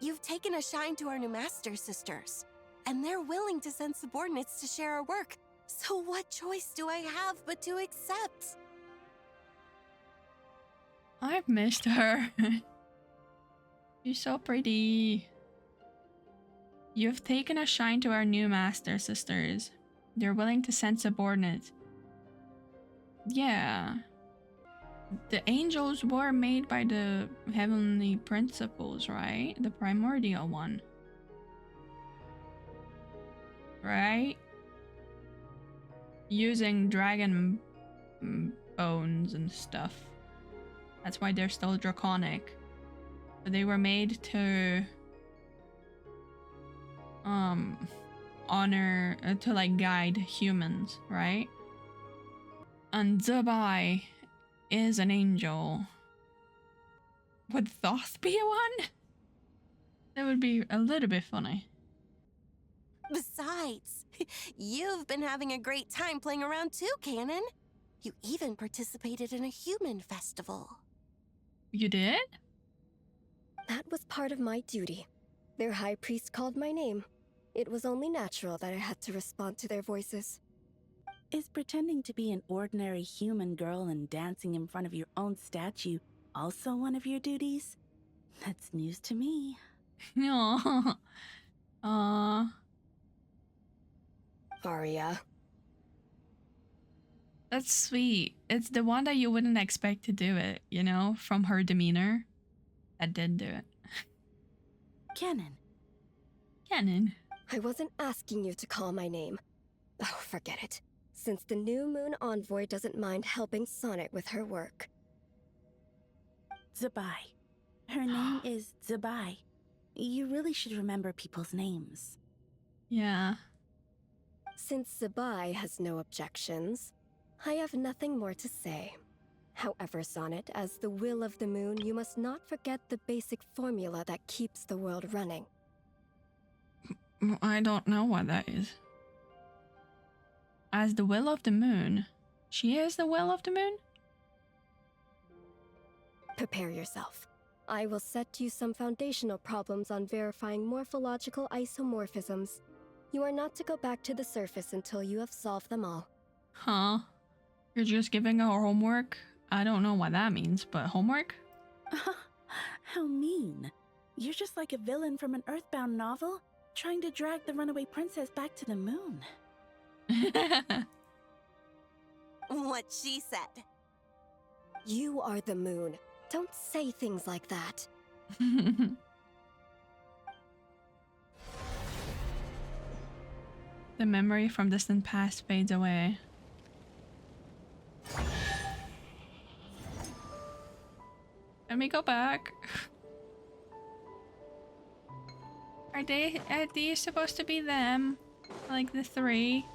G: You've taken a shine to our new master sisters, and they're willing to send subordinates to share our work. So what choice do I have but to accept?
A: I've missed her. She's so pretty. You've taken a shine to our new master sisters. They're willing to send subordinates. Yeah. The angels were made by the heavenly principles, right? The primordial one. Right? Using dragon bones and stuff That's why they're still draconic. But they were made to honor to like guide humans, right? And Zubai is an angel. Would Thoth be one? That would be a little bit funny.
G: Besides, you've been having a great time playing around too, Canon. You even participated in a human festival.
A: You did?
F: That was part of my duty. Their high priest called my name. It was only natural that I had to respond to their voices.
H: Is pretending to be an ordinary human girl and dancing in front of your own statue also one of your duties? That's news to me.
A: No.
F: Arya.
A: That's sweet. It's the one that you wouldn't expect to do it, you know, from her demeanor. That did do it.
H: Canon.
A: Canon.
F: I wasn't asking you to call my name. Oh, forget it. Since the new moon envoy doesn't mind helping Sonnet with her work.
H: Zubai. Her name is Zubai. You really should remember people's names.
A: Yeah.
F: Since Zubai has no objections, I have nothing more to say. However, Sonnet, as the will of the moon, you must not forget the basic formula that keeps the world running.
A: I don't know what that is. As the will of the moon. She is the will of the moon?
F: Prepare yourself. I will set you some foundational problems on verifying morphological isomorphisms. You are not to go back to the surface until you have solved them all.
A: Huh? You're just giving her homework? I don't know what that means, but homework?
H: How mean. You're just like a villain from an Earthbound novel, trying to drag the runaway princess back to the moon.
G: What she said.
F: You are the moon. Don't say things like that.
A: The memory from distant past fades away. Let me go back. Are these supposed to be them? Like the three?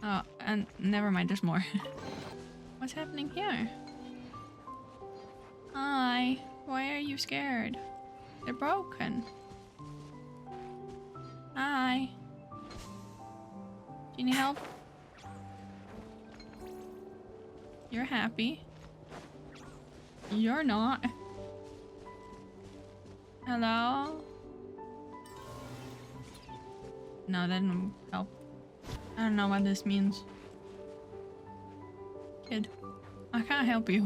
A: Oh, and never mind, there's more. What's happening here? Hi, why are you scared? They're broken. Hi. Do you need help? You're happy. You're not. Hello? No, that didn't help. I don't know what this means. Kid, I can't help you.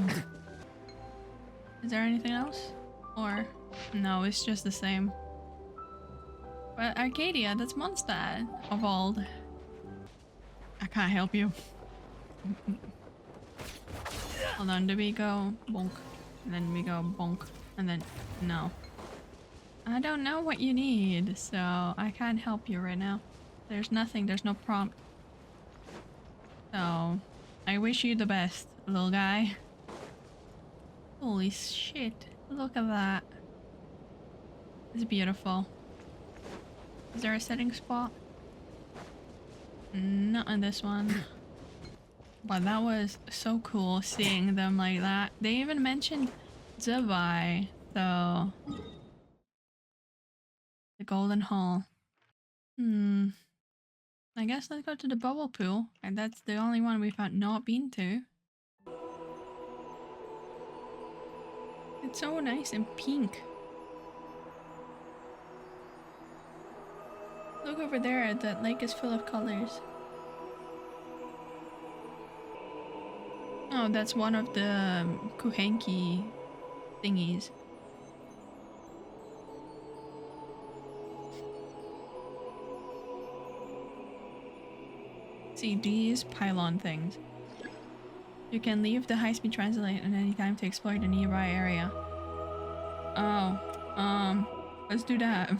A: Is there anything else? Or no, it's just the same. But Arcadia, that's Mondstadt of old. I can't help you. Hold on, do we go bonk? And then we go bonk. And then no. I don't know what you need, so I can't help you right now. There's nothing, there's no prompt. So, I wish you the best, little guy. Holy shit, look at that. It's beautiful. Is there a setting spot? Not on this one. But that was so cool seeing them like that. They even mentioned Zubai, so... The Golden Hall. I guess let's go to the bubble pool. And that's the only one we've not been to. It's so nice and pink. Look over there, that lake is full of colors. Oh, that's one of the Kuhenki thingies. See these pylon things. You can leave the high-speed translate at any time to explore the nearby area. Oh, let's do that.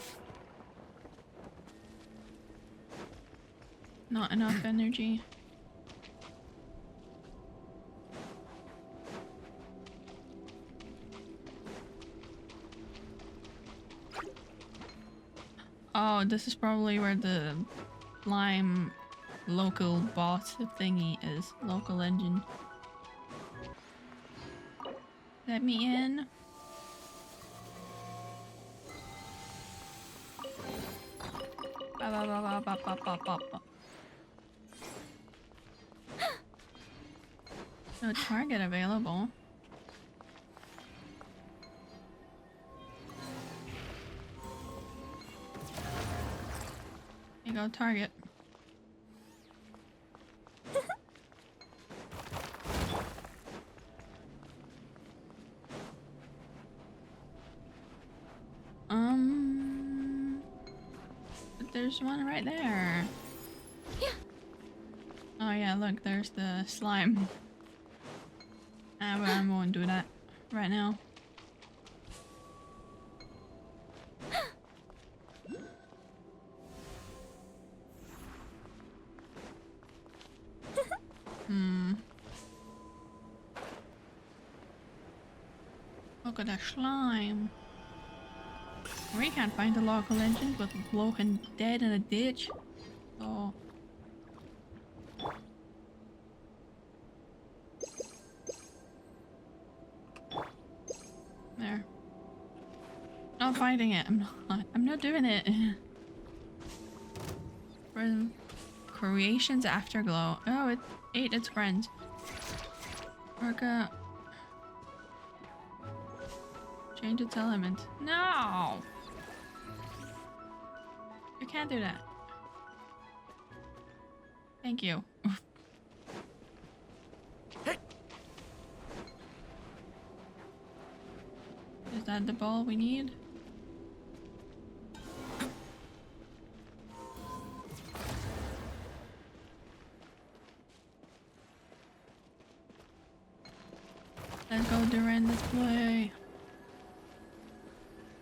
A: Not enough energy. Oh, this is probably where the slime local boss thingy is. Local engine. Let me in. Ba, ba, ba, ba, ba, ba, ba, ba, ba. No target available. Here you go, target. But there's one right there. Oh yeah, look, there's the slime. But I won't do that right now. Look at that slime. We can't find the local engine, but broken dead in a ditch. So there. Not fighting it. I'm not doing it. For creation's afterglow. Oh, it ate its friends. Orca. Change its element. No! You can't do that. Thank you. Is that the ball we need? Let's go, Duran. Let's play.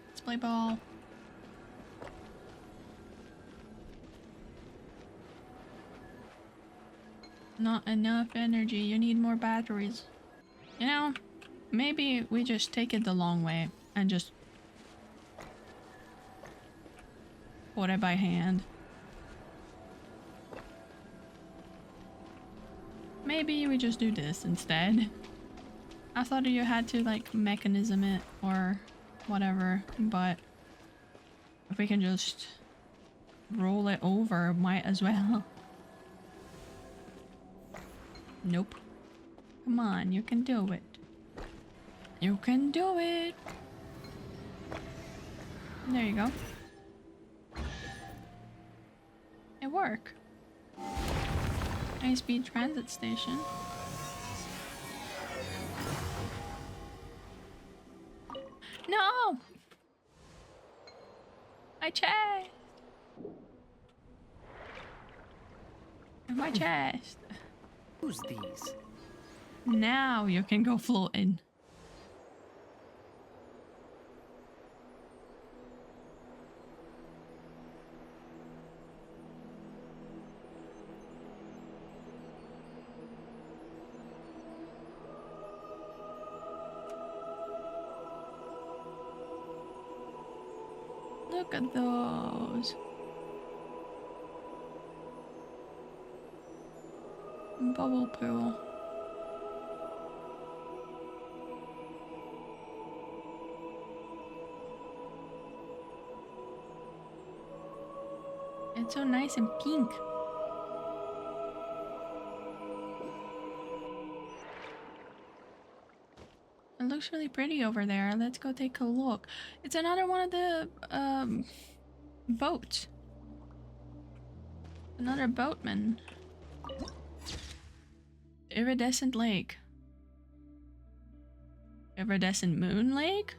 A: Let's play ball. Not enough energy. You need more batteries. You know, maybe we just take it the long way and just put it by hand. Maybe we just do this instead. I thought you had to like mechanism it or whatever, but if we can just roll it over, might as well. Nope. Come on, you can do it. You can do it. There you go. It worked. High-speed transit station. No! My chest! My chest.
C: Who's these?
A: Now you can go floating. Look at those. Bubble pool. It's so nice and pink. It looks really pretty over there. Let's go take a look. It's another one of the boats. Another boatman. Iridescent lake. Iridescent moon lake?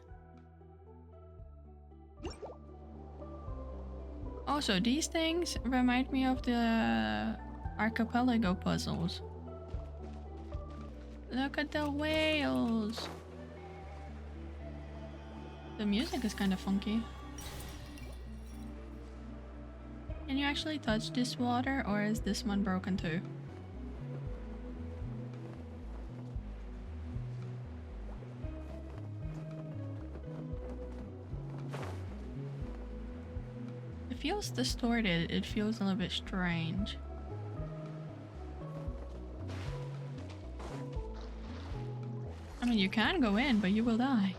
A: Also, these things remind me of the archipelago puzzles. Look at the whales. The music is kind of funky. Can you actually touch this water, or is this one broken too? feels distorted. It feels a little bit strange. I mean, you can go in, but you will die.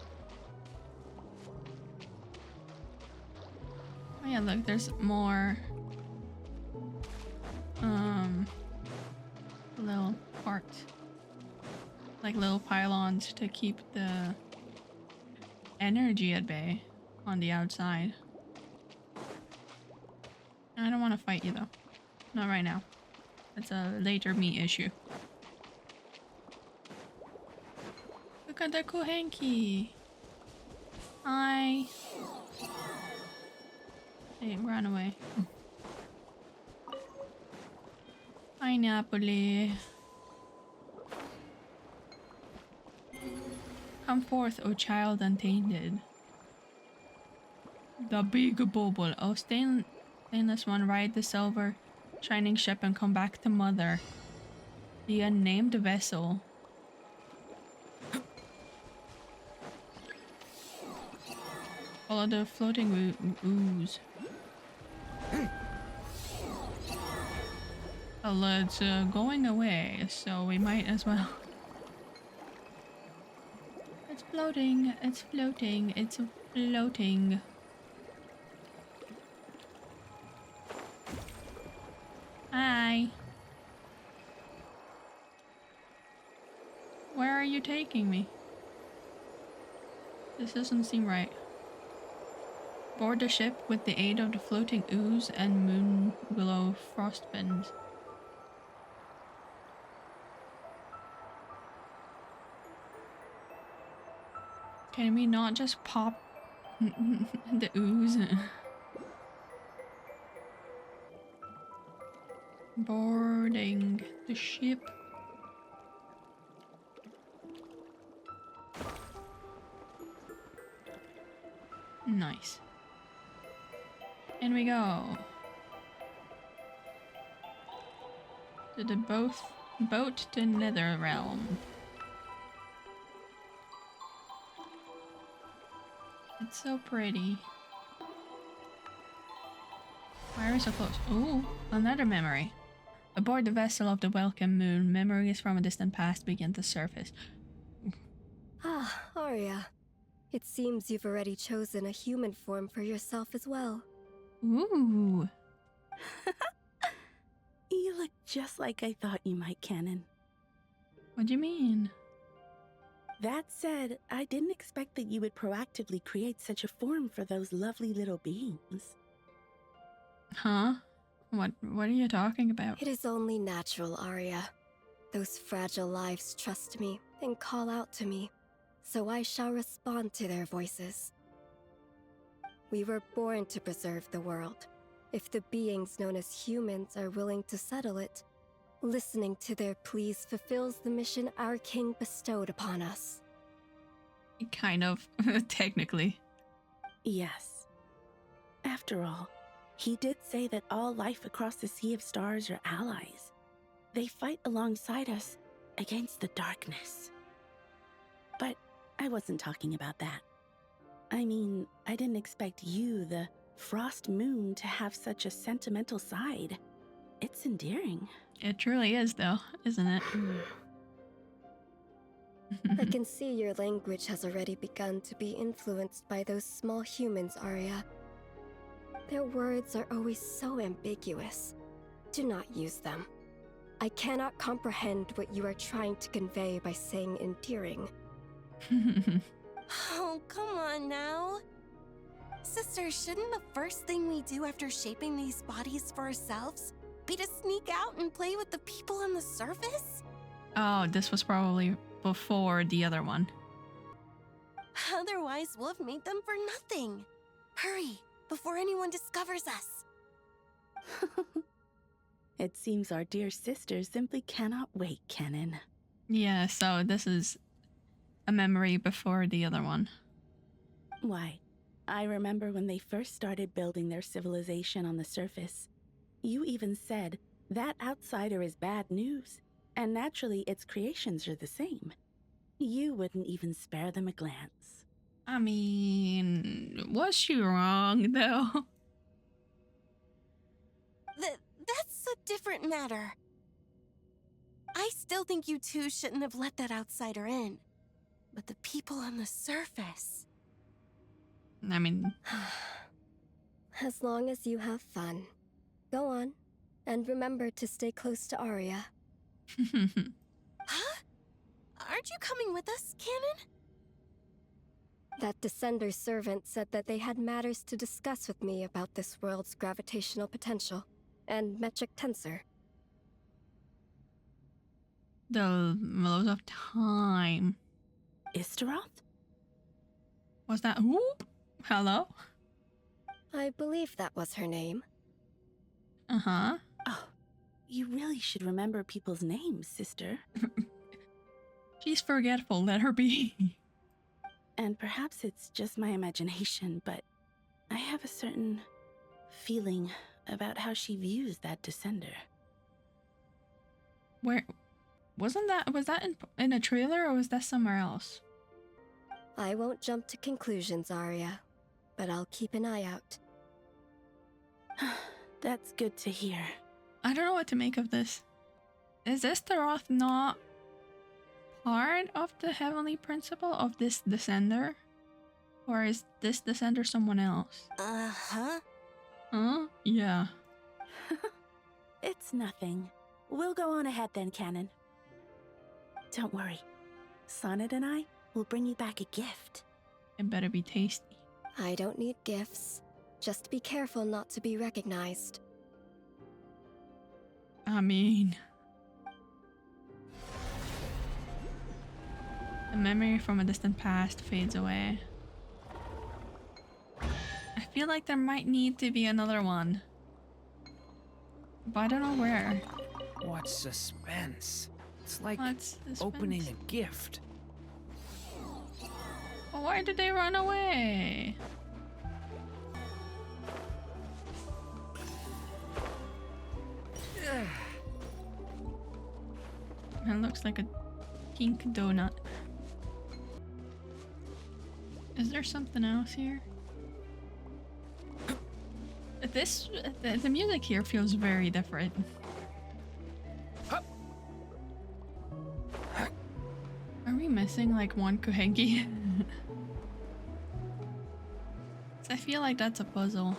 A: Oh yeah, look, there's more little parts, like little pylons to keep the energy at bay on the outside. I don't want to fight you though. Not right now. That's a later me issue. Look at the cool hanky. Hi. Hey, run away. Pineapple. Come forth, O child untainted. The big bubble. Oh, stainless one, ride the silver shining ship and come back to mother. The unnamed vessel. Follow the floating ooze. Well, it's going away, so we might as well. It's floating, it's floating, it's floating. Hi. Where are you taking me? This doesn't seem right. Board the ship with the aid of the floating ooze and moon glow frostbins. Can we not just pop the ooze? Boarding the ship. Nice. In we go. To the boat to Nether Realm. It's so pretty. Why are we so close? Ooh, another memory. Aboard the vessel of the welcome moon, memories from a distant past begin to surface.
F: Ah, Arya. It seems you've already chosen a human form for yourself as well.
A: Ooh.
H: You look just like I thought you might, Canon.
A: What do you mean?
H: That said, I didn't expect that you would proactively create such a form for those lovely little beings.
A: Huh? What are you talking about?
F: It is only natural, Arya. Those fragile lives trust me and call out to me, so I shall respond to their voices. We were born to preserve the world. If the beings known as humans are willing to settle it, listening to their pleas fulfills the mission our king bestowed upon us.
A: Kind of, technically.
H: Yes. After all, he did say that all life across the Sea of Stars are allies. They fight alongside us against the darkness. But I wasn't talking about that. I mean, I didn't expect you, the Frost Moon, to have such a sentimental side. It's endearing.
A: It truly is, though, isn't it?
F: I can see your language has already begun to be influenced by those small humans, Arya. Their words are always so ambiguous. Do not use them. I cannot comprehend what you are trying to convey by saying endearing.
G: Oh, come on now. Sister, shouldn't the first thing we do after shaping these bodies for ourselves be to sneak out and play with the people on the surface?
A: Oh, this was probably before the other one.
G: Otherwise, we'll have made them for nothing. Hurry, before anyone discovers us.
H: It seems our dear sister simply cannot wait, Canon.
A: Yeah, so this is a memory before the other one.
H: Why, I remember when they first started building their civilization on the surface. You even said, that outsider is bad news, and naturally its creations are the same. You wouldn't even spare them a glance.
A: I mean, was she wrong, though?
G: a different matter. I still think you two shouldn't have let that outsider in. But the people on the surface...
A: I mean...
F: As long as you have fun. Go on, and remember to stay close to Arya.
G: Huh? Aren't you coming with us, Canon?
F: That Descender's servant said that they had matters to discuss with me about this world's gravitational potential and metric tensor.
A: The loads of time.
H: Istaroth?
A: Was that who? Hello?
F: I believe that was her name.
A: Uh-huh.
H: Oh, you really should remember people's names, sister.
A: She's forgetful, let her be.
H: And perhaps it's just my imagination, but I have a certain feeling about how she views that Descender.
A: Where... was that in a trailer or was that somewhere else?
F: I won't jump to conclusions, Arya, but I'll keep an eye out.
H: That's good to hear.
A: I don't know what to make of this. Is Istaroth not part of the heavenly principle of this Descender? Or is this Descender someone else?
G: Uh-huh.
A: Huh? Yeah.
H: It's nothing. We'll go on ahead then, Canon. Don't worry. Sonnet and I will bring you back a gift.
A: It better be tasty.
F: I don't need gifts. Just be careful not to be recognized.
A: I mean... the memory from a distant past fades away. I feel like there might need to be another one. But I don't know where.
C: What suspense. It's like
A: What's this
C: opening
A: fence?
C: a gift.
A: Why did they run away? It looks like a pink donut. Is there something else here? The music here feels very different. Are we missing like one Kuhengi? I feel like that's a puzzle,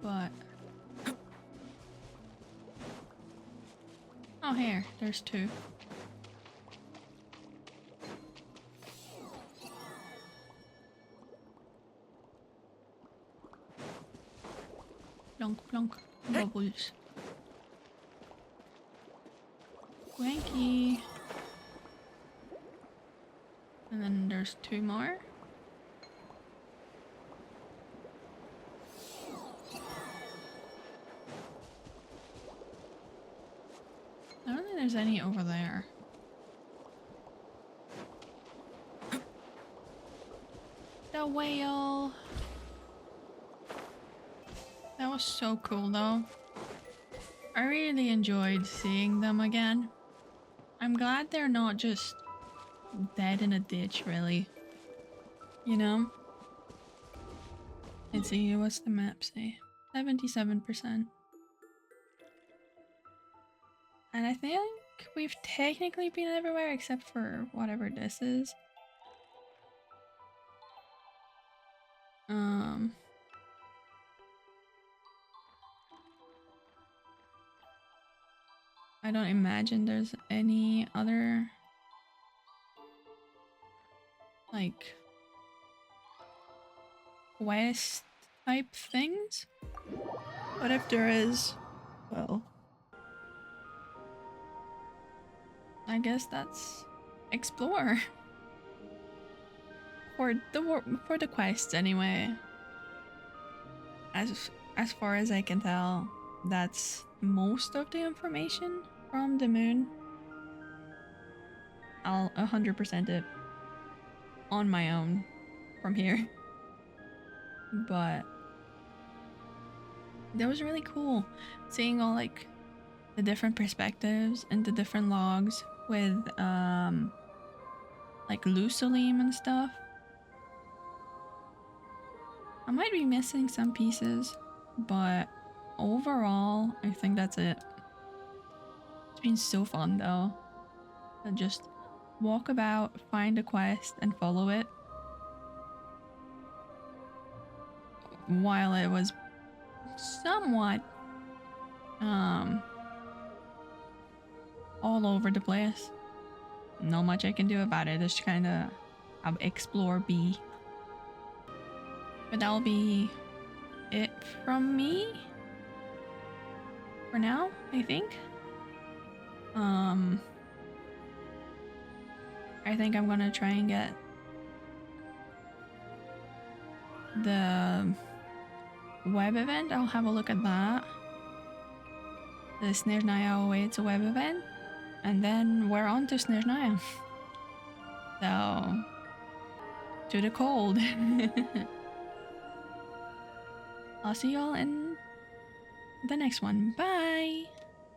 A: but... oh, here, there's two. Plonk, plonk, bubbles. Wanky. And then there's two more. I don't think there's any over there. The whale. That was so cool though. I really enjoyed seeing them again. I'm glad they're not just dead in a ditch, really. You know? Let's see, what's the map say? 77%. And I think we've technically been everywhere except for whatever this is. I don't imagine there's any other like quest type things. But if there is, well, I guess that's explore for the quests anyway. As far as I can tell, that's most of the information from the moon. I'll 100% it on my own from here. But that was really cool seeing all like the different perspectives and the different logs with like Lusalim and stuff. I might be missing some pieces, but overall I think that's it. It's been so fun though. And just walk about, find a quest, and follow it. While it was somewhat all over the place. Not much I can do about it. Just kind of explore B. But that'll be it from me for now, I think. I think I'm gonna try and get the web event. I'll have a look at that. The Snezhnaya awaits a web event, and then we're on to Snezhnaya. So, to the cold. I'll see y'all in the next one. Bye!